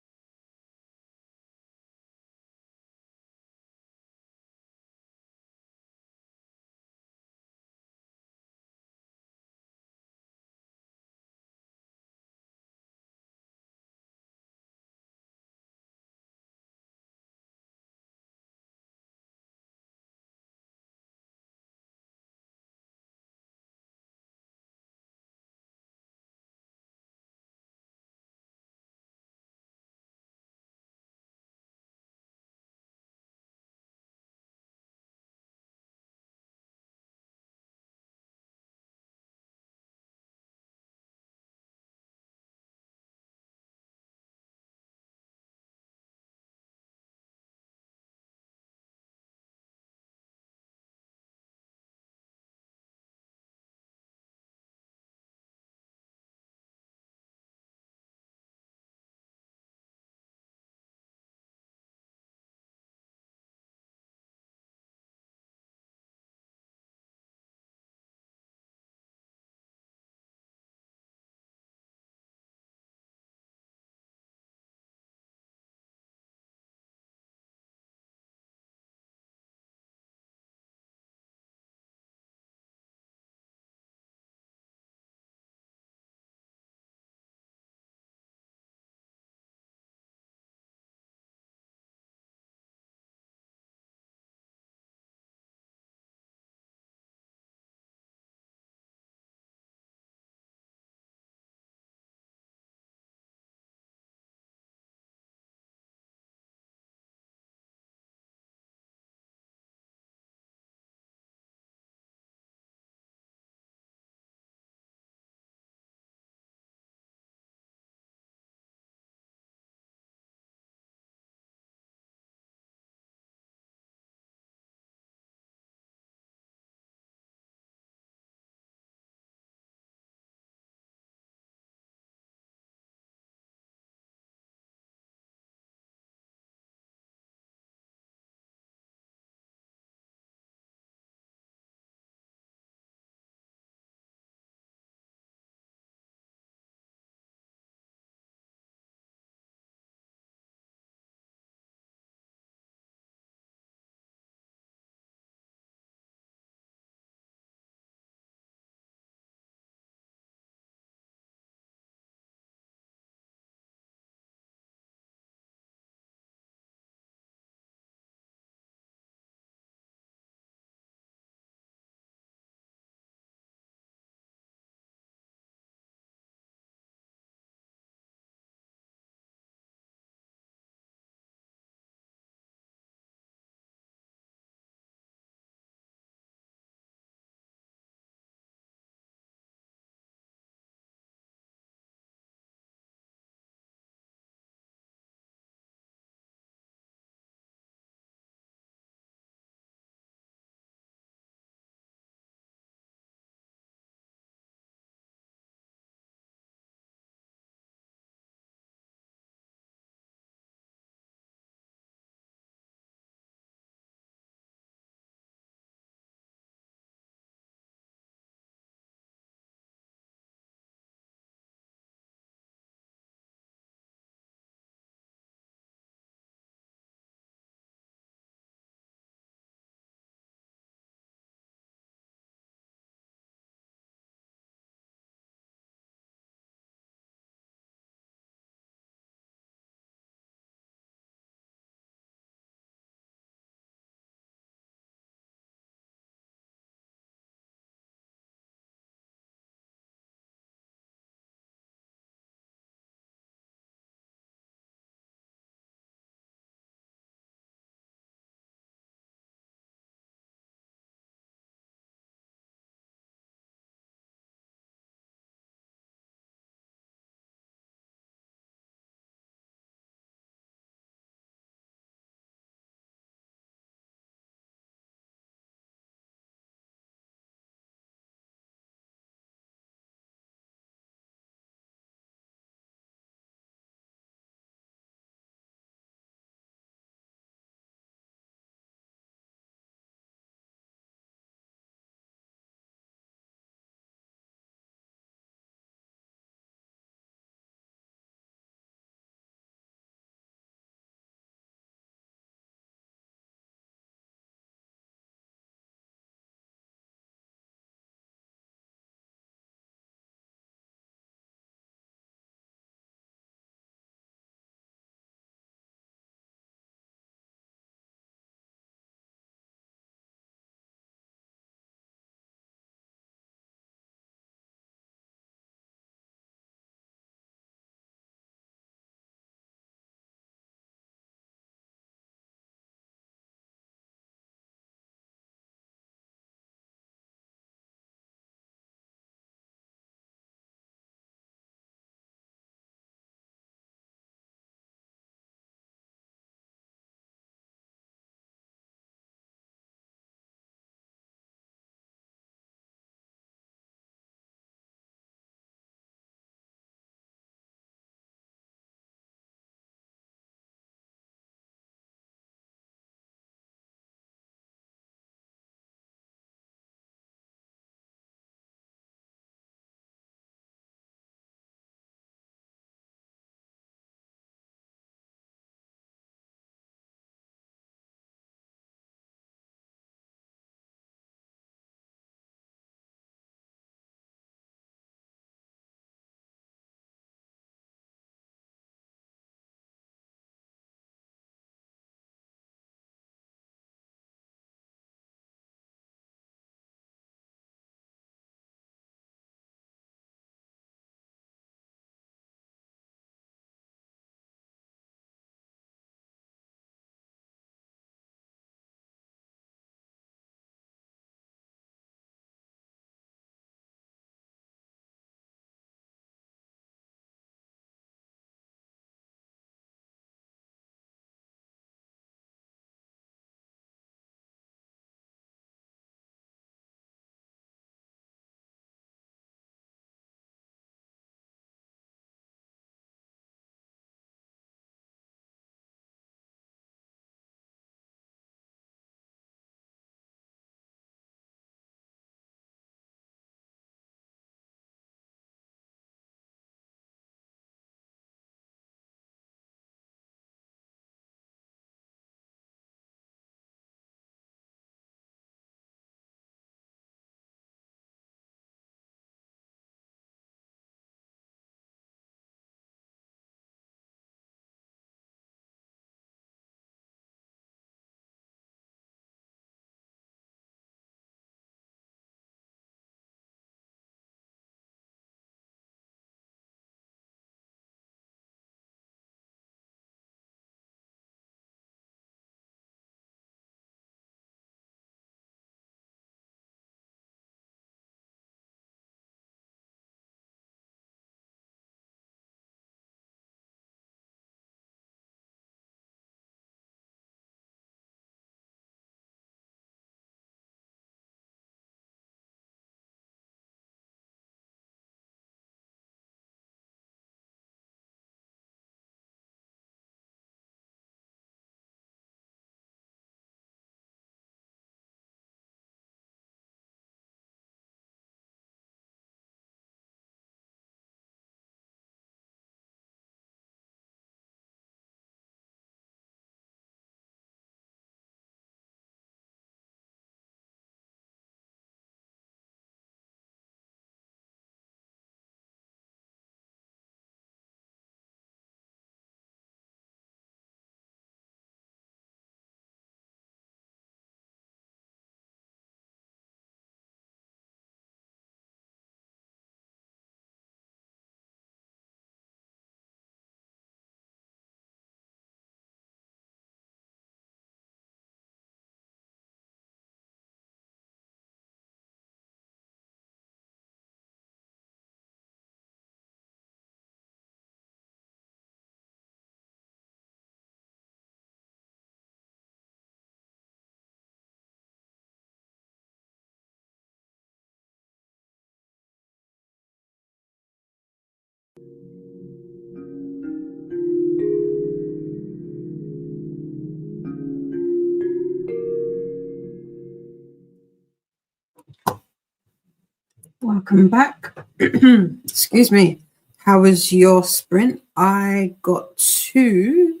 Welcome back. Excuse me. How was your sprint? I got 2.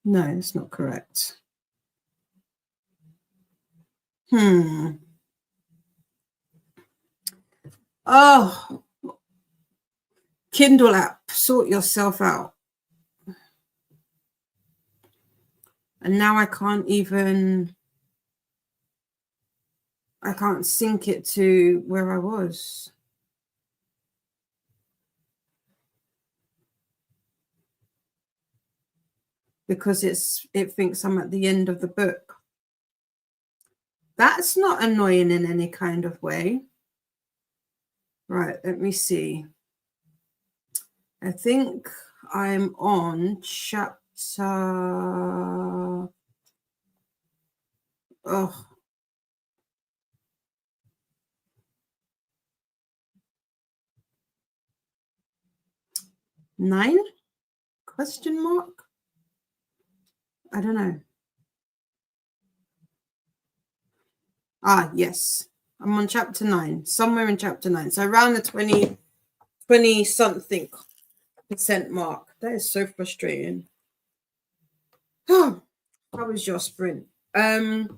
No, it's not correct. Oh, Kindle app, sort yourself out. And now I can't sync it to where I was. Because it thinks I'm at the end of the book. That's not annoying in any kind of way. Right, let me see. I think I'm on chapter 9? Question mark? I don't know. Ah, yes. I'm on chapter 9, somewhere in chapter 9. So around the 20 something % mark. That is so frustrating. Oh, how was your sprint? The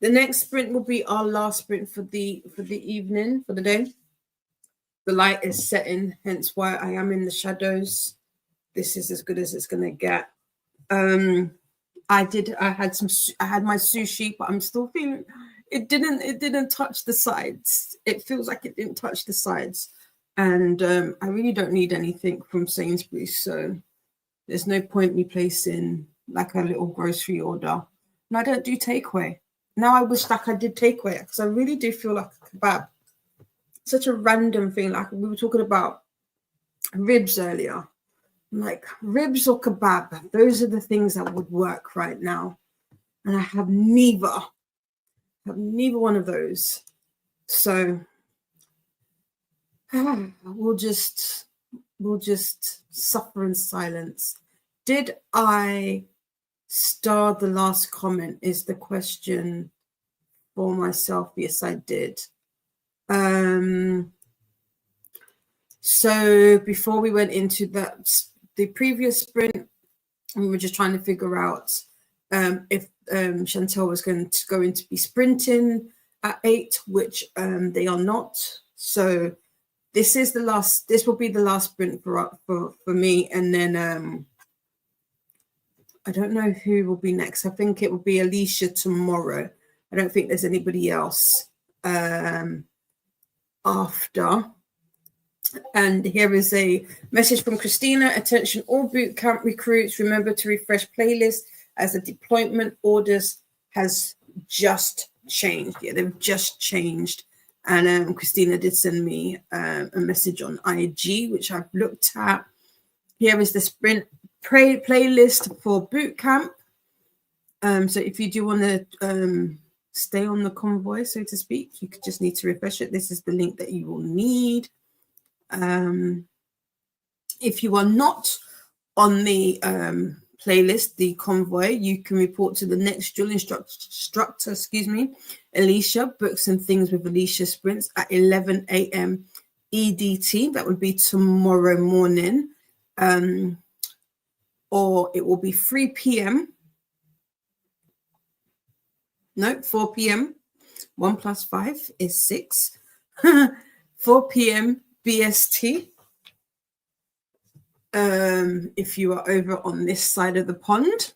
next sprint will be our last sprint for the evening, for the day. The light is setting, hence why I am in the shadows. This is as good as it's gonna get. I had my sushi, but I'm still feeling it didn't touch the sides. It feels like it didn't touch the sides. And I really don't need anything from Sainsbury's, so there's no point me placing like a little grocery order. And I don't do takeaway. Now I wish like I did takeaway, because I really do feel like a kebab. Such a random thing. Like we were talking about ribs earlier. Like ribs or kebab, those are the things that would work right now. And I have neither one of those. So we'll just suffer in silence. Did I star the last comment is the question for myself. Yes, I did. So before we went into the previous sprint, we were just trying to figure out if Chantel was going to be sprinting at 8, which they are not. So this will be the last sprint for me, and then I don't know who will be next. I think it will be Alicia tomorrow. I don't think there's anybody else after. And here is a message from Christina. Attention all boot camp recruits, remember to refresh playlist as the deployment orders has just changed. Yeah, they've just changed. And Christina did send me a message on IG, which I've looked at. Here is the sprint playlist for boot camp. So if you do want to stay on the convoy, so to speak, you could just need to refresh it. This is the link that you will need. If you are not on the playlist, the convoy, you can report to the next drill instructor, Alicia. Books and things with Alicia sprints at 11 a.m. EDT. That would be tomorrow morning. Or it will be 3 p.m. No, 4 p.m. 1 + 5 is 6. 4 p.m. BST. If you are over on this side of the pond,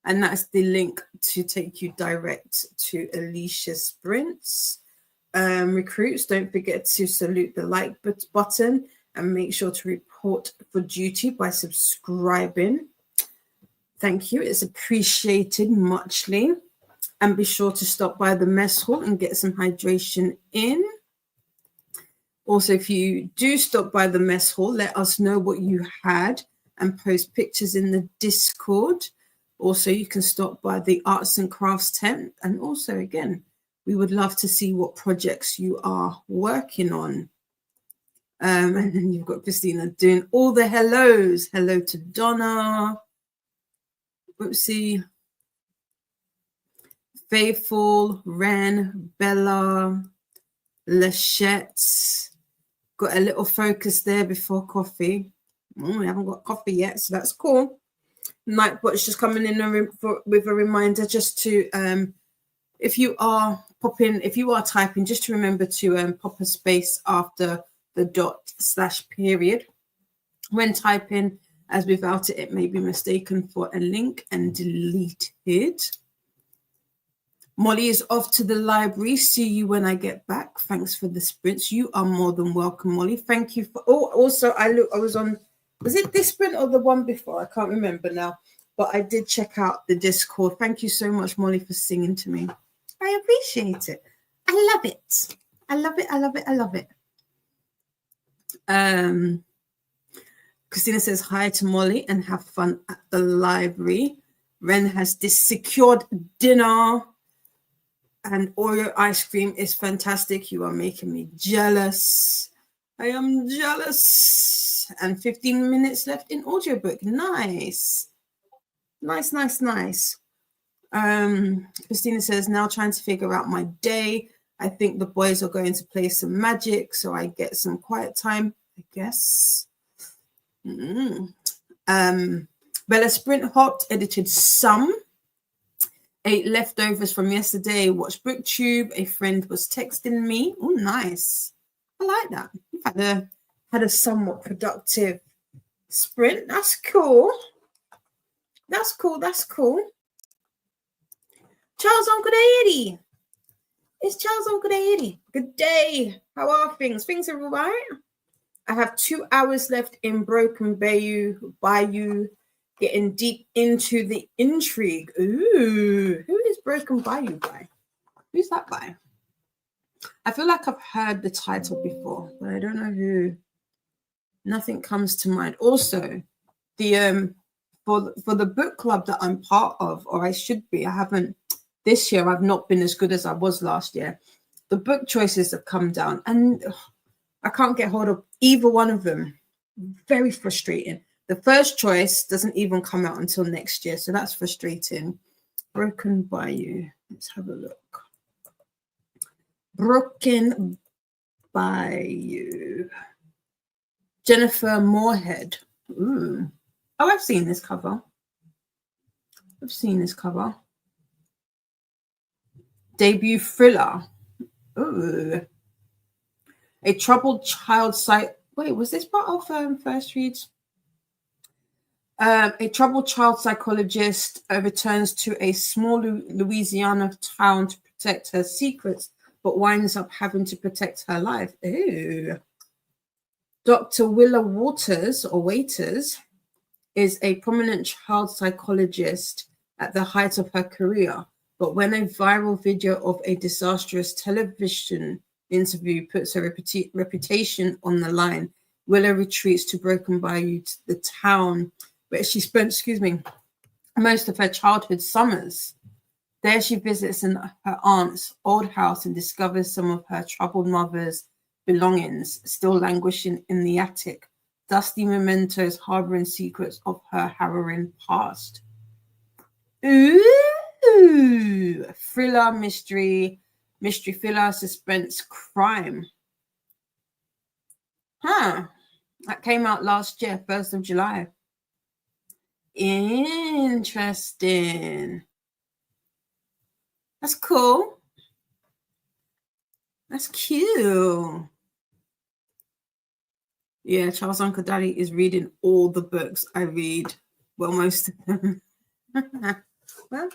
and that's the link to take you direct to Alicia Sprints. Recruits, don't forget to salute the like button and make sure to report for duty by subscribing. Thank you, it's appreciated muchly. And be sure to stop by the mess hall and get some hydration in. Also, if you do stop by the mess hall, let us know what you had and post pictures in the Discord. Also, you can stop by the arts and crafts tent. And also, again, We would love to see what projects you are working on. And then you've got Christina doing all the hellos. Hello to Donna. Oopsie. Faithful, Ren, Bella, Lachette. Got a little focus there before coffee. We haven't got coffee yet, so that's cool. Nightbot's just coming in with a reminder just to, if you are typing, just to remember to pop a space after the dot/period when typing, as without it, it may be mistaken for a link and deleted. Molly is off to the library. See you when I get back. Thanks for the sprints. You are more than welcome, Molly. Thank you for. Oh, also I was on. Was it this sprint or the one before? I can't remember now. But I did check out the Discord. Thank you so much, Molly, for singing to me. I appreciate it. I love it. I love it. I love it. I love it. Christina says hi to Molly and have fun at the library. Ren has secured dinner. And Oreo ice cream is fantastic. You are making me jealous. I am jealous. And 15 minutes left in audiobook. Nice. Nice, nice, nice. Christina says, now trying to figure out my day. I think the boys are going to play some Magic, so I get some quiet time, I guess. Bella sprint hopped, edited some. Ate leftovers from yesterday, watched BookTube. A friend was texting me. Oh, nice. I like that. You've had a somewhat productive sprint. That's cool. That's cool. That's cool. Charles Uncle Eddie. It's Charles Uncle Eddie. Good day. How are things? Things are all right. I have 2 hours left in Broken Bayou. Getting deep into the intrigue. Ooh, who is Broken Bayou by? Who's that by? I feel like I've heard the title before, but I don't know who. Nothing comes to mind. Also, the for the book club that I'm part of, or I should be, I haven't this year. I've not been as good as I was last year. The book choices have come down, and I can't get hold of either one of them. Very frustrating. The first choice doesn't even come out until next year, so that's frustrating. Broken Bayou. Let's have a look. Broken Bayou. Jennifer Moorhead. Ooh. Oh, I've seen this cover. I've seen this cover. Debut thriller. Ooh. A troubled child Wait, was this part of first reads? A troubled child psychologist returns to a small Louisiana town to protect her secrets, but winds up having to protect her life. Ooh. Dr. Willa Waiters is a prominent child psychologist at the height of her career, but when a viral video of a disastrous television interview puts her reputation on the line, Willa retreats to Broken Bayou, the town where she spent, most of her childhood summers. There she visits her aunt's old house and discovers some of her troubled mother's belongings still languishing in the attic, dusty mementos harboring secrets of her harrowing past. Ooh, thriller, mystery thriller, suspense, crime. That came out last year, 1st of July. Interesting. That's cool. That's cute. Yeah, Charles Uncle Daddy is reading all the books I read. Well, most of them. Well,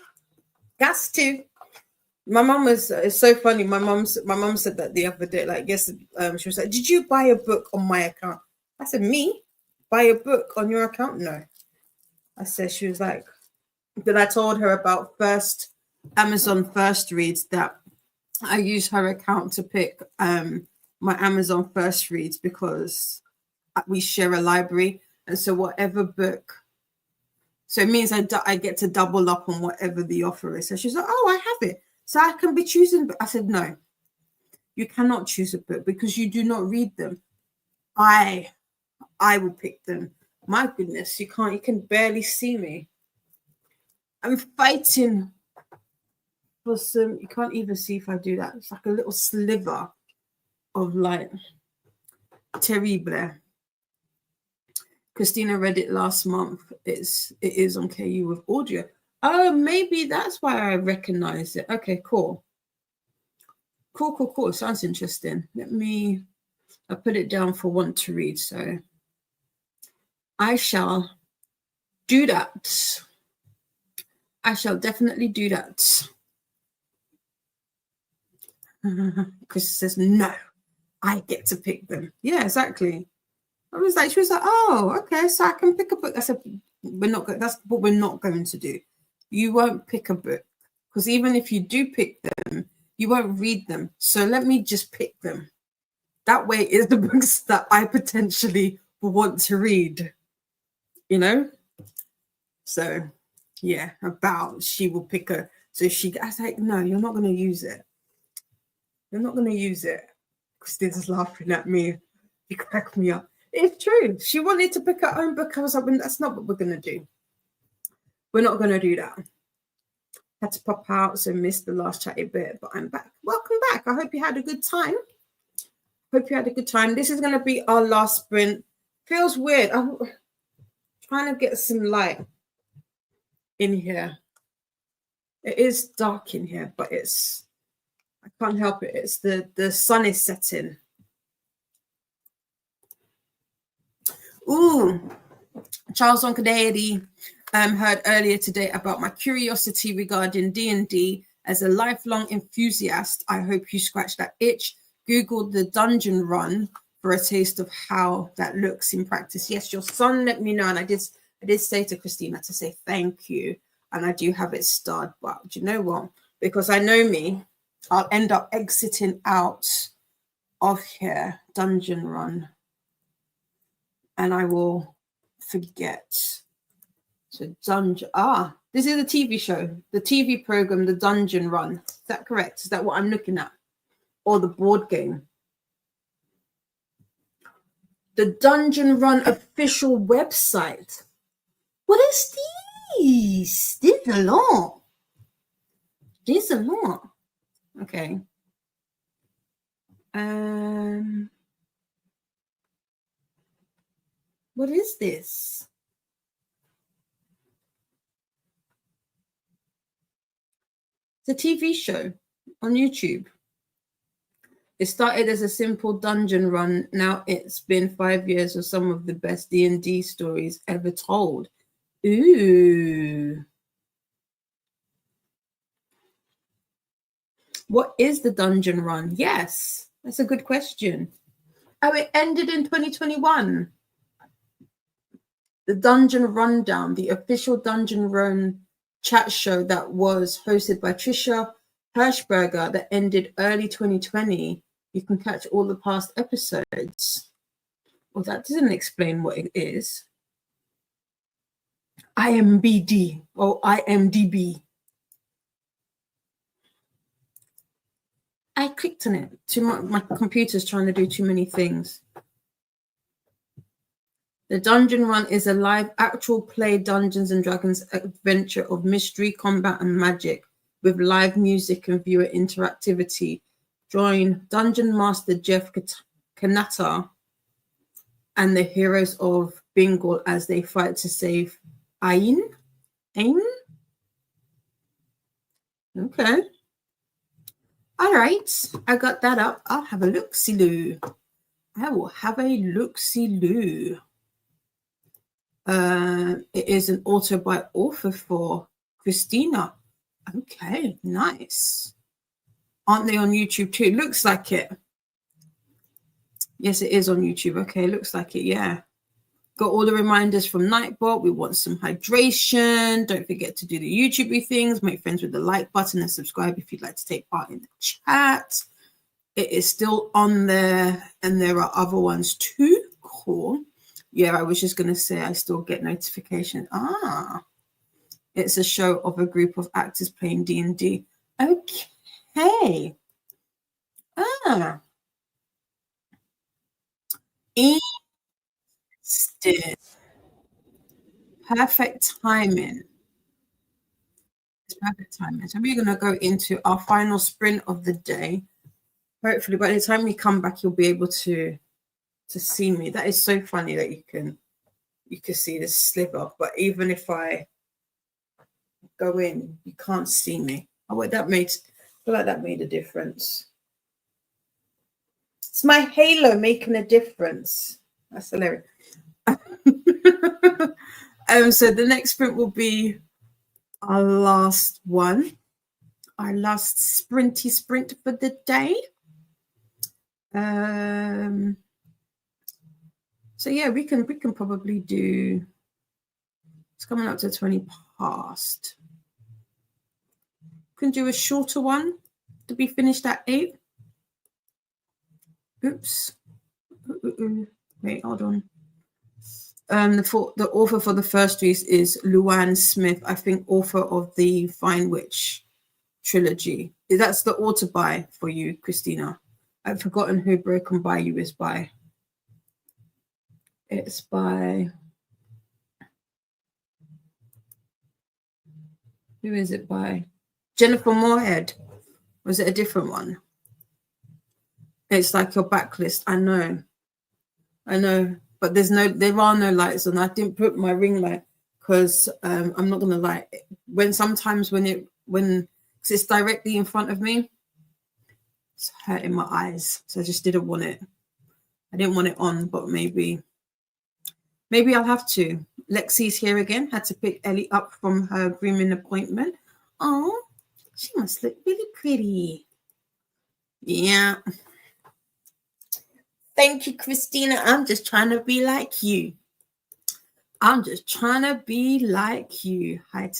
gas to. My mom it's so funny. My mom said that the other day, like yesterday, she was like, "Did you buy a book on my account?" I said, "Me? Buy a book on your account? No." I said, she was like, but I told her about Amazon First Reads, that I use her account to pick my Amazon First Reads because we share a library. And so whatever book, so it means I get to double up on whatever the offer is. So she's like, oh, I have it. So I can be choosing. I said, no, you cannot choose a book because you do not read them. I will pick them. My goodness, you can barely see me. I'm fighting for some, you can't even see if I do that. It's like a little sliver of light. Terrible. Christina read it last month. It is on KU with audio. Oh, maybe that's why I recognize it. Okay, cool. Cool. Sounds interesting. I put it down for want to read. So I shall do that. I shall definitely do that. Chris says, no, I get to pick them. Yeah, exactly. She was like, oh, okay, so I can pick a book. I said, that's what we're not going to do. You won't pick a book because even if you do pick them, you won't read them. So let me just pick them. That way is the books that I potentially want to read, you know? So yeah, she will pick a, so I was like, no, you're not going to use it. You're not going to use it. Christina's laughing at me. You crack me up. It's true. She wanted to pick her own book. I was like, well, that's not what we're going to do. We're not going to do that. Had to pop out, so missed the last chatty bit, but I'm back. Welcome back. I hope you had a good time. This is going to be our last sprint. Feels weird. I'm trying to get some light in here. It is dark in here, but I can't help it. It's the sun is setting. Ooh, Charles Onkadady heard earlier today about my curiosity regarding D&D. As a lifelong enthusiast, I hope you scratch that itch. Google the dungeon run for a taste of how that looks in practice. Yes, your son let me know, and I did say to Christina to say thank you, and I do have it starred. But do you know what? Because I know me, I'll end up exiting out of here, dungeon run, and I will forget. So this is a TV show, the TV program, the Dungeon Run. Is that correct? Is that what I'm looking at? Or the board game? The Dungeon Run official website. What is this? This is a lot. Okay. What is this? It's a TV show on YouTube. It started as a simple dungeon run. Now it's been 5 years of some of the best D&D stories ever told. Ooh. What is the dungeon run? Yes, that's a good question. Oh, it ended in 2021. The Dungeon Rundown, the official Dungeon Run chat show that was hosted by Trisha Hirschberger, that ended early 2020. You can catch all the past episodes. Well, that doesn't explain what it is. IMBD or IMDb. I clicked on it. My computer's trying to do too many things. The Dungeon Run is a live actual play Dungeons and Dragons adventure of mystery, combat, and magic with live music and viewer interactivity. Join Dungeon Master Jeff Kanata and the heroes of Bengal as they fight to save Ain. Okay. All right. I got that up. I'll have a look-see-loo. I will have a look-see-loo. It is an author for Christina. Okay, nice. Aren't they on YouTube too? It looks like it. Yes, it is on YouTube. Okay, looks like it. Yeah. Got all the reminders from Nightbot. We want some hydration. Don't forget to do the YouTube things. Make friends with the like button and subscribe if you'd like to take part in the chat. It is still on there, and there are other ones too. Cool. Yeah, I was just going to say I still get notification. It's a show of a group of actors playing D&D. Okay. Hey. Ah. Instant. Perfect timing. It's perfect timing. So we're going to go into our final sprint of the day. Hopefully by the time we come back, you'll be able to see me. That is so funny that you can see this sliver. But even if I go in, you can't see me. Oh, wait, I feel like that made a difference. It's my halo making a difference. That's hilarious. So the next sprint will be our last one, our last sprinty sprint for the day. So yeah, we can probably do. It's coming up to 20 past. We can do a shorter one to be finished at 8. Oops. Wait, hold on. The author for the first piece is Luann Smith, I think, author of the Fine Witch trilogy. That's the author by for you, Christina. I've forgotten who Broken Bayou is by. It's by. Who is it by? Jennifer Moorhead. Was it a different one? It's like your backlist. I know. But there are no lights on. I didn't put my ring light because I'm not gonna lie. Sometimes when it's directly in front of me, it's hurting my eyes. So I just didn't want it. I didn't want it on, but maybe I'll have to. Lexi's here again. Had to pick Ellie up from her grooming appointment. Oh, she must look really pretty. Yeah. Thank you, Christina. I'm just trying to be like you. Hi to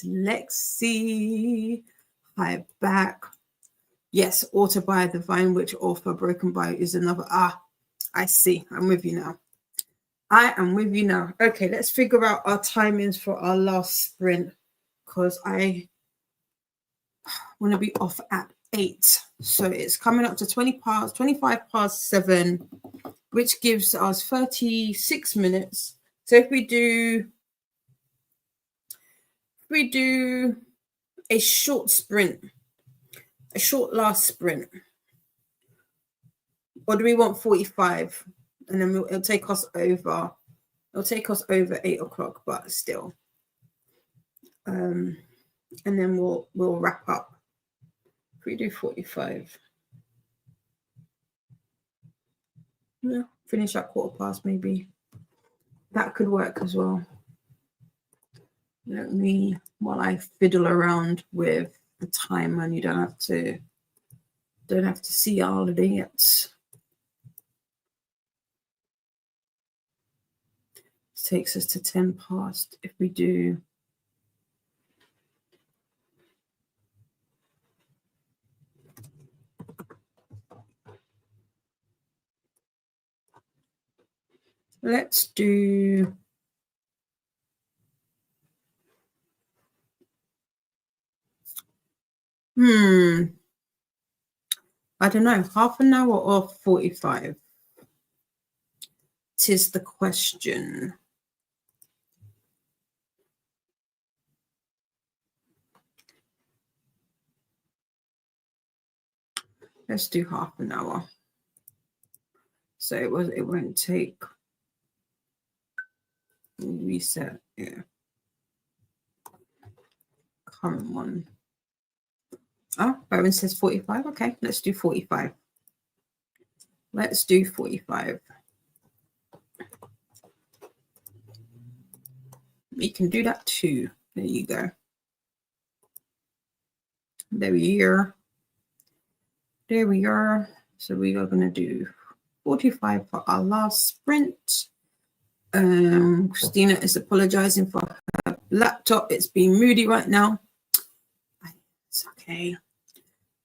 Lexi. Hi back. Yes, author by the Vine Witch, author Broken Bayou is another. I see. I'm with you now. I am with you now. Okay, let's figure out our timings for our last sprint because I want to be off at 8. So it's coming up to 25 past 7, which gives us 36 minutes. So if we do a short sprint, a short last sprint, or do we want 45? And then it'll take us over. It'll take us over 8 o'clock, but still. And then we'll wrap up. If we do 45, yeah, finish at 15:15 maybe. That could work as well. Let me, while I fiddle around with the time, and you don't have to see all of it. Takes us to 10 past. If we do let's do I don't know, half an hour or 45? 'Tis the question. Let's do half an hour. So it won't take. Reset, yeah. Current one. Oh, Bowen says 45. Okay, let's do 45. Let's do 45. We can do that too. There you go. There we are. There we are. So we are going to do 45 for our last sprint. Christina is apologizing for her laptop. It's being moody right now. It's okay.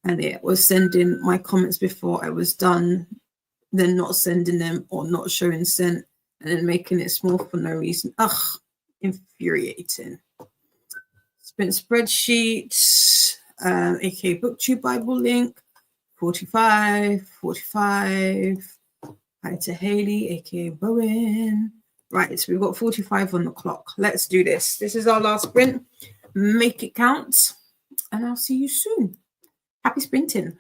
And it was sending my comments before I was done, then not sending them or not showing sent, and then making it small for no reason. Ugh, infuriating. Sprint spreadsheets. aka BookTube Bible link, 45, 45. Hi to Haley, aka Bowen. Right, so we've got 45 on the clock. Let's do this. This is our last sprint. Make it count, and I'll see you soon. Happy sprinting.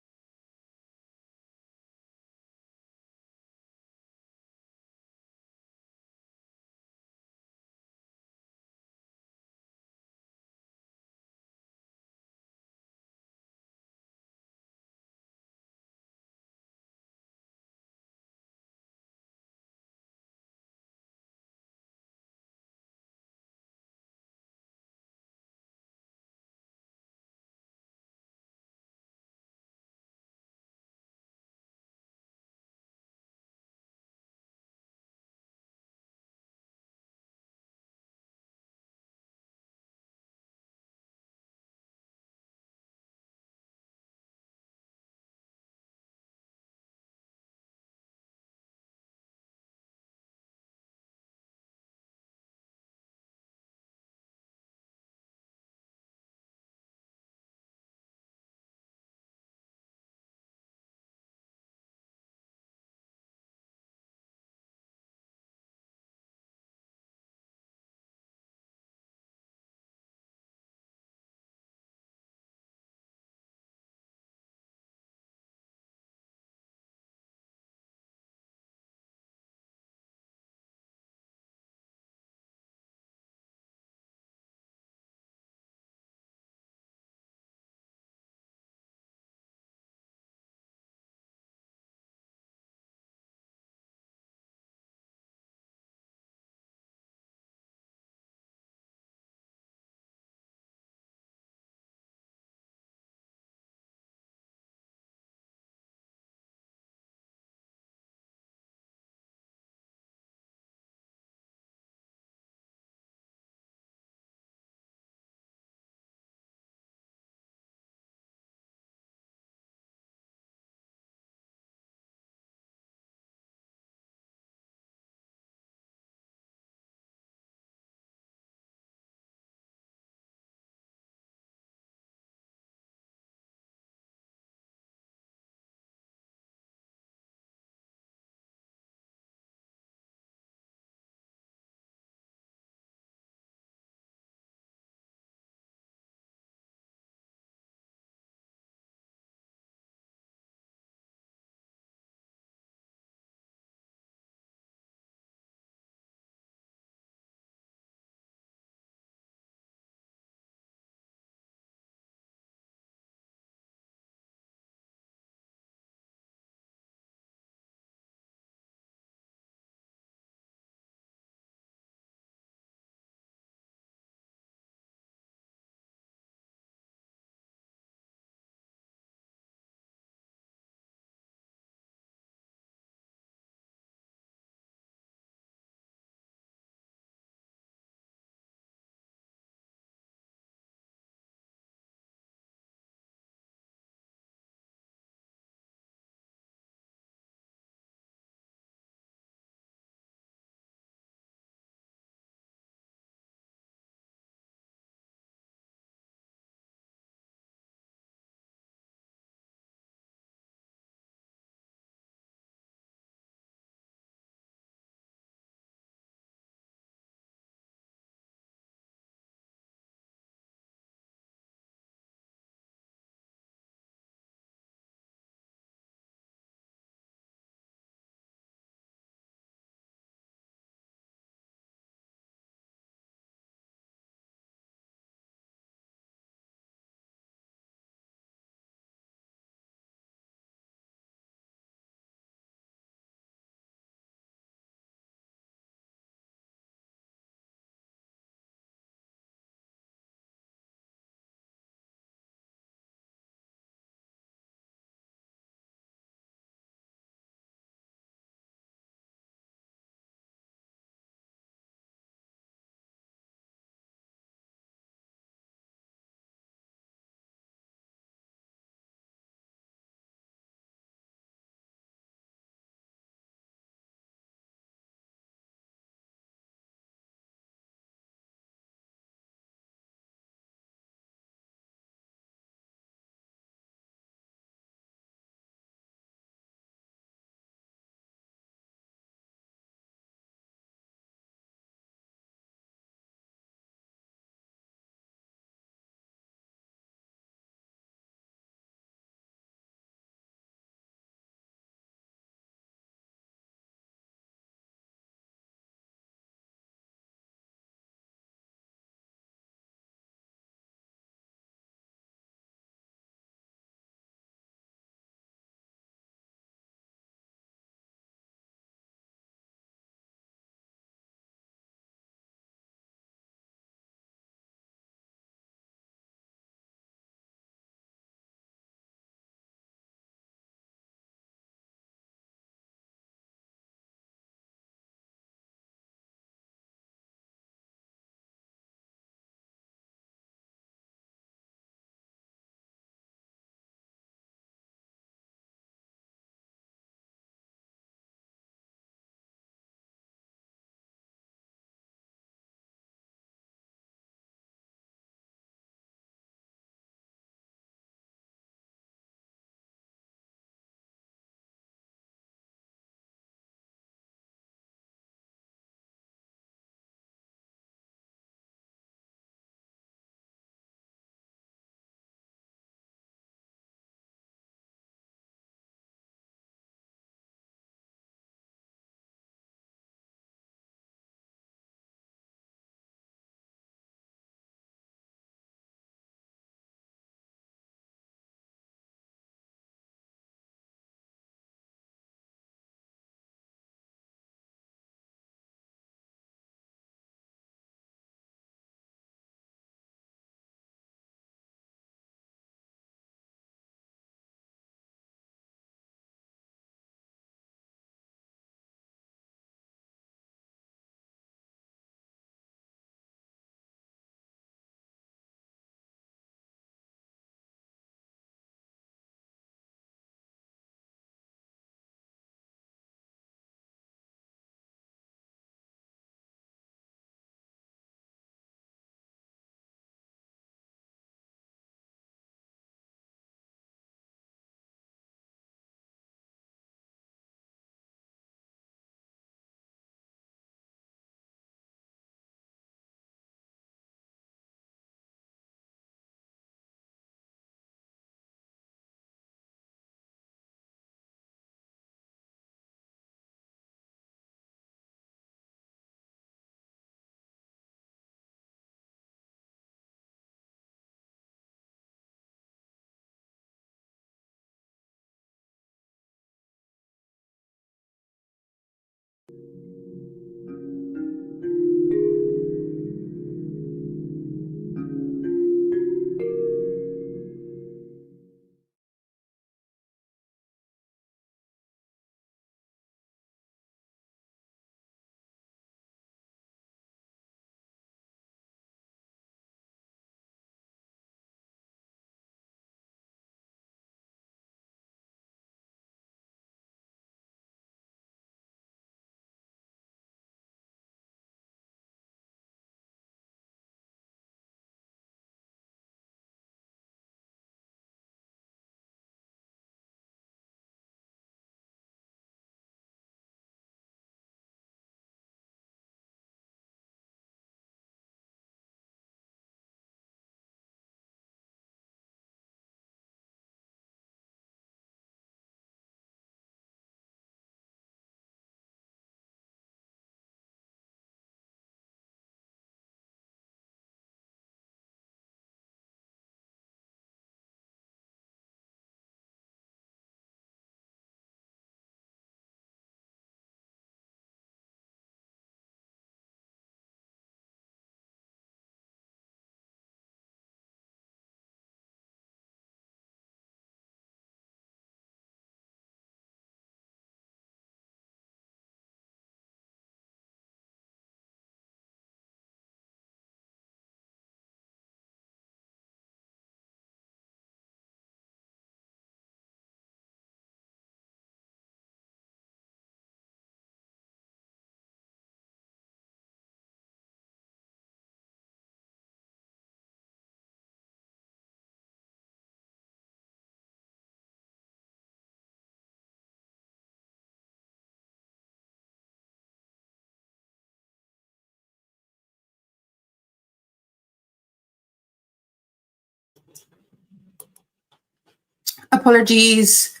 Apologies.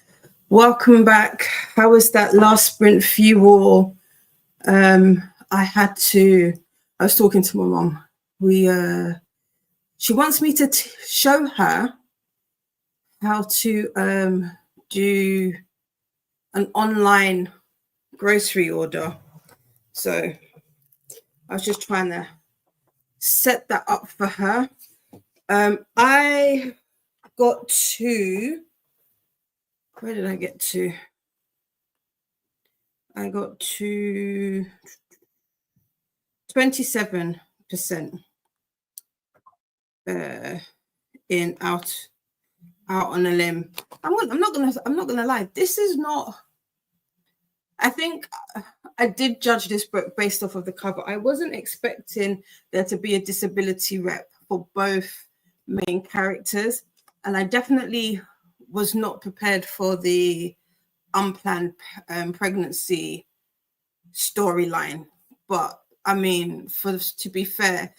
Welcome back. How was that last sprint for you all? I was talking to my mom. She wants me to show her how to do an online grocery order. So I was just trying to set that up for her. I got to, where did I get to? I got to 27% in out on a limb. I'm not gonna lie. This is not. I think I did judge this book based off of the cover. I wasn't expecting there to be a disability rep for both main characters, and I definitely was not prepared for the unplanned pregnancy storyline. But I mean, to be fair,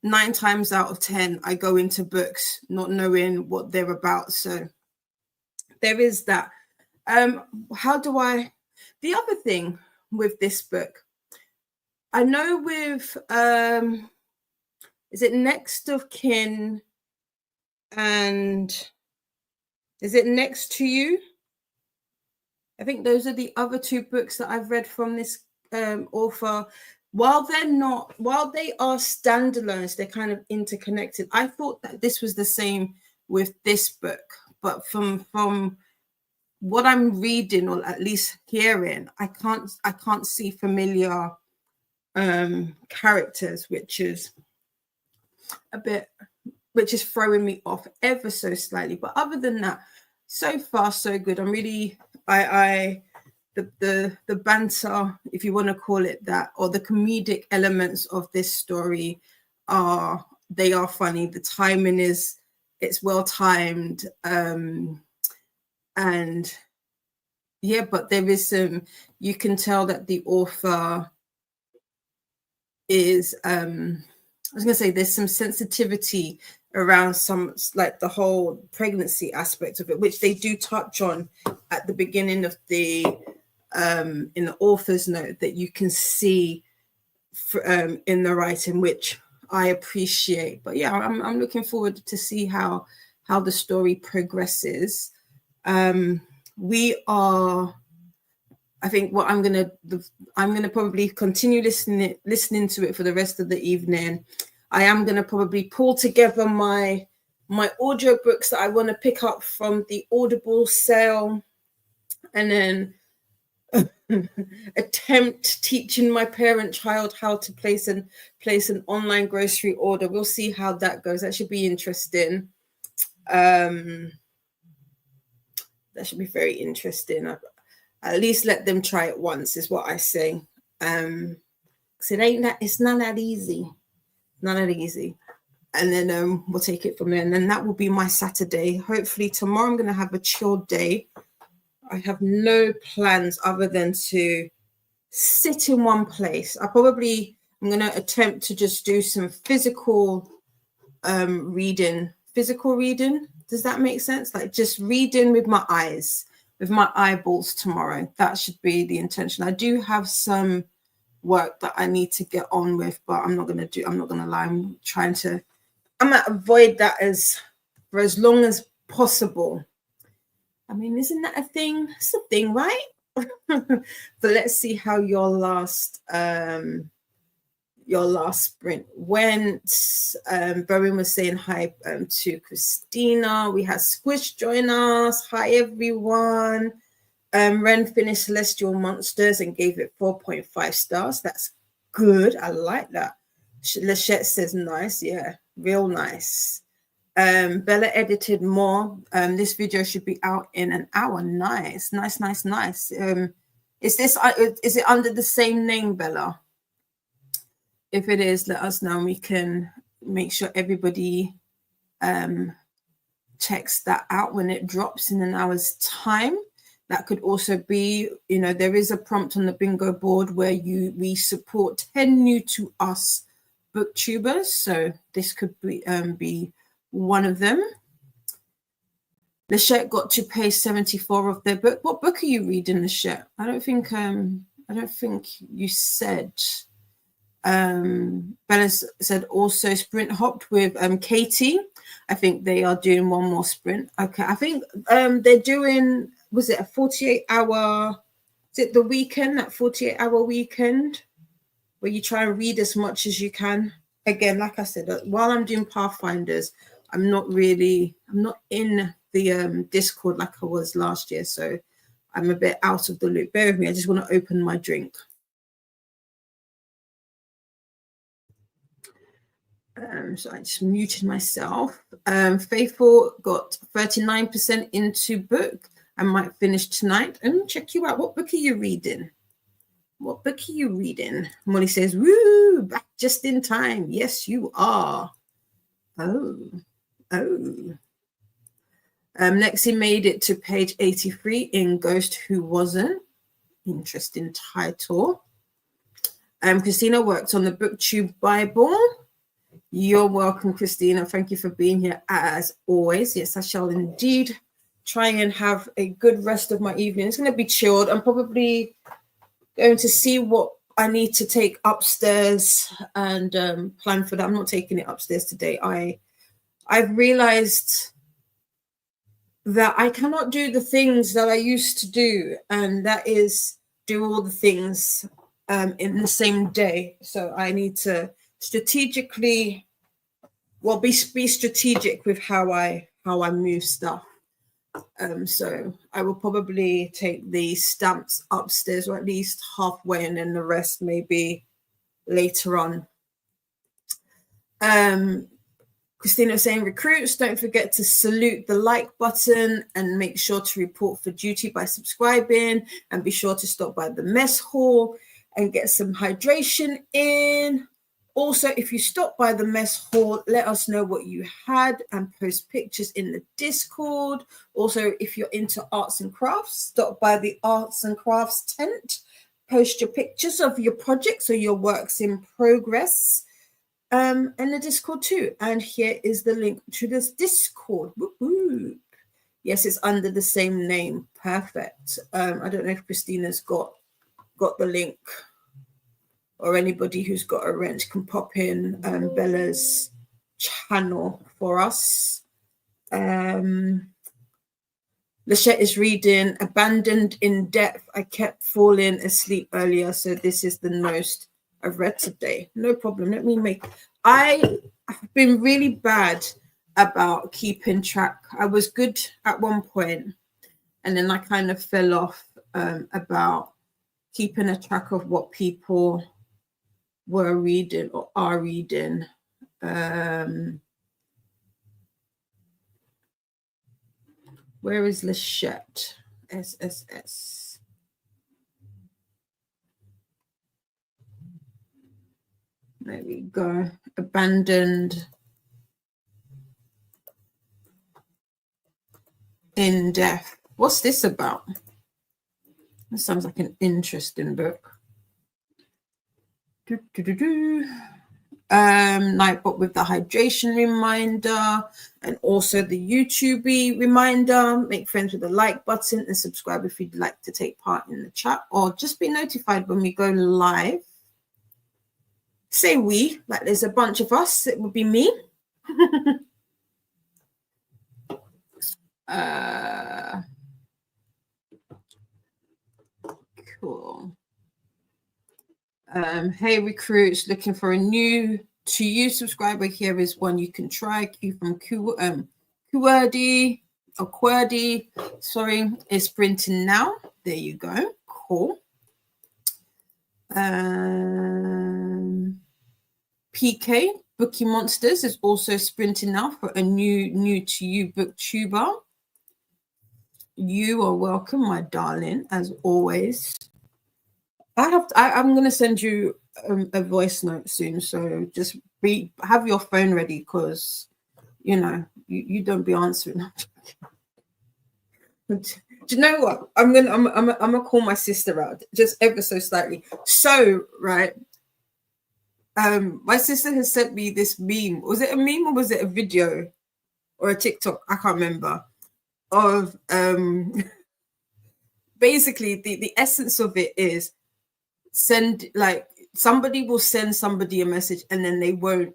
9 times out of 10, I go into books not knowing what they're about. So there is that. The other thing with this book, I know with, is it Next of Kin and is it Next to You? I think those are the other 2 books that I've read from this author. While they are standalones, they're kind of interconnected. I thought that this was the same with this book, but from what I'm reading, or at least hearing, I can't see familiar characters, which is throwing me off ever so slightly. But other than that, so far so good. I'm really the banter, if you want to call it that, or the comedic elements of this story are funny. The timing it's well timed, and yeah, but there is you can tell that the author is I was gonna say there's some sensitivity around some, like the whole pregnancy aspect of it, which they do touch on at the beginning of the in the author's note, that you can see in the writing, which I appreciate. But yeah, I'm looking forward to see how the story progresses. I think what I'm gonna probably continue listening to it for the rest of the evening. I am gonna probably pull together my audio books that I want to pick up from the Audible sale, and then attempt teaching my parent child how to place an online grocery order. We'll see how that goes. That should be interesting. That should be very interesting. At least let them try it once, is what I say. Because it's not that easy. Not that easy. And then we'll take it from there. And then that will be my Saturday. Hopefully tomorrow I'm going to have a chilled day. I have no plans other than to sit in one place. I'm going to attempt to just do some physical reading. Physical reading? Does that make sense? Like just reading with my eyes, with my eyeballs tomorrow. That should be the intention. I do have some work that I need to get on with, but I'm not going to lie. I'm going to avoid that for as long as possible. I mean, isn't that a thing? It's a thing, right? But let's see how your last sprint went. Bowen was saying hi to Christina. We had Squish join us. Hi, everyone. Ren finished Celestial Monsters and gave it 4.5 stars. That's good. I like that. Lachette says nice. Yeah, real nice. Bella edited more. This video should be out in an hour. Nice. Is it under the same name, Bella? If it is, let us know. We can make sure everybody checks that out when it drops in an hour's time. That could also be, there is a prompt on the bingo board where we support 10 new to us booktubers. So this could be one of them. Lachette got to page 74 of their book. What book are you reading, Lachette? I don't think you said. Bella said also sprint hopped with Katie. I think they are doing one more sprint. Okay, I think they're doing, was it a 48-hour, is it the weekend, that 48-hour weekend where you try and read as much as you can? Again, like I said, while I'm doing Pathfinders, I'm not in the Discord like I was last year, so I'm a bit out of the loop. Bear with me, I just want to open my drink. So I just muted myself. Faithful got 39% into book. I might finish tonight. And check you out. What book are you reading? What book are you reading? Molly says, woo, back just in time. Yes, you are. Oh. Lexi made it to page 83 in Ghost Who Wasn't. Interesting title. Christina worked on the BookTube Bible. You're welcome, Christina. Thank you for being here as always. Yes, I shall indeed try and have a good rest of my evening. It's going to be chilled. I'm probably going to see what I need to take upstairs and plan for that. I'm not taking it upstairs today. I've realized that I cannot do the things that I used to do, and that is do all the things in the same day. So I need to strategically, be strategic with how I move stuff. So I will probably take the stamps upstairs, or at least halfway, and then the rest maybe later on. Christina was saying, recruits, don't forget to salute the like button and make sure to report for duty by subscribing, and be sure to stop by the mess hall and get some hydration in. Also, if you stop by the mess hall, let us know what you had and post pictures in the Discord. Also, if you're into arts and crafts, stop by the arts and crafts tent. Post your pictures of your projects or your works in progress in the Discord too. And here is the link to this Discord. Woo-hoo. Yes, it's under the same name. Perfect. I don't know if Christina's got the link, or anybody who's got a wrench can pop in Bella's channel for us. Lachette is reading Abandoned in Depth. I kept falling asleep earlier, so this is the most I've read today. No problem. Let me make... I have been really bad about keeping track. I was good at one point, and then I kind of fell off about keeping a track of what people were reading or are reading. Where is Lachette? SSS. There we go. Abandoned in Depth. What's this about? This sounds like an interesting book. Nightbot with the hydration reminder, and also the YouTube reminder. Make friends with the like button and subscribe if you'd like to take part in the chat, or just be notified when we go live. Say we, like there's a bunch of us. It would be me. Cool. Hey recruits, looking for a new to you subscriber. Here is one you can try. Q from QWordy or QWordy, sorry, is printing now. There you go. Cool. PK Bookie Monsters is also sprinting now for a new to you booktuber. You are welcome, my darling, as always. I'm going to send you a voice note soon, so just have your phone ready, because you don't be answering. Do you know what? I'm gonna call my sister out just ever so slightly. So right, my sister has sent me this meme. Was it a meme or was it a video or a TikTok? I can't remember. of basically the essence of it is send, like, somebody will send somebody a message and then they won't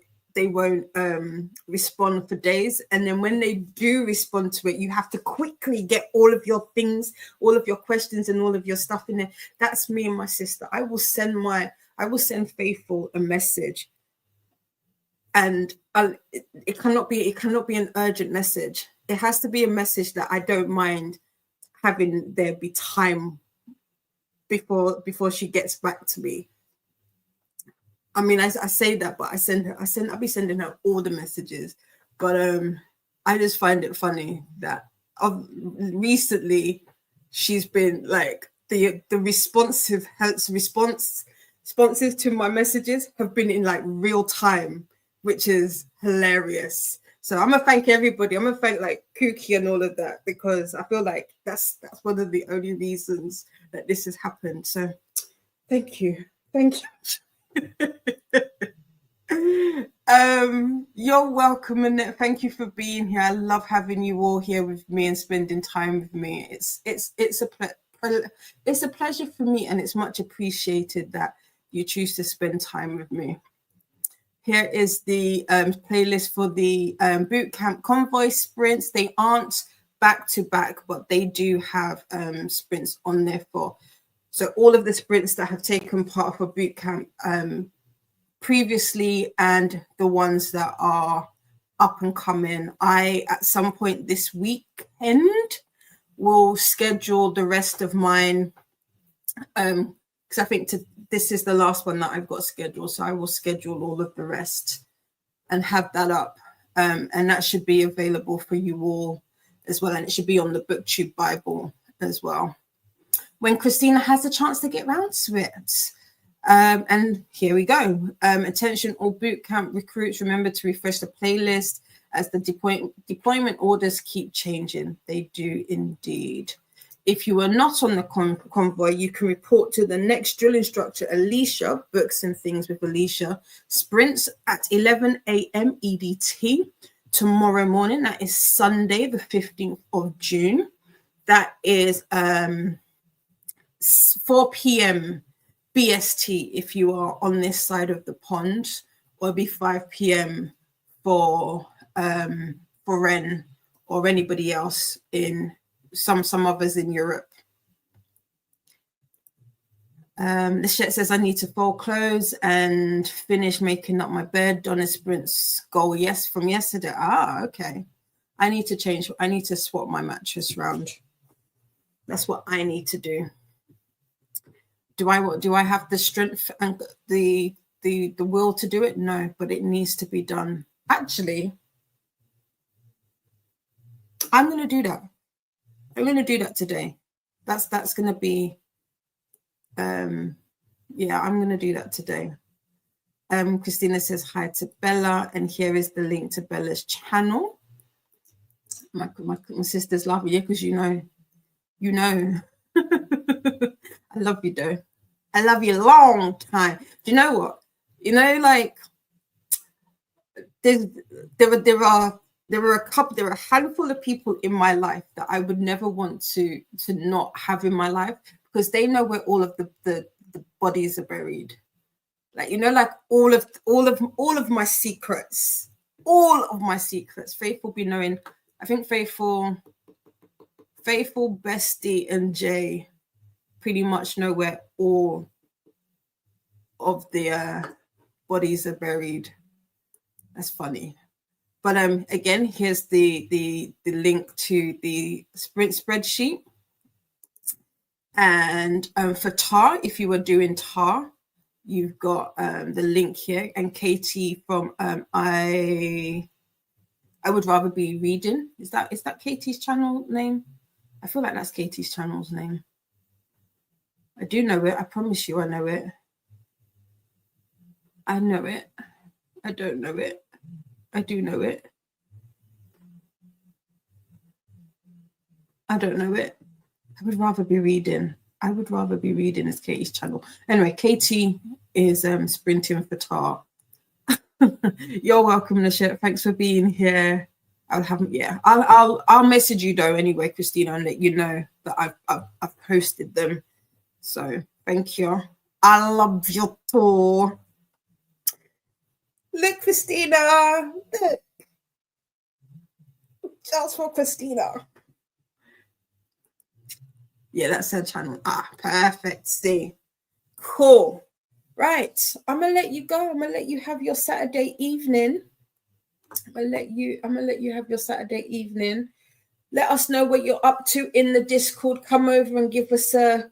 respond for days, and then when they do respond to it, you have to quickly get all of your things, all of your questions and all of your stuff in there. That's me and my sister. I will send Faithful a message, and it cannot be an urgent message. It has to be a message that I don't mind having there be time before she gets back to me. I mean, I say that, but I'll be sending her all the messages. But I just find it funny that recently she's been like the responses to my messages have been in like real time, which is hilarious. So I'm gonna thank everybody. I'm gonna thank like Kookie and all of that, because I feel like that's one of the only reasons that this has happened. So thank you. You're welcome, Annette. Thank you for being here. I love having you all here with me and spending time with me. It's a pleasure for me, and it's much appreciated that you choose to spend time with me. Here is the playlist for the bootcamp convoy sprints. They aren't back to back, but they do have sprints on there for. So all of the sprints that have taken part of a bootcamp previously, and the ones that are up and coming, I at some point this weekend will schedule the rest of mine, because I think this is the last one that I've got scheduled. So I will schedule all of the rest and have that up, and that should be available for you all as well, and it should be on the BookTube Bible as well when Christina has a chance to get round to it. And here we go. Attention all bootcamp recruits, remember to refresh the playlist as the deployment orders keep changing. They do indeed. If you are not on the convoy, you can report to the next drill instructor, Alicia, Books and Things with Alicia, sprints at 11 a.m. EDT tomorrow morning. That is Sunday, the 15th of June. That is 4 p.m. BST if you are on this side of the pond, or be 5 p.m. for Ren or anybody else in some others in Europe. The chat says I need to fold clothes and finish making up my bed. Donna Sprint's goal, yes, from yesterday. Okay. I need to swap my mattress around. That's what I need to do. Do I have the strength and the will to do it? No, but it needs to be done. Actually, I'm going to do that. I'm going to do that today. That's going to be, yeah, I'm going to do that today. Christina says hi to Bella, and here is the link to Bella's channel. My sister's laughing, yeah, because you know. I love you though. I love you a long time. Do you know what? You know, like there are a handful of people in my life that I would never want to not have in my life, because they know where all of the bodies are buried. Like, you know, like all of my secrets. Faith will be knowing. I think Faithful, Bestie, and Jay pretty much know where all of the bodies are buried. That's funny. But again, here's the link to the sprint spreadsheet. And for TAR, if you were doing TAR, you've got the link here. And Katie from I Would Rather Be Reading. Is that Katie's channel name? I feel like that's Katie's channel's name. I do know it. I promise you I know it. I know it. I don't know it. I do know it. I don't know it. I Would Rather Be Reading. I Would Rather Be Reading is Katie's channel. Anyway, Katie is sprinting for TAR. You're welcome, Nisha. Thanks for being here. I'll have, yeah, I'll message you though anyway, Christina, and let you know that I've posted them. So thank you. I love you too. Look, Christina. Look. Just for Christina. Yeah, that's her channel. Ah, perfect. See. Cool. Right. I'm gonna let you go. I'm gonna let you have your Saturday evening. I'm gonna let you have your Saturday evening. Let us know what you're up to in the Discord. Come over and give us a,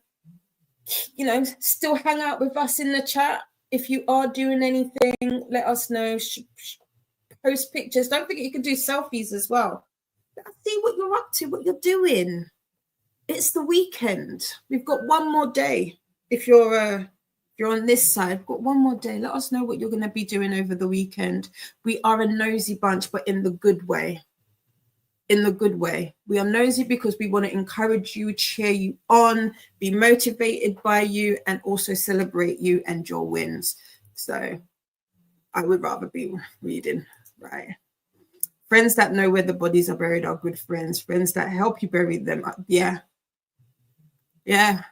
still hang out with us in the chat. If you are doing anything, let us know. Post pictures. Don't forget you can do selfies as well. Let's see what you're up to, what you're doing. It's the weekend. We've got one more day. If you're on this side, we've got one more day. Let us know what you're going to be doing over the weekend. We are a nosy bunch, but in the good way. In the good way. We are nosy because we want to encourage you, cheer you on, be motivated by you, and also celebrate you and your wins. So I would rather be reading, right? Friends that know where the bodies are buried are good friends. Friends that help you bury them. Yeah. Yeah.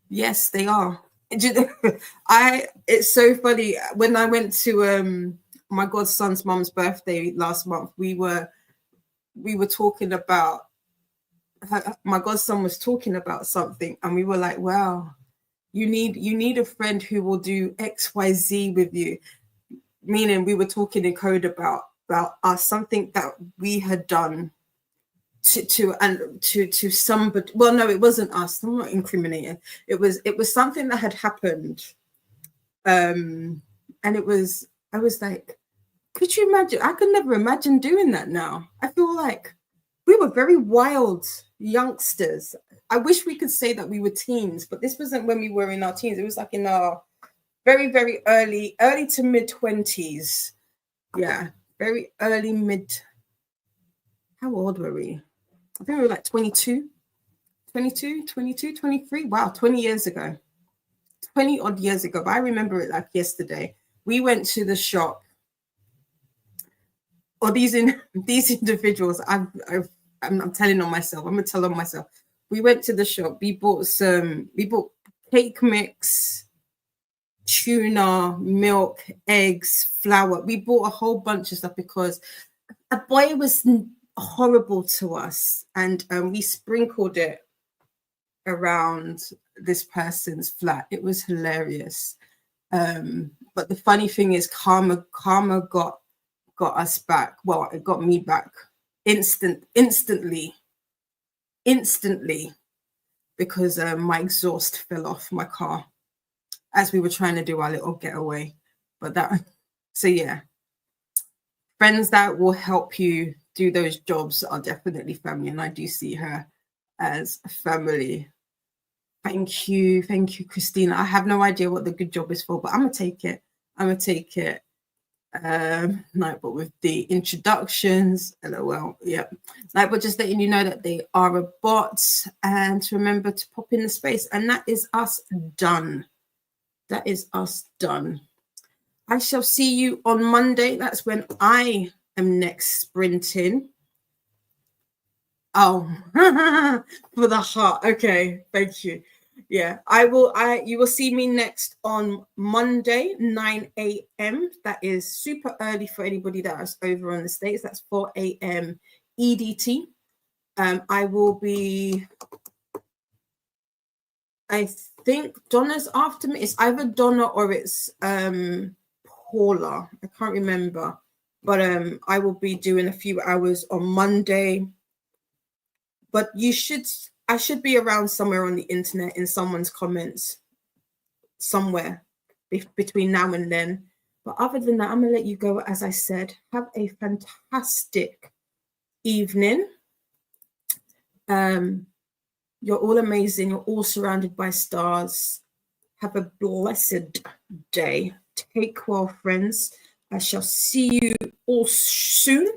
Yes, they are. It's so funny. When I went to my godson's mum's birthday last month, we were talking about my godson was talking about something, and we were like, wow, you need a friend who will do XYZ with you. Meaning we were talking in code about us, something that we had done to somebody. Well, no, it wasn't us. I'm not incriminating. It was something that had happened. And I was like, could you imagine? I could never imagine doing that now. I feel like we were very wild youngsters. I wish we could say that we were teens, but this wasn't when we were in our teens. It was like in our very, very early to mid 20s. Yeah, very early mid. How old were we? I think we were like 22, 23. Wow, 20 years ago. 20 odd years ago. But I remember it like yesterday. We went to the shop. Or these individuals, I'm telling on myself. I'm going to tell on myself. We went to the shop. We bought cake mix, tuna, milk, eggs, flour. We bought a whole bunch of stuff because a boy was horrible to us, and we sprinkled it around this person's flat. It was hilarious. But the funny thing is, karma got us back. Well, it got me back instantly, because my exhaust fell off my car as we were trying to do our little getaway. So yeah, friends that will help you do those jobs are definitely family, and I do see her as family. Thank you, Christina. I have no idea what the good job is for, but I'm gonna take it. Nightbot with the introductions. LOL. Yeah, Nightbot just letting you know that they are a bot, and to remember to pop in the space, and that is us done. I shall see you on Monday. That's when I am next sprinting. Oh, for the heart. Okay, thank you. Yeah, you will see me next on Monday, 9 a.m. That is super early for anybody that is over on the States. That's 4 a.m. EDT. I will be, I think Donna's after me. It's either Donna or it's Paula. I can't remember. But I will be doing a few hours on Monday. But I should be around somewhere on the internet in someone's comments somewhere between now and then. But other than that, I'm going to let you go. As I said, have a fantastic evening. You're all amazing. You're all surrounded by stars. Have a blessed day. Take well, friends. I shall see you all soon.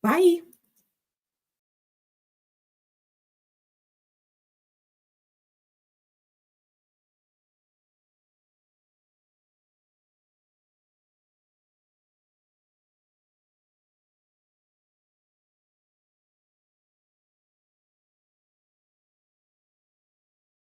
Bye.